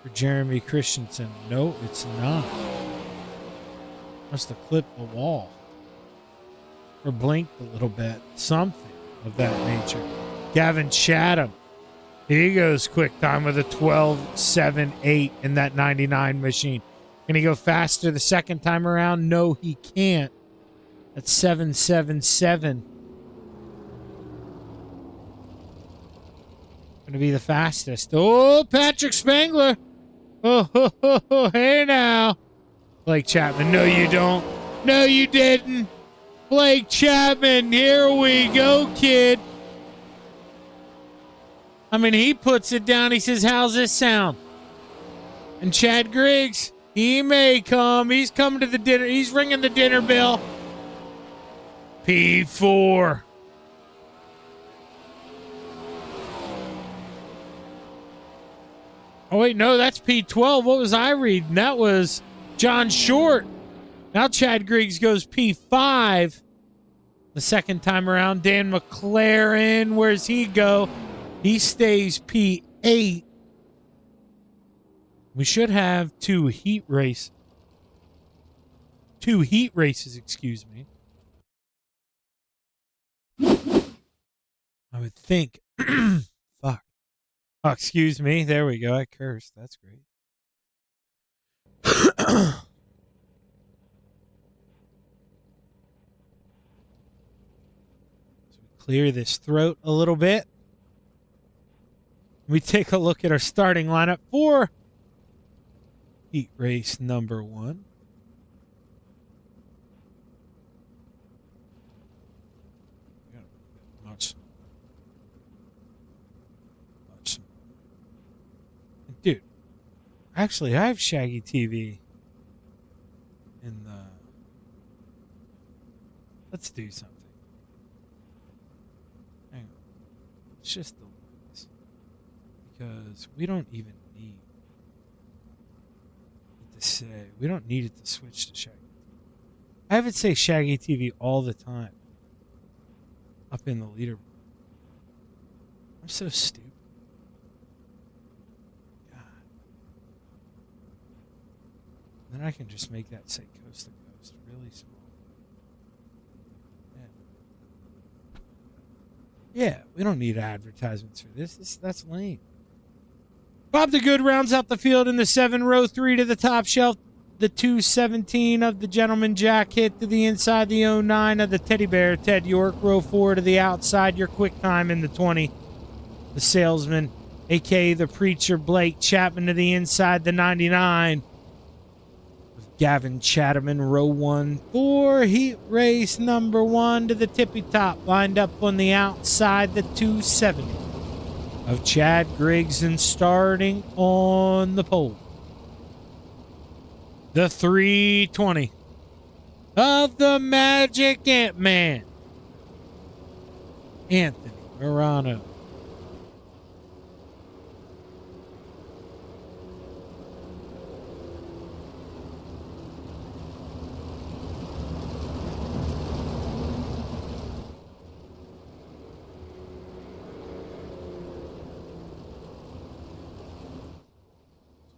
for Jeremy Christensen. No, it's not. Must have clipped the wall or blinked a little bit. Something of that nature. Gavin Chatham. He goes quick time with a 12.78 in that 99 machine. Can he go faster the second time around? No, he can't. That's 777. Going to be the fastest. Oh, Patrick Spangler. Oh, hey now. Blake Chapman. No, you don't. No, you didn't. Blake Chapman. Here we go, kid. I mean, he puts it down. He says, how's this sound? And Chad Griggs, he may come. He's coming to the dinner. He's ringing the dinner bell. P4. Oh, wait, no, that's P12. What was I reading? That was John Short. Now Chad Griggs goes P5 the second time around. Dan McLaren, where's he go? He stays P8. We should have two heat races, excuse me. I would think. Fuck. Oh, excuse me. There we go. I cursed. That's great. So we clear this throat a little bit. We take a look at our starting lineup for heat race number 1. Dude, actually, I have Shaggy TV in the... Let's do something. Hang on. Let's just delete this. Because we don't even need it to say... We don't need it to switch to Shaggy TV. I have it say Shaggy TV all the time. Up in the leaderboard. I'm so stupid. Then I can just make that say coast to coast really small. Yeah, we don't need advertisements for this. That's lame. Bob the Good rounds out the field in the 7, row 3 to the top shelf. The 217 of the Gentleman Jack hit to the inside. The 09 of the Teddy Bear Ted York. Row 4 to the outside. Your quick time in the 20. The Salesman, a.k.a. the Preacher, Blake Chapman to the inside. The 99. Gavin Chatterman, row 1 for heat race number 1 to the tippy top. Lined up on the outside, the 270 of Chad Griggs, and starting on the pole, the 320 of the Magic Ant-Man, Anthony Morano.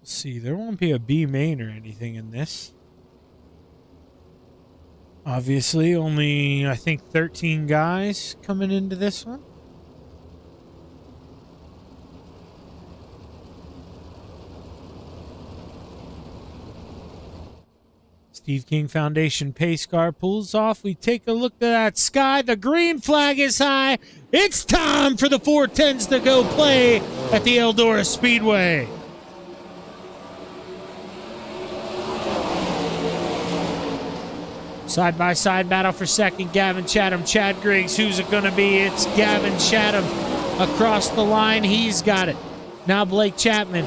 See, there won't be a B main or anything in this. Obviously, only, I think, 13 guys coming into this one. Steve King Foundation pace car pulls off. We take a look at that sky. The green flag is high. It's time for the 410s to go play at the Eldora Speedway. Side-by-side battle for second. Gavin Chatham, Chad Griggs. Who's it going to be? It's Gavin Chatham across the line. He's got it. Now Blake Chapman.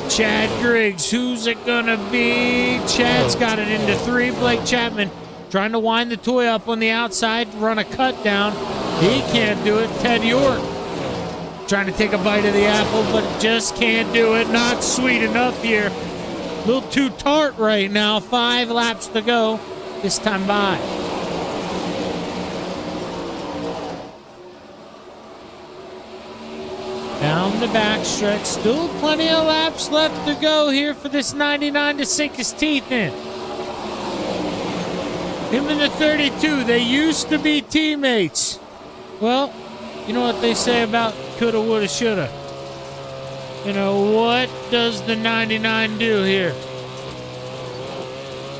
Chad Griggs. Who's it going to be? Chad's got it into 3. Blake Chapman trying to wind the toy up on the outside, run a cut down. He can't do it. Ted York trying to take a bite of the apple, but just can't do it. Not sweet enough here. A little too tart right now. 5 laps to go. This time by. Down the backstretch. Still plenty of laps left to go here for this 99 to sink his teeth in. Him and the 32, they used to be teammates. Well, you know what they say about coulda, woulda, shoulda. You know, what does the 99 do here?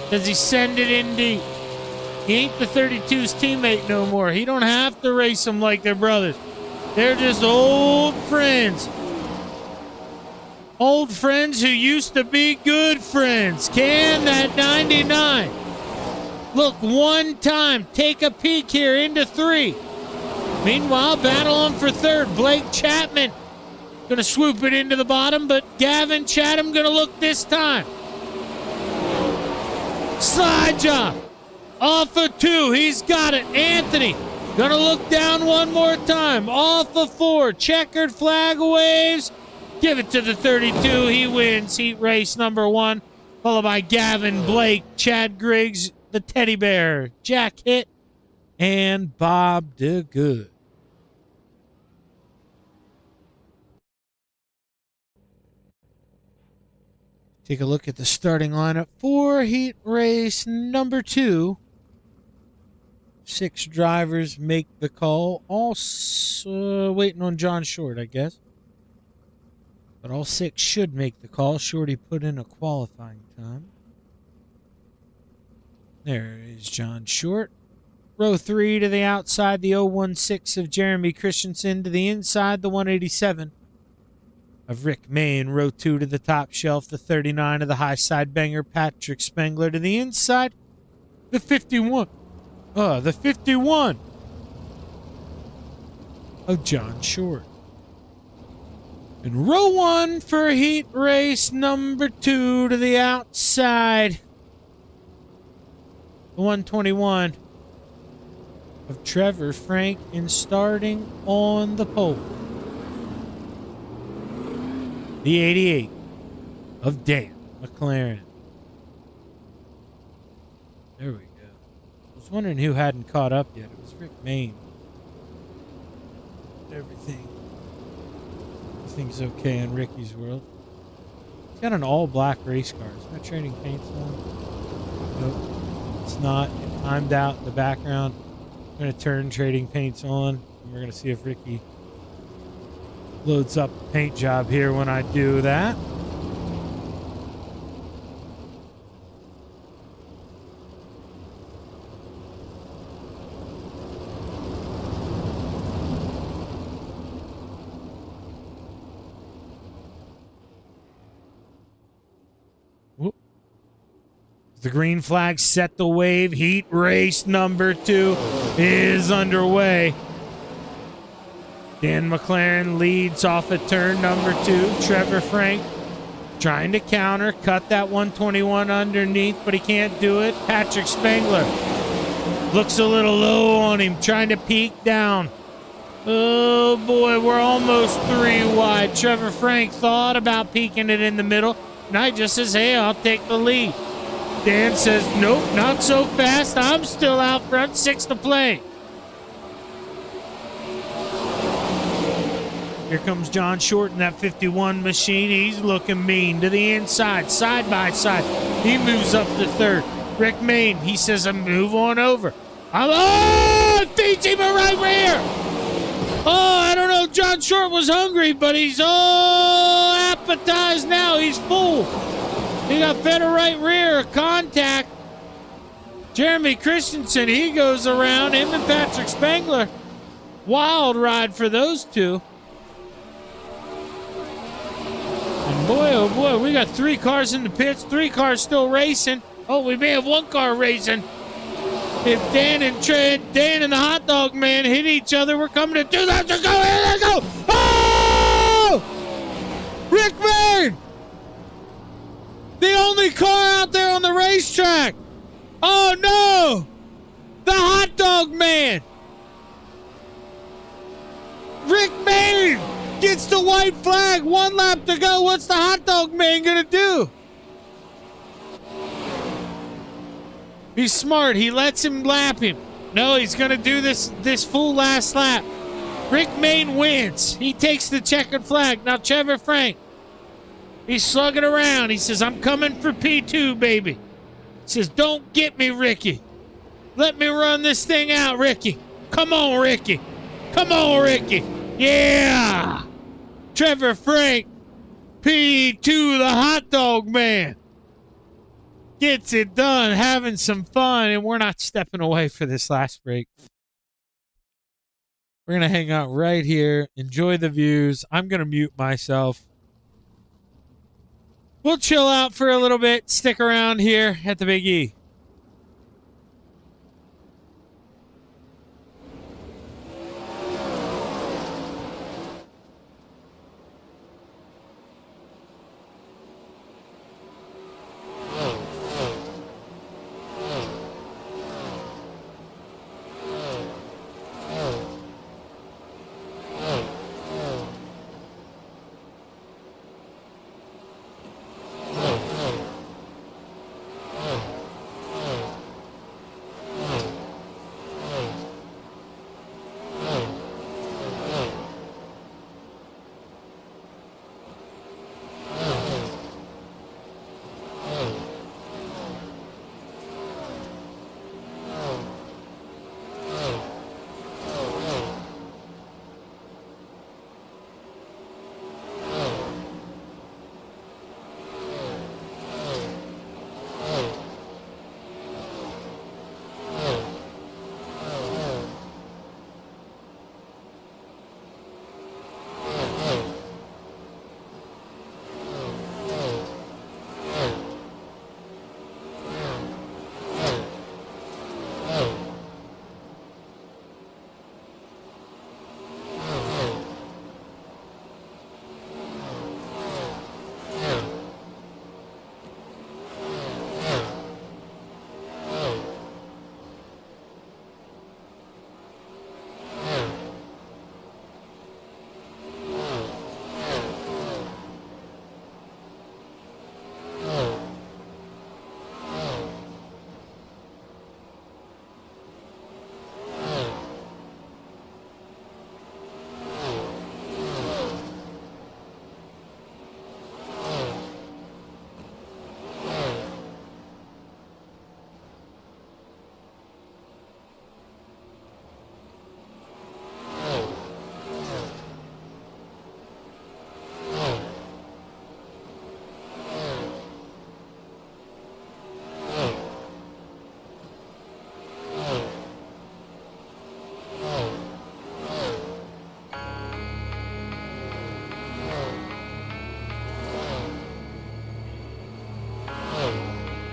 Does he send it in deep? He ain't the 32's teammate no more. He don't have to race them like they're brothers. They're just old friends. Old friends who used to be good friends. Can that 99. Look, one time. Take a peek here into 3. Meanwhile, battle on for 3rd. Blake Chapman going to swoop it into the bottom, but Gavin Chatham going to look this time. Slide job. Off of 2. He's got it. Anthony going to look down one more time. Off of 4. Checkered flag waves. Give it to the 32. He wins heat race number 1, followed by Gavin, Blake, Chad Griggs, the teddy bear, Jack Hitt, and Bob DeGood. Take a look at the starting lineup for heat race number 2. 6 drivers make the call. All waiting on John Short, I guess. But all 6 should make the call. Shorty put in a qualifying time. There is John Short. Row 3 to the outside, the 016 of Jeremy Christensen. To the inside, the 187 of Rick Main. Row 2 to the top shelf, the 39 of the high side banger, Patrick Spengler. To the inside, the 51. The 51 of John Short. And row 1 for heat race number 2 to the outside. The 121 of Trevor Frank, and starting on the pole, the 88 of Dan McLaren. There we go. I was wondering who hadn't caught up yet. It was Rick Main. Everything's okay in Ricky's world. He's got an all-black race car. Is that trading paints on? Nope, it's not. It timed out in the background. I'm going to turn trading paints on, and we're going to see if Ricky loads up the paint job here when I do that. The green flag set the wave. Heat race number 2 is underway. Dan McLaren leads off at turn number 2. Trevor Frank trying to counter, cut that 121 underneath, but he can't do it. Patrick Spengler looks a little low on him, trying to peek down. Oh boy, we're almost 3 wide. Trevor Frank thought about peeking it in the middle. Knight just says, hey, I'll take the lead. Dan says, nope, not so fast. I'm still out front, 6 to play. Here comes John Short in that 51 machine. He's looking mean to the inside, side by side. He moves up to 3rd. Rick Main, he says, move on over. Feeds him a right rear. Oh, I don't know. John Short was hungry, but he's all appetized now. He's full. He got fed a right rear, contact. Jeremy Christensen, he goes around. Him and Patrick Spengler. Wild ride for those two. And boy, oh boy, we got 3 cars in the pits. 3 cars still racing. Oh, we may have 1 car racing. If Dan and the hot dog man hit each other, we're coming to 2 laps to go. Here they go. Oh! Rick Main! The only car out there on the racetrack. Oh, no. The hot dog man. Rick Main gets the white flag. 1 lap to go. What's the hot dog man going to do? He's smart. He lets him lap him. No, he's going to do this full last lap. Rick Main wins. He takes the checkered flag. Now, Trevor Frank. He's slugging around. He says, I'm coming for P2, baby. He says, don't get me, Ricky. Let me run this thing out, Ricky. Come on, Ricky. Come on, Ricky. Yeah. Trevor Frank, P2, the hot dog man. Gets it done, having some fun, and we're not stepping away for this last break. We're going to hang out right here, enjoy the views. I'm going to mute myself. We'll chill out for a little bit, stick around here at the Big E.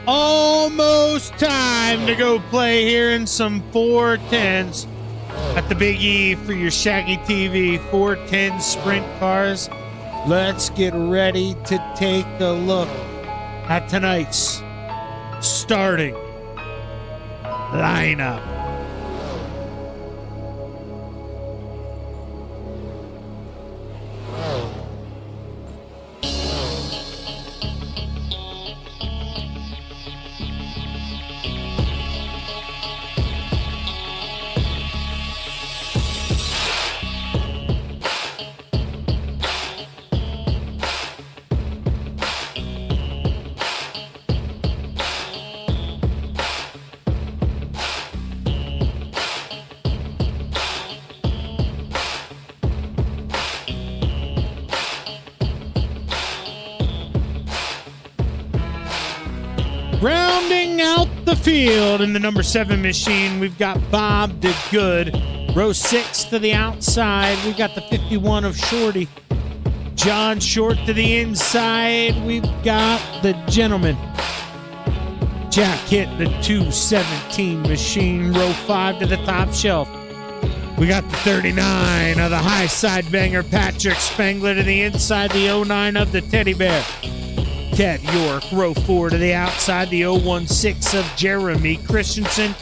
Almost time to go play here in some 410s at the Big E for your Shaggy TV 410 sprint cars. Let's get ready to take a look at tonight's starting lineup. Rounding out the field in the number 7 machine, we've got Bob DeGood. Row 6 to the outside, we've got the 51 of Shorty. John Short to the inside, we've got the gentleman. Jack hit the 217 machine. Row 5 to the top shelf. We got the 39 of the high side banger, Patrick Spangler to the inside, the 09 of the Teddy Bear. Ted York, row 4 to the outside, the 016 of Jeremy Christensen.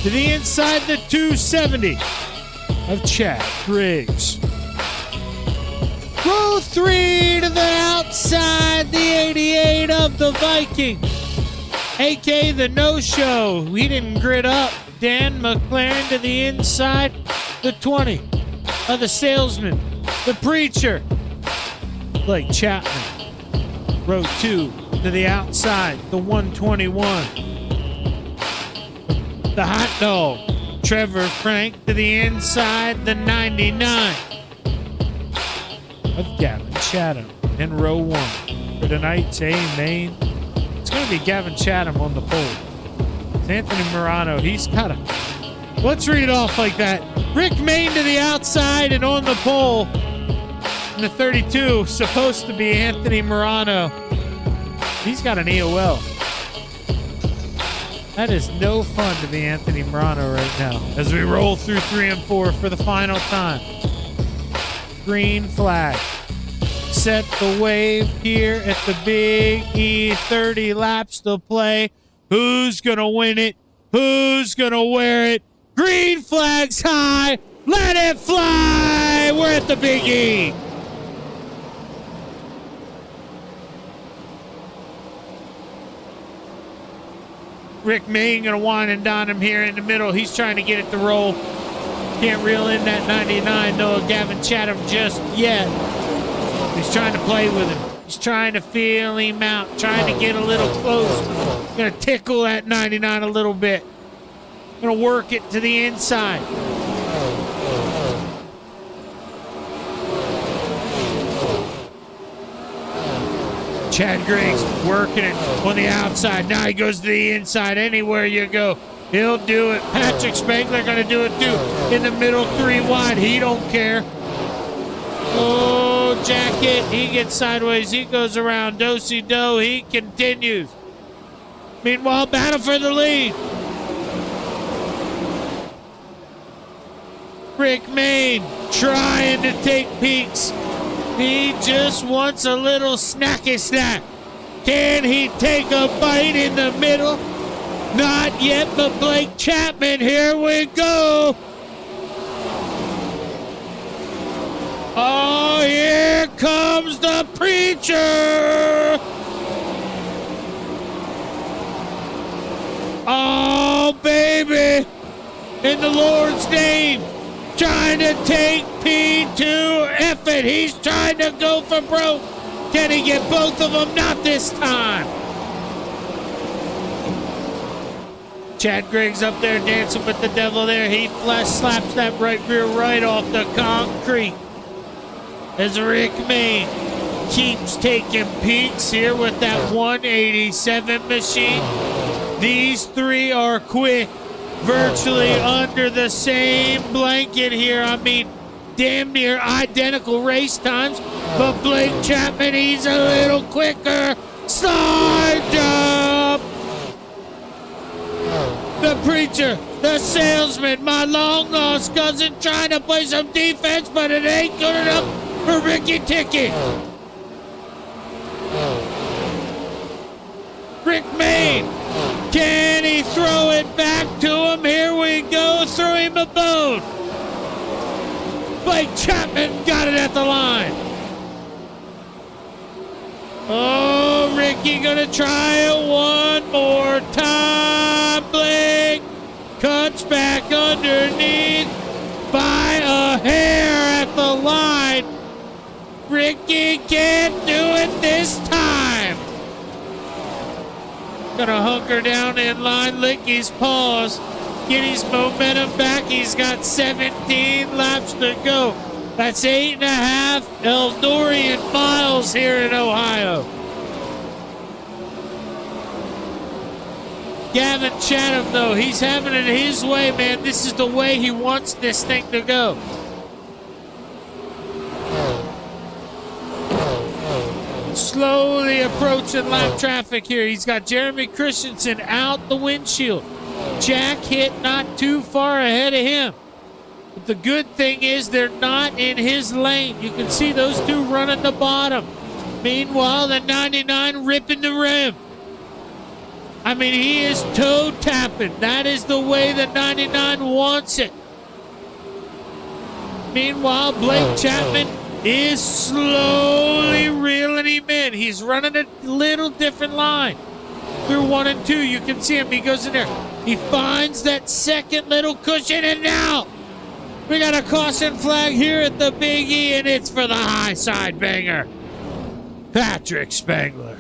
To the inside, the 270 of Chad Briggs. Row 3 to the outside, the 88 of the Viking. AK the no-show, he didn't grit up. Dan McLaren to the inside, the 20 of the Salesman, the Preacher. Blake Chapman. Row 2 to the outside, the 121. The Hot Dog, Trevor Frank to the inside, the 99 of Gavin Chatham. In row 1 for tonight's A main, it's going to be Gavin Chatham on the pole. It's Anthony Morano. He's got a... Let's read it off like that. Rick Main to the outside and on the pole. In the 32, supposed to be Anthony Morano. He's got an EOL. That is no fun to be Anthony Morano right now as we roll through 3 and 4 for the final time. Green flag. Set the wave here at the Big E. 30 laps to play. Who's going to win it? Who's going to wear it? Green flags high. Let it fly. We're at the Big E. Rick Main going to wind and dine him here in the middle. He's trying to get it to roll. Can't reel in that 99, though, Gavin Chatham just yet. He's trying to play with him. He's trying to feel him out, trying to get a little close. Going to tickle that 99 a little bit. Going to work it to the inside. Chad Griggs working it on the outside. Now he goes to the inside. Anywhere you go, he'll do it. Patrick Spangler going to do it too. In the middle, 3 wide. He don't care. Oh, Jacket. He gets sideways. He goes around. Do-si-do. He continues. Meanwhile, battle for the lead. Rick Main trying to take peeks. He just wants a little snacky snack. Can he take a bite in the middle? Not yet, but Blake Chapman, here we go. Oh, here comes the preacher. Oh, baby. In the Lord's name. Trying to take P2F it. He's trying to go for broke. Can he get both of them? Not this time. Chad Griggs up there dancing with the devil there. He flash slaps that right rear right off the concrete. As Rick Main keeps taking peeks here with that 187 machine. These 3 are quick. Virtually under the same blanket here. I mean, damn near identical race times. But Blake Chapman, he's a little quicker. Slide jump. The preacher, the salesman, my long lost cousin trying to play some defense, but it ain't good enough for Ricky Ticky. Rick Main, can he throw it back to him? Here we go, throw him a bone. Blake Chapman got it at the line. Oh, Ricky gonna try it one more time. Blake cuts back underneath by a hair at the line. Ricky can't do it this time. Gonna hunker down in line, lick his paws, get his momentum back. He's got 17 laps to go. That's 8.5 Eldorian miles here in Ohio. Gavin Chatham, though, he's having it his way, man. This is the way he wants this thing to go. Slowly approaching lap traffic here. He's got Jeremy Christensen out the windshield. Jack hit not too far ahead of him. But the good thing is they're not in his lane. You can see those 2 running the bottom. Meanwhile, the 99 ripping the rim. I mean, he is toe tapping. That is the way the 99 wants it. Meanwhile, Blake Chapman is slowly reeling him in. He's running a little different line. Through 1 and 2, you can see him. He goes in there. He finds that second little cushion, and now we got a caution flag here at the Big E, and it's for the high side banger, Patrick Spangler.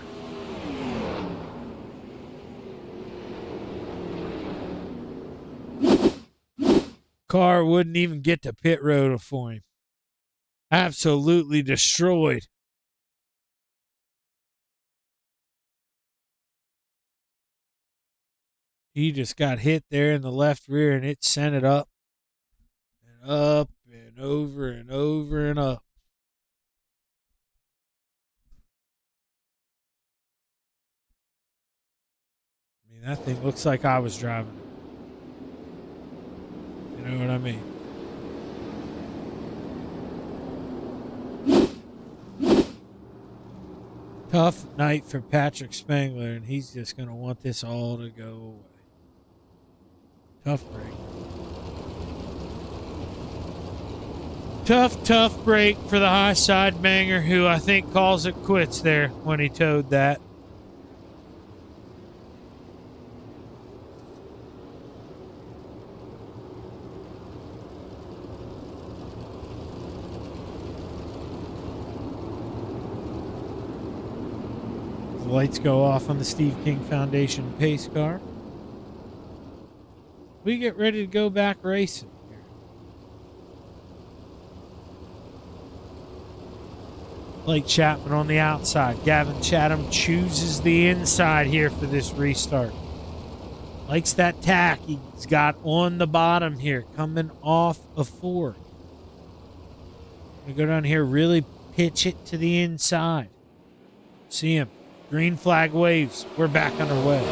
Car wouldn't even get to pit road for him. Absolutely destroyed. He just got hit there in the left rear, and it sent it up and up and over and over and up. I mean, that thing looks like I was driving it. You know what I mean? Tough night for Patrick Spangler, and he's just going to want this all to go away. Tough break. Tough break for the high side banger, who I think calls it quits there when he towed that. The lights go off on the Steve King Foundation pace car. We get ready to go back racing here. Blake Chapman on the outside. Gavin Chatham chooses the inside here for this restart. Likes that tack he's got on the bottom here, coming off of 4. Gonna go down here, really pitch it to the inside. See him. Green flag waves. We're back underway.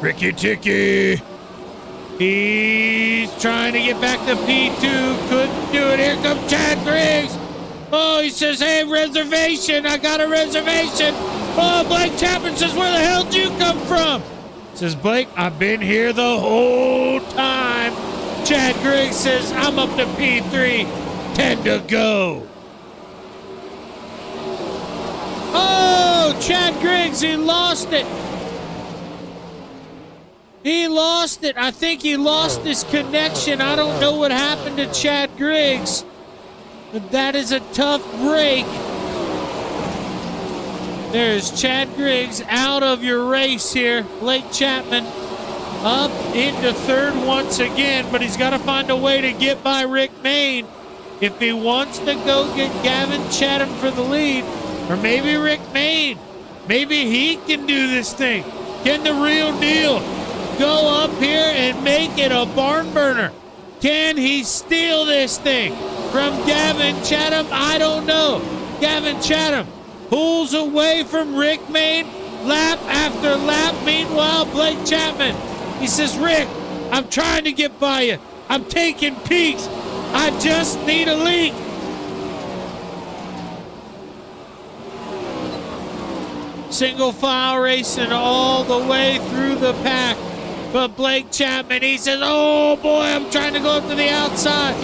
Ricky Ticky. He's trying to get back to P2. Couldn't do it. Here comes Chad Griggs. Oh, he says, hey, reservation. I got a reservation. Oh, Blake Chapman says, where the hell did you come from? Says Blake, I've been here the whole time. Chad Griggs says, I'm up to P3. 10 to go. Oh, Chad Griggs, he lost it. He lost it. I think he lost his connection. I don't know what happened to Chad Griggs, but that is a tough break. There's Chad Griggs out of your race here. Blake Chapman up into third once again, but he's got to find a way to get by Rick Mayne if he wants to go get Gavin Chatham for the lead, or maybe Rick Mayne. Maybe he can do this thing. Can the real deal go up here and make it a barn burner? Can he steal this thing from Gavin Chatham? I don't know. Gavin Chatham pulls away from Rick Mayne lap after lap. Meanwhile, Blake Chapman, he says, Rick, I'm trying to get by you. I'm taking peaks. I just need a leak. Single file racing all the way through the pack. But Blake Chapman, he says, oh boy, I'm trying to go up to the outside.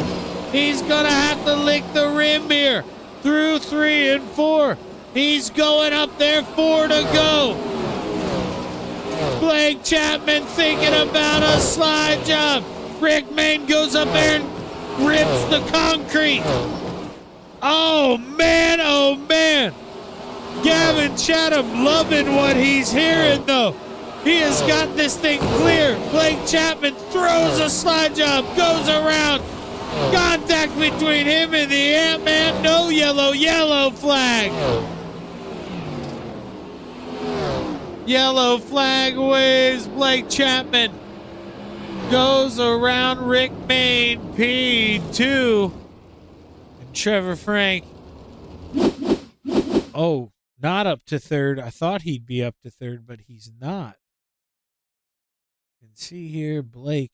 He's going to have to lick the rim here through 3 and 4. He's going up there, 4 to go. Blake Chapman thinking about a slide job. Rick Mayne goes up there and rips the concrete. Oh man, oh man. Gavin Chatham loving what he's hearing though. He has got this thing clear. Blake Chapman throws a slide job, goes around. Contact between him and the Ant-Man. No yellow flag. Yellow flag waves. Blake Chapman goes around Rick Mayne, P2. And Trevor Frank, oh, not up to third. I thought he'd be up to third, but he's not. You can see here, Blake.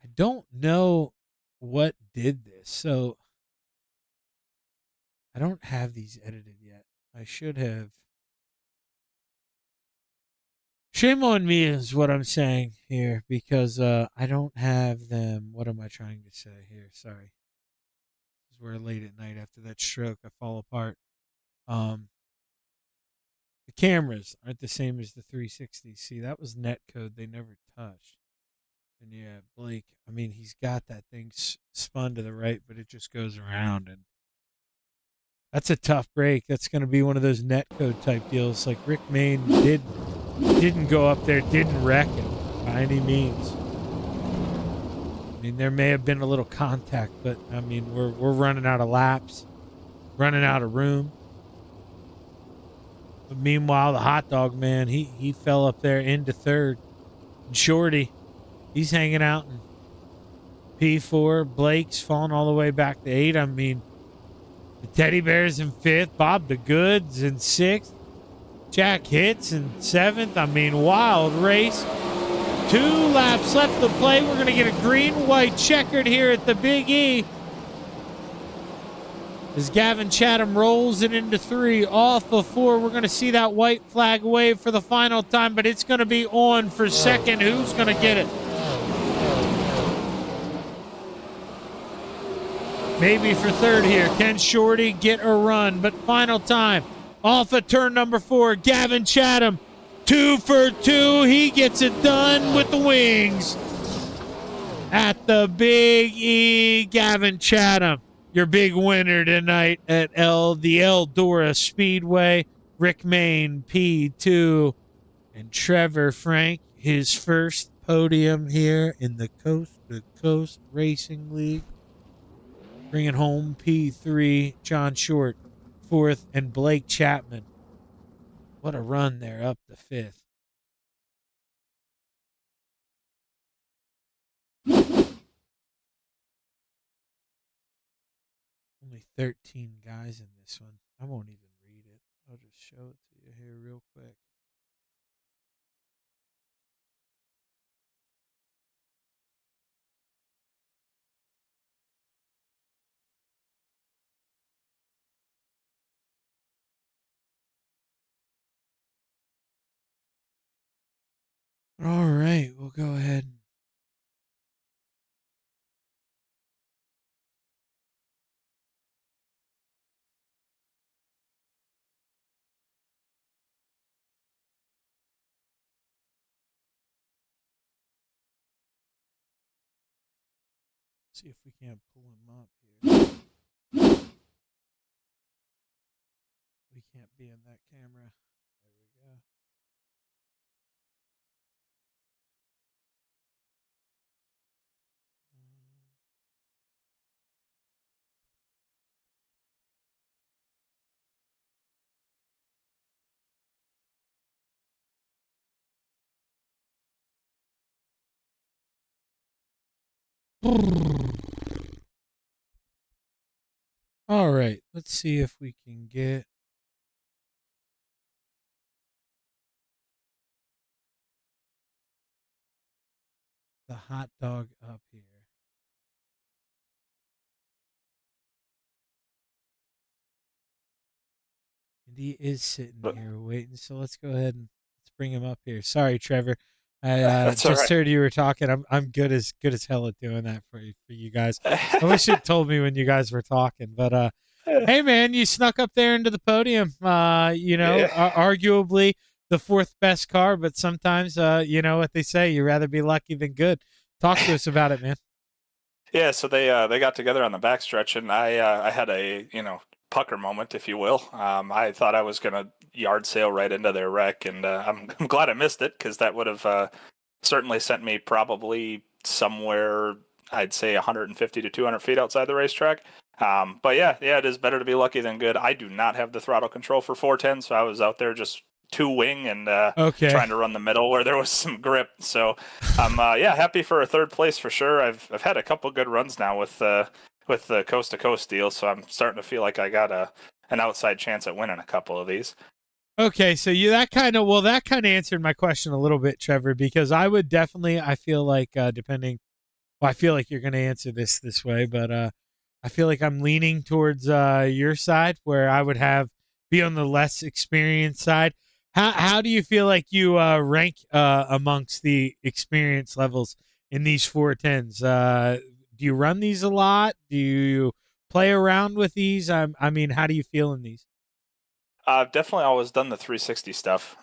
I don't know what did this, so I don't have these edited yet. I should have. Shame on me is what I'm saying here, because I don't have them. What am I trying to say here? Sorry. We're late at night after that stroke. I fall apart. The cameras aren't the same as the 360. See, that was net code. They never touched. And yeah, Blake, I mean, he's got that thing spun to the right, but it just goes around. And that's a tough break. That's going to be one of those net code type deals like Rick Mayne did didn't go up there, didn't wreck it by any means. I mean, there may have been a little contact, but I mean, we're running out of laps, running out of room. But meanwhile, the hot dog man, he fell up there into third. And Shorty, he's hanging out in P4. Blake's falling all the way back to 8. I mean, the Teddy Bears in 5th, Bob the Goods in 6th, Jack Hits in 7th. I mean, wild race. 2 laps left to play. We're going to get a green-white checkered here at the Big E. As Gavin Chatham rolls it into 3, off of 4. We're going to see that white flag wave for the final time, but it's going to be on for second. Who's going to get it? Maybe for third here. Can Shorty get a run? But final time. Off of turn number 4. Gavin Chatham. 2 for 2. He gets it done with the wings. At the Big E, Gavin Chatham, your big winner tonight at the Eldora Speedway. Rick Main, P2. And Trevor Frank, his first podium here in the Coast to Coast Racing League. Bringing home P3, John Short, 4th, and Blake Chapman. What a run there up to 5th. Only 13 guys in this one. I won't even read it. I'll just show it to you here real quick. All right, we'll go ahead. See if we can't pull him up here. We can't be in that camera. There we go. All right, let's see if we can get the hot dog up here. And he is sitting here waiting, so let's go ahead and let's bring him up here. Sorry, Trevor. I That's all just right. heard you were talking. I'm good as hell at doing that for you guys. I wish you'd told me when you guys were talking, but hey man, you snuck up there into the podium. Arguably the 4th best car, but sometimes you know what they say, you'd rather be lucky than good. Talk to us about it, man. Yeah, so they got together on the backstretch, and I had a pucker moment, if you will. I thought I was gonna yard sail right into their wreck, and I'm glad I missed it, because that would have certainly sent me probably somewhere, I'd say 150 to 200 feet outside the racetrack. But yeah, it is better to be lucky than good. I do not have the throttle control for 410, so I was out there just 2 wing and trying to run the middle where there was some grip. So I'm happy for a 3rd place for sure. I've had a couple good runs now with the coast to coast deal, so I'm starting to feel like I got an outside chance at winning a couple of these. Okay, so that kind of answered my question a little bit, Trevor, because I would definitely, I feel like I feel like you're going to answer this way, but I feel like I'm leaning towards your side, where I would be on the less experienced side. How do you feel like you rank amongst the experience levels in these 410s? Do you run these a lot? Do you play around with these? I mean, how do you feel in these? I've definitely always done the 360 stuff,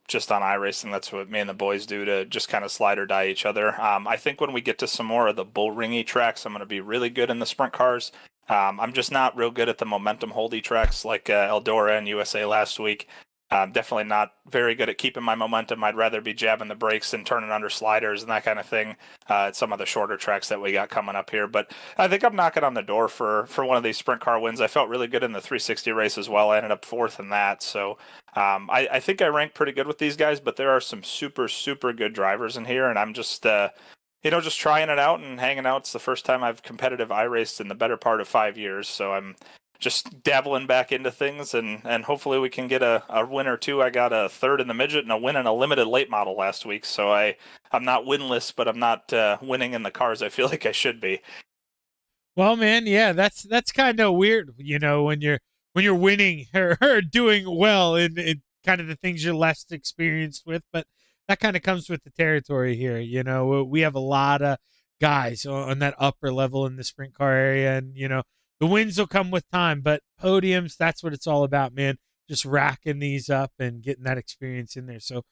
just on iRacing. That's what me and the boys do, to just kind of slide or die each other. I think when we get to some more of the bull ringy tracks, I'm going to be really good in the sprint cars. I'm just not real good at the momentum holdy tracks like Eldora and USA last week. Definitely not very good at keeping my momentum. I'd rather be jabbing the brakes and turning under sliders and that kind of thing at some of the shorter tracks that we got coming up here. But I think I'm knocking on the door for one of these sprint car wins. I felt really good in the 360 race as well. I ended up fourth in that. So I think I ranked pretty good with these guys, but there are some super, super good drivers in here. And I'm just, just trying it out and hanging out. It's the first time I've competitive iRaced in the better part of 5 years. So I'm just dabbling back into things, and hopefully we can get a win or two. I got a third in the midget and a win in a limited late model last week, so I'm not winless, but I'm not winning in the cars I feel like I should be. Well, man, yeah, that's kind of weird, when you're winning or doing well in kind of the things you're less experienced with, but that kind of comes with the territory here. We have a lot of guys on that upper level in the sprint car area, and the wins will come with time, but podiums, that's what it's all about, man. Just racking these up and getting that experience in there. So,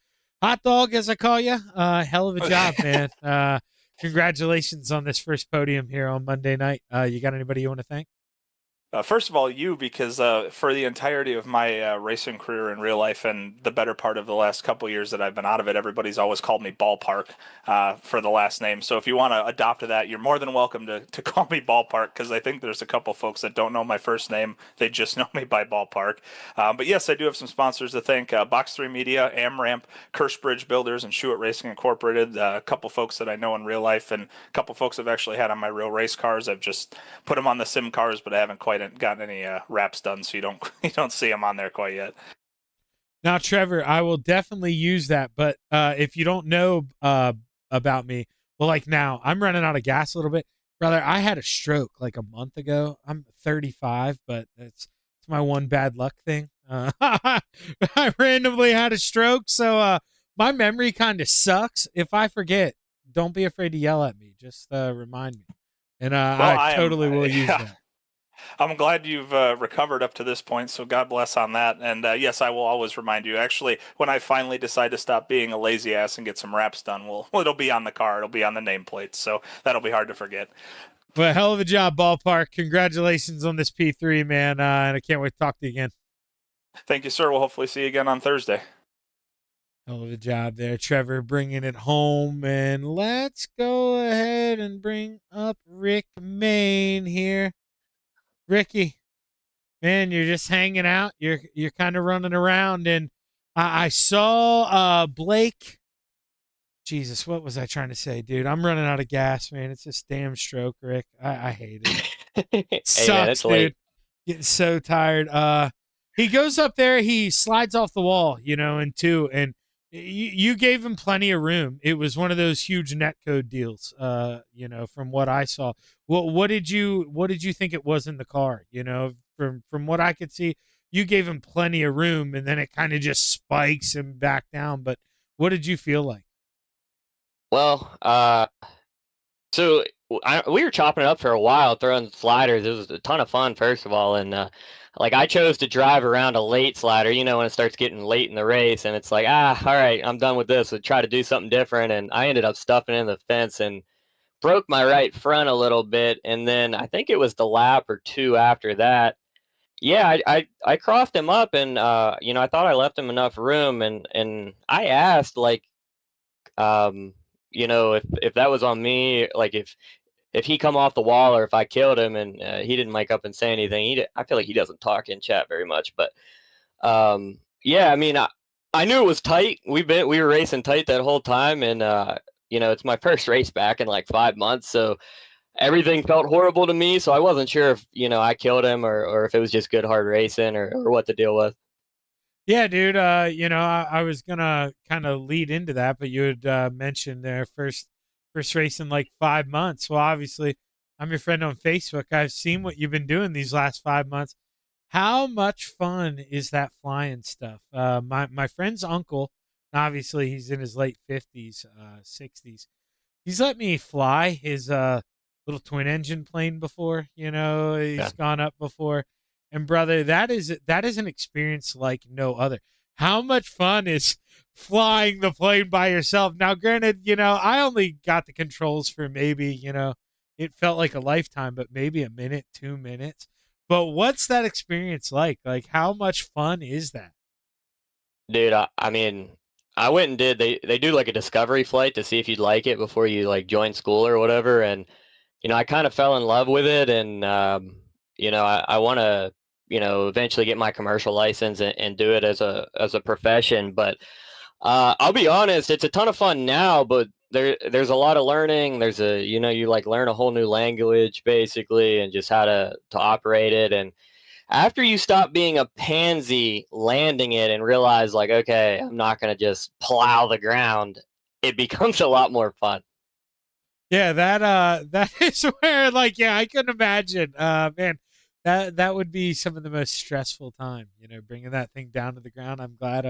hot dog, as I call you, hell of a job, man. Congratulations on this first podium here on Monday night. You got anybody you want to thank? First of all, you, because for the entirety of my racing career in real life and the better part of the last couple years that I've been out of it, everybody's always called me Ballpark for the last name. So if you want to adopt that, you're more than welcome to call me Ballpark, because I think there's a couple folks that don't know my first name. They just know me by Ballpark. But yes, I do have some sponsors to thank. Box 3 Media, AmRamp, Kirschbridge Builders, and Schuett Racing Incorporated. A couple folks that I know in real life, and a couple folks I've actually had on my real race cars. I've just put them on the sim cars, but I haven't quite gotten any wraps done, so you don't see them on there quite yet. Now, Trevor, I will definitely use that, but if you don't know about me, well, like now, I'm running out of gas a little bit. Brother, I had a stroke like a month ago. I'm 35, but it's my one bad luck thing. I randomly had a stroke, so my memory kind of sucks. If I forget, don't be afraid to yell at me. Just remind me. And I totally will use that. I'm glad you've recovered up to this point, so God bless on that. And yes, I will always remind you. Actually, when I finally decide to stop being a lazy ass and get some wraps done, it'll be on the car. It'll be on the nameplate, so that'll be hard to forget. Well, hell of a job, Ballpark. Congratulations on this P3, man, and I can't wait to talk to you again. Thank you, sir. We'll hopefully see you again on Thursday. Hell of a job there, Trevor, bringing it home. And let's go ahead and bring up Rick Main here. Ricky, man, you're just hanging out. You're kind of running around, and I saw Blake. Jesus, what was I trying to say, dude? I'm running out of gas, man. It's this damn stroke, Rick. I hate it. Hey, Sucks, man, it's dude. late. Getting so tired. He goes up there, he slides off the wall, in two, and you gave him plenty of room. It was one of those huge netcode deals, from what I saw. What did you think it was in the car? From what I could see, you gave him plenty of room, and then it kind of just spikes him back down. But what did you feel like? Well, so we were chopping it up for a while, throwing sliders. It was a ton of fun, first of all, and I chose to drive around a late slider, when it starts getting late in the race, and it's like, all right, I'm done with this. So try to do something different, and I ended up stuffing in the fence and broke my right front a little bit, and then I think it was the lap or two after that. Yeah, I crossed him up, and I thought I left him enough room, and I asked, if that was on me, like if he come off the wall or if I killed him, and he didn't mic up and say anything. I feel like he doesn't talk in chat very much, but yeah, I mean, I knew it was tight. We were racing tight that whole time, and it's my first race back in like 5 months, so everything felt horrible to me. So I wasn't sure if I killed him or if it was just good hard racing or what the deal was. Yeah, dude. I was gonna kind of lead into that, but you had mentioned their first race in like 5 months. Well, obviously, I'm your friend on Facebook. I've seen what you've been doing these last 5 months. How much fun is that flying stuff? My friend's uncle, obviously he's in his late 50s, 60s. He's let me fly his little twin engine plane before. He's gone up before. And brother, that is an experience like no other. How much fun is flying the plane by yourself? Now, granted, I only got the controls for maybe, it felt like a lifetime, but maybe a minute, 2 minutes. But what's that experience like? Like, how much fun is that? Dude, I mean, I went and did they do like a discovery flight to see if you'd like it before you like join school or whatever, and I kind of fell in love with it, and I want to eventually get my commercial license and do it as a profession. But I'll be honest, it's a ton of fun now, but there's a lot of learning. There's you like learn a whole new language basically, and just how to operate it. And after you stop being a pansy landing it and realize like, okay, I'm not gonna just plow the ground, it becomes a lot more fun. Yeah, that is where like yeah, I couldn't imagine. Man, that would be some of the most stressful time, bringing that thing down to the ground. I'm glad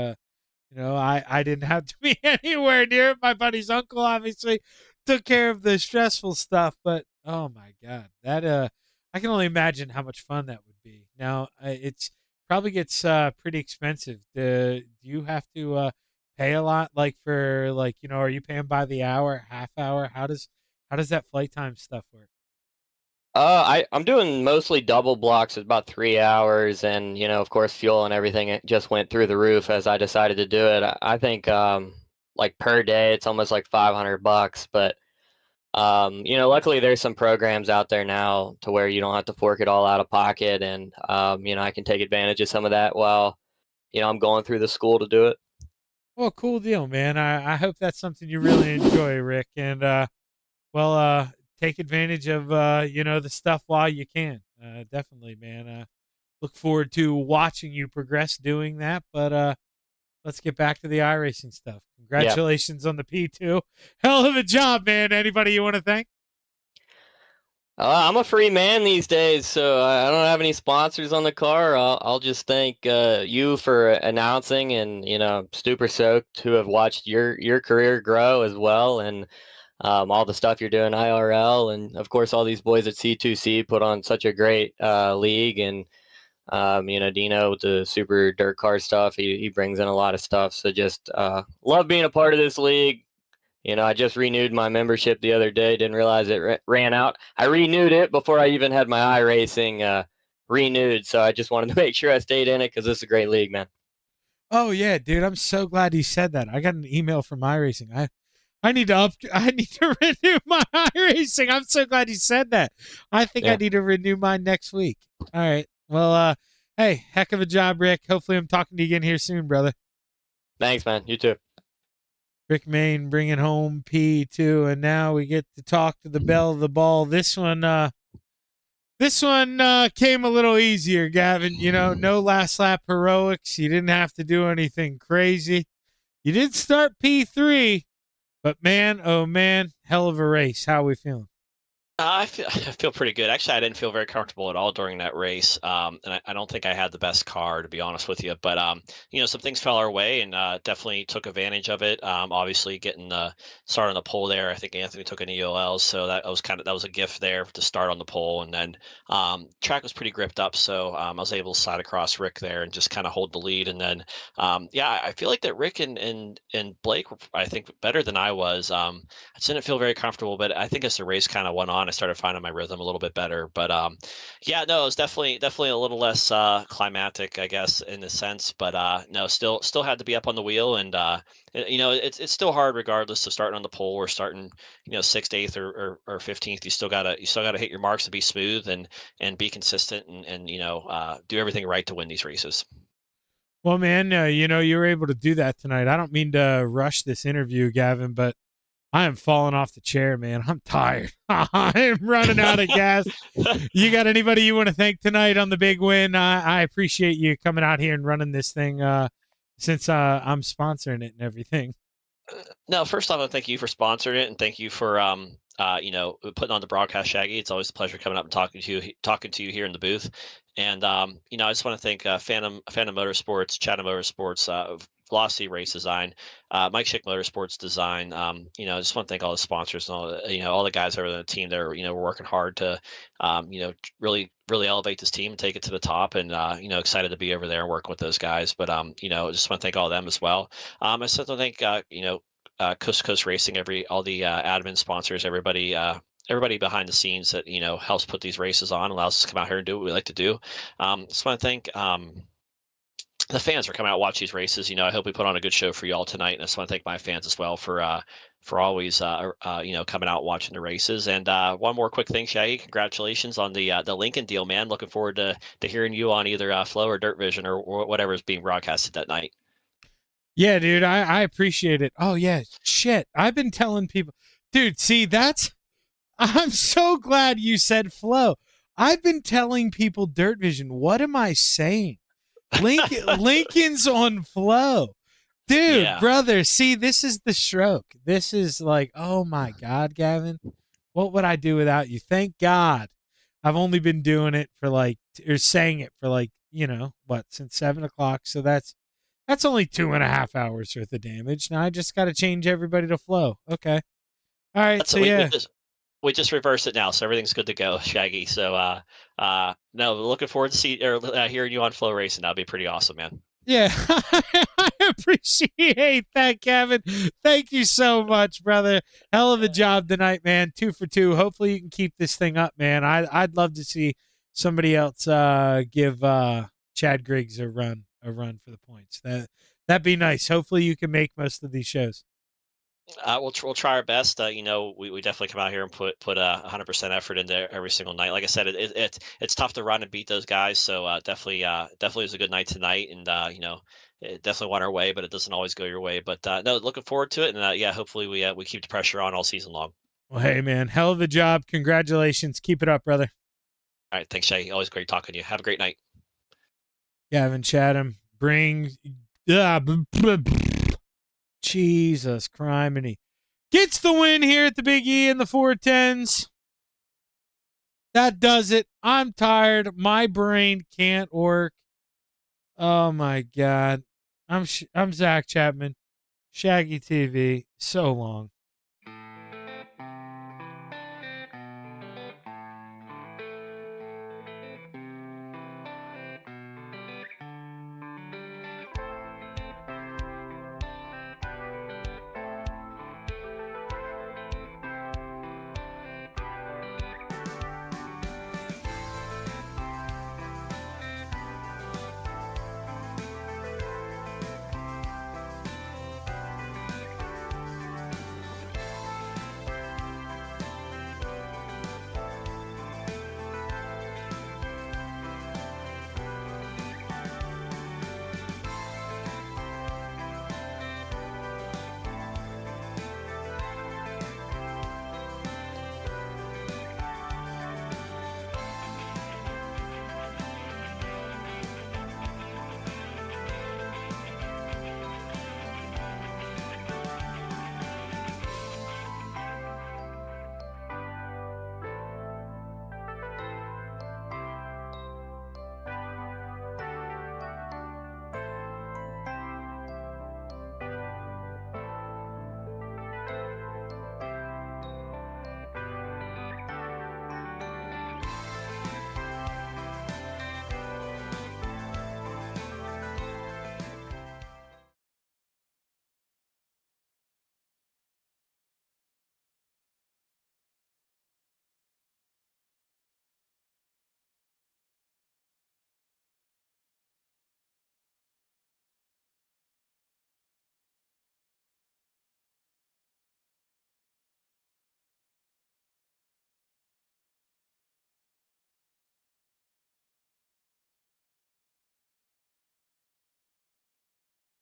I didn't have to be anywhere near it. My buddy's uncle obviously took care of the stressful stuff, but oh my god, that I can only imagine how much fun that would be. Now, it's probably gets pretty expensive. Do you have to pay a lot like for like, are you paying by the hour, half hour? How does that flight time stuff work? I'm doing mostly double blocks at about 3 hours, and of course, fuel and everything it just went through the roof as I decided to do it. I think like per day, it's almost like $500. But luckily there's some programs out there now to where you don't have to fork it all out of pocket, and I can take advantage of some of that while I'm going through the school to do it. Well, cool deal, man. I hope that's something you really enjoy, Rick. And well, take advantage of the stuff while you can. Definitely, man. Look forward to watching you progress doing that. But let's get back to the iRacing stuff. Yeah. Congratulations on the P2. Hell of a job, man. Anybody you want to thank? I'm a free man these days, so I don't have any sponsors on the car. I'll just thank you for announcing, and super stoked to have watched your career grow as well, and all the stuff you're doing IRL, and of course all these boys at C2C put on such a great league, and Dino with the super dirt car stuff, he brings in a lot of stuff. So just love being a part of this league. I just renewed my membership the other day. Didn't realize it ran out. I renewed it before I even had my iRacing renewed. So I just wanted to make sure I stayed in it because this is a great league, man. Oh yeah, dude. I'm so glad you said that. I got an email from iRacing. I need to I need to renew my iRacing. I'm so glad you said that. I think I need to renew mine next week. All right. Well, hey, heck of a job, Rick. Hopefully I'm talking to you again here soon, brother. Thanks, man. You too. Rick Main bringing home P2, and now we get to talk to the belle of the ball. This one came a little easier, Gavin. No last lap heroics. You didn't have to do anything crazy. You did start P3, but man, oh man, hell of a race. How are we feeling? I feel pretty good. Actually, I didn't feel very comfortable at all during that race, and I don't think I had the best car, to be honest with you. But some things fell our way, and definitely took advantage of it. Obviously, getting the start on the pole there. I think Anthony took an EOL, so that was a gift there to start on the pole, and then track was pretty gripped up, so I was able to slide across Rick there and just kind of hold the lead. And then I feel like that Rick and Blake were, I think, better than I was. I just didn't feel very comfortable, but I think as the race kind of went on, I started finding my rhythm a little bit better. But yeah, no, it was definitely a little less climatic, I guess, in a sense. But no, still had to be up on the wheel, and it's still hard regardless of starting on the pole or starting sixth, eighth, or 15th. You still gotta hit your marks to be smooth and be consistent, and do everything right to win these races. Well, man, you were able to do that tonight. I don't mean to rush this interview, Gavin, but I am falling off the chair, man. I'm tired. I am running out of gas. You got anybody you want to thank tonight on the big win? I appreciate you coming out here and running this thing since I'm sponsoring it and everything. No, first off, I thank you for sponsoring it, and thank you for putting on the broadcast, Shaggy. It's always a pleasure coming up and talking to you here in the booth. And I just want to thank Phantom Motorsports, Chatham Motorsports, Velocity Race Design, Mike Schick Motorsports Design. I just want to thank all the sponsors and all the guys over the team that are we're working hard to really elevate this team and take it to the top. And excited to be over there and work with those guys. But just want to thank all of them as well. I just want to thank Coast to Coast Racing, all the admin sponsors, everybody behind the scenes that helps put these races on, allows us to come out here and do what we like to do. Just want to thank the fans are coming out to watch these races. You know, I hope we put on a good show for y'all tonight, and I just want to thank my fans as well for always you know, coming out watching the races. And one more quick thing, Shaggy, congratulations on the Lincoln deal, man. Looking forward to hearing you on either Flow or Dirt Vision or whatever is being broadcasted that night. Yeah, dude, I appreciate it. Oh yeah, shit. I've been telling people, dude. See, I'm so glad you said Flow. I've been telling people Dirt Vision. What am I saying? Lincoln's on Flow. Dude, Yeah. brother, see, this is the stroke. This is like, oh my God, Gavin, what would I do without you? Thank God. I've only been doing it for like, or saying it for like, you know, what, since 7:00. So that's only 2.5 hours worth of damage. Now I just got to change everybody to Flow. Okay. All right. That's So we, yeah. we just reversed it now, so everything's good to go, Shaggy. So no, looking forward to hearing you on Flow Racing. That'd be pretty awesome, man. Yeah, I appreciate that, Kevin. Thank you so much, brother. Hell of a job tonight, man. 2 for 2. Hopefully you can keep this thing up, man. I'd love to see somebody else give Chad Griggs a run for the points. That'd be nice. Hopefully you can make most of these shows. We'll try our best. You know, we definitely come out here and put 100% effort into every single night. Like I said, it's tough to run and beat those guys. So definitely was a good night tonight, and you know, it definitely went our way, but it doesn't always go your way. But no, looking forward to it, and yeah, hopefully we keep the pressure on all season long. Well, hey man, hell of a job. Congratulations. Keep it up, brother. All right, thanks, Shay. Always great talking to you. Have a great night. Gavin Chatham, bring. Jesus criminy. Gets the win here at the Big E in the 410s. That does it. I'm tired. My brain can't work. Oh my God. I'm Zach Chapman. Shaggy TV. So long.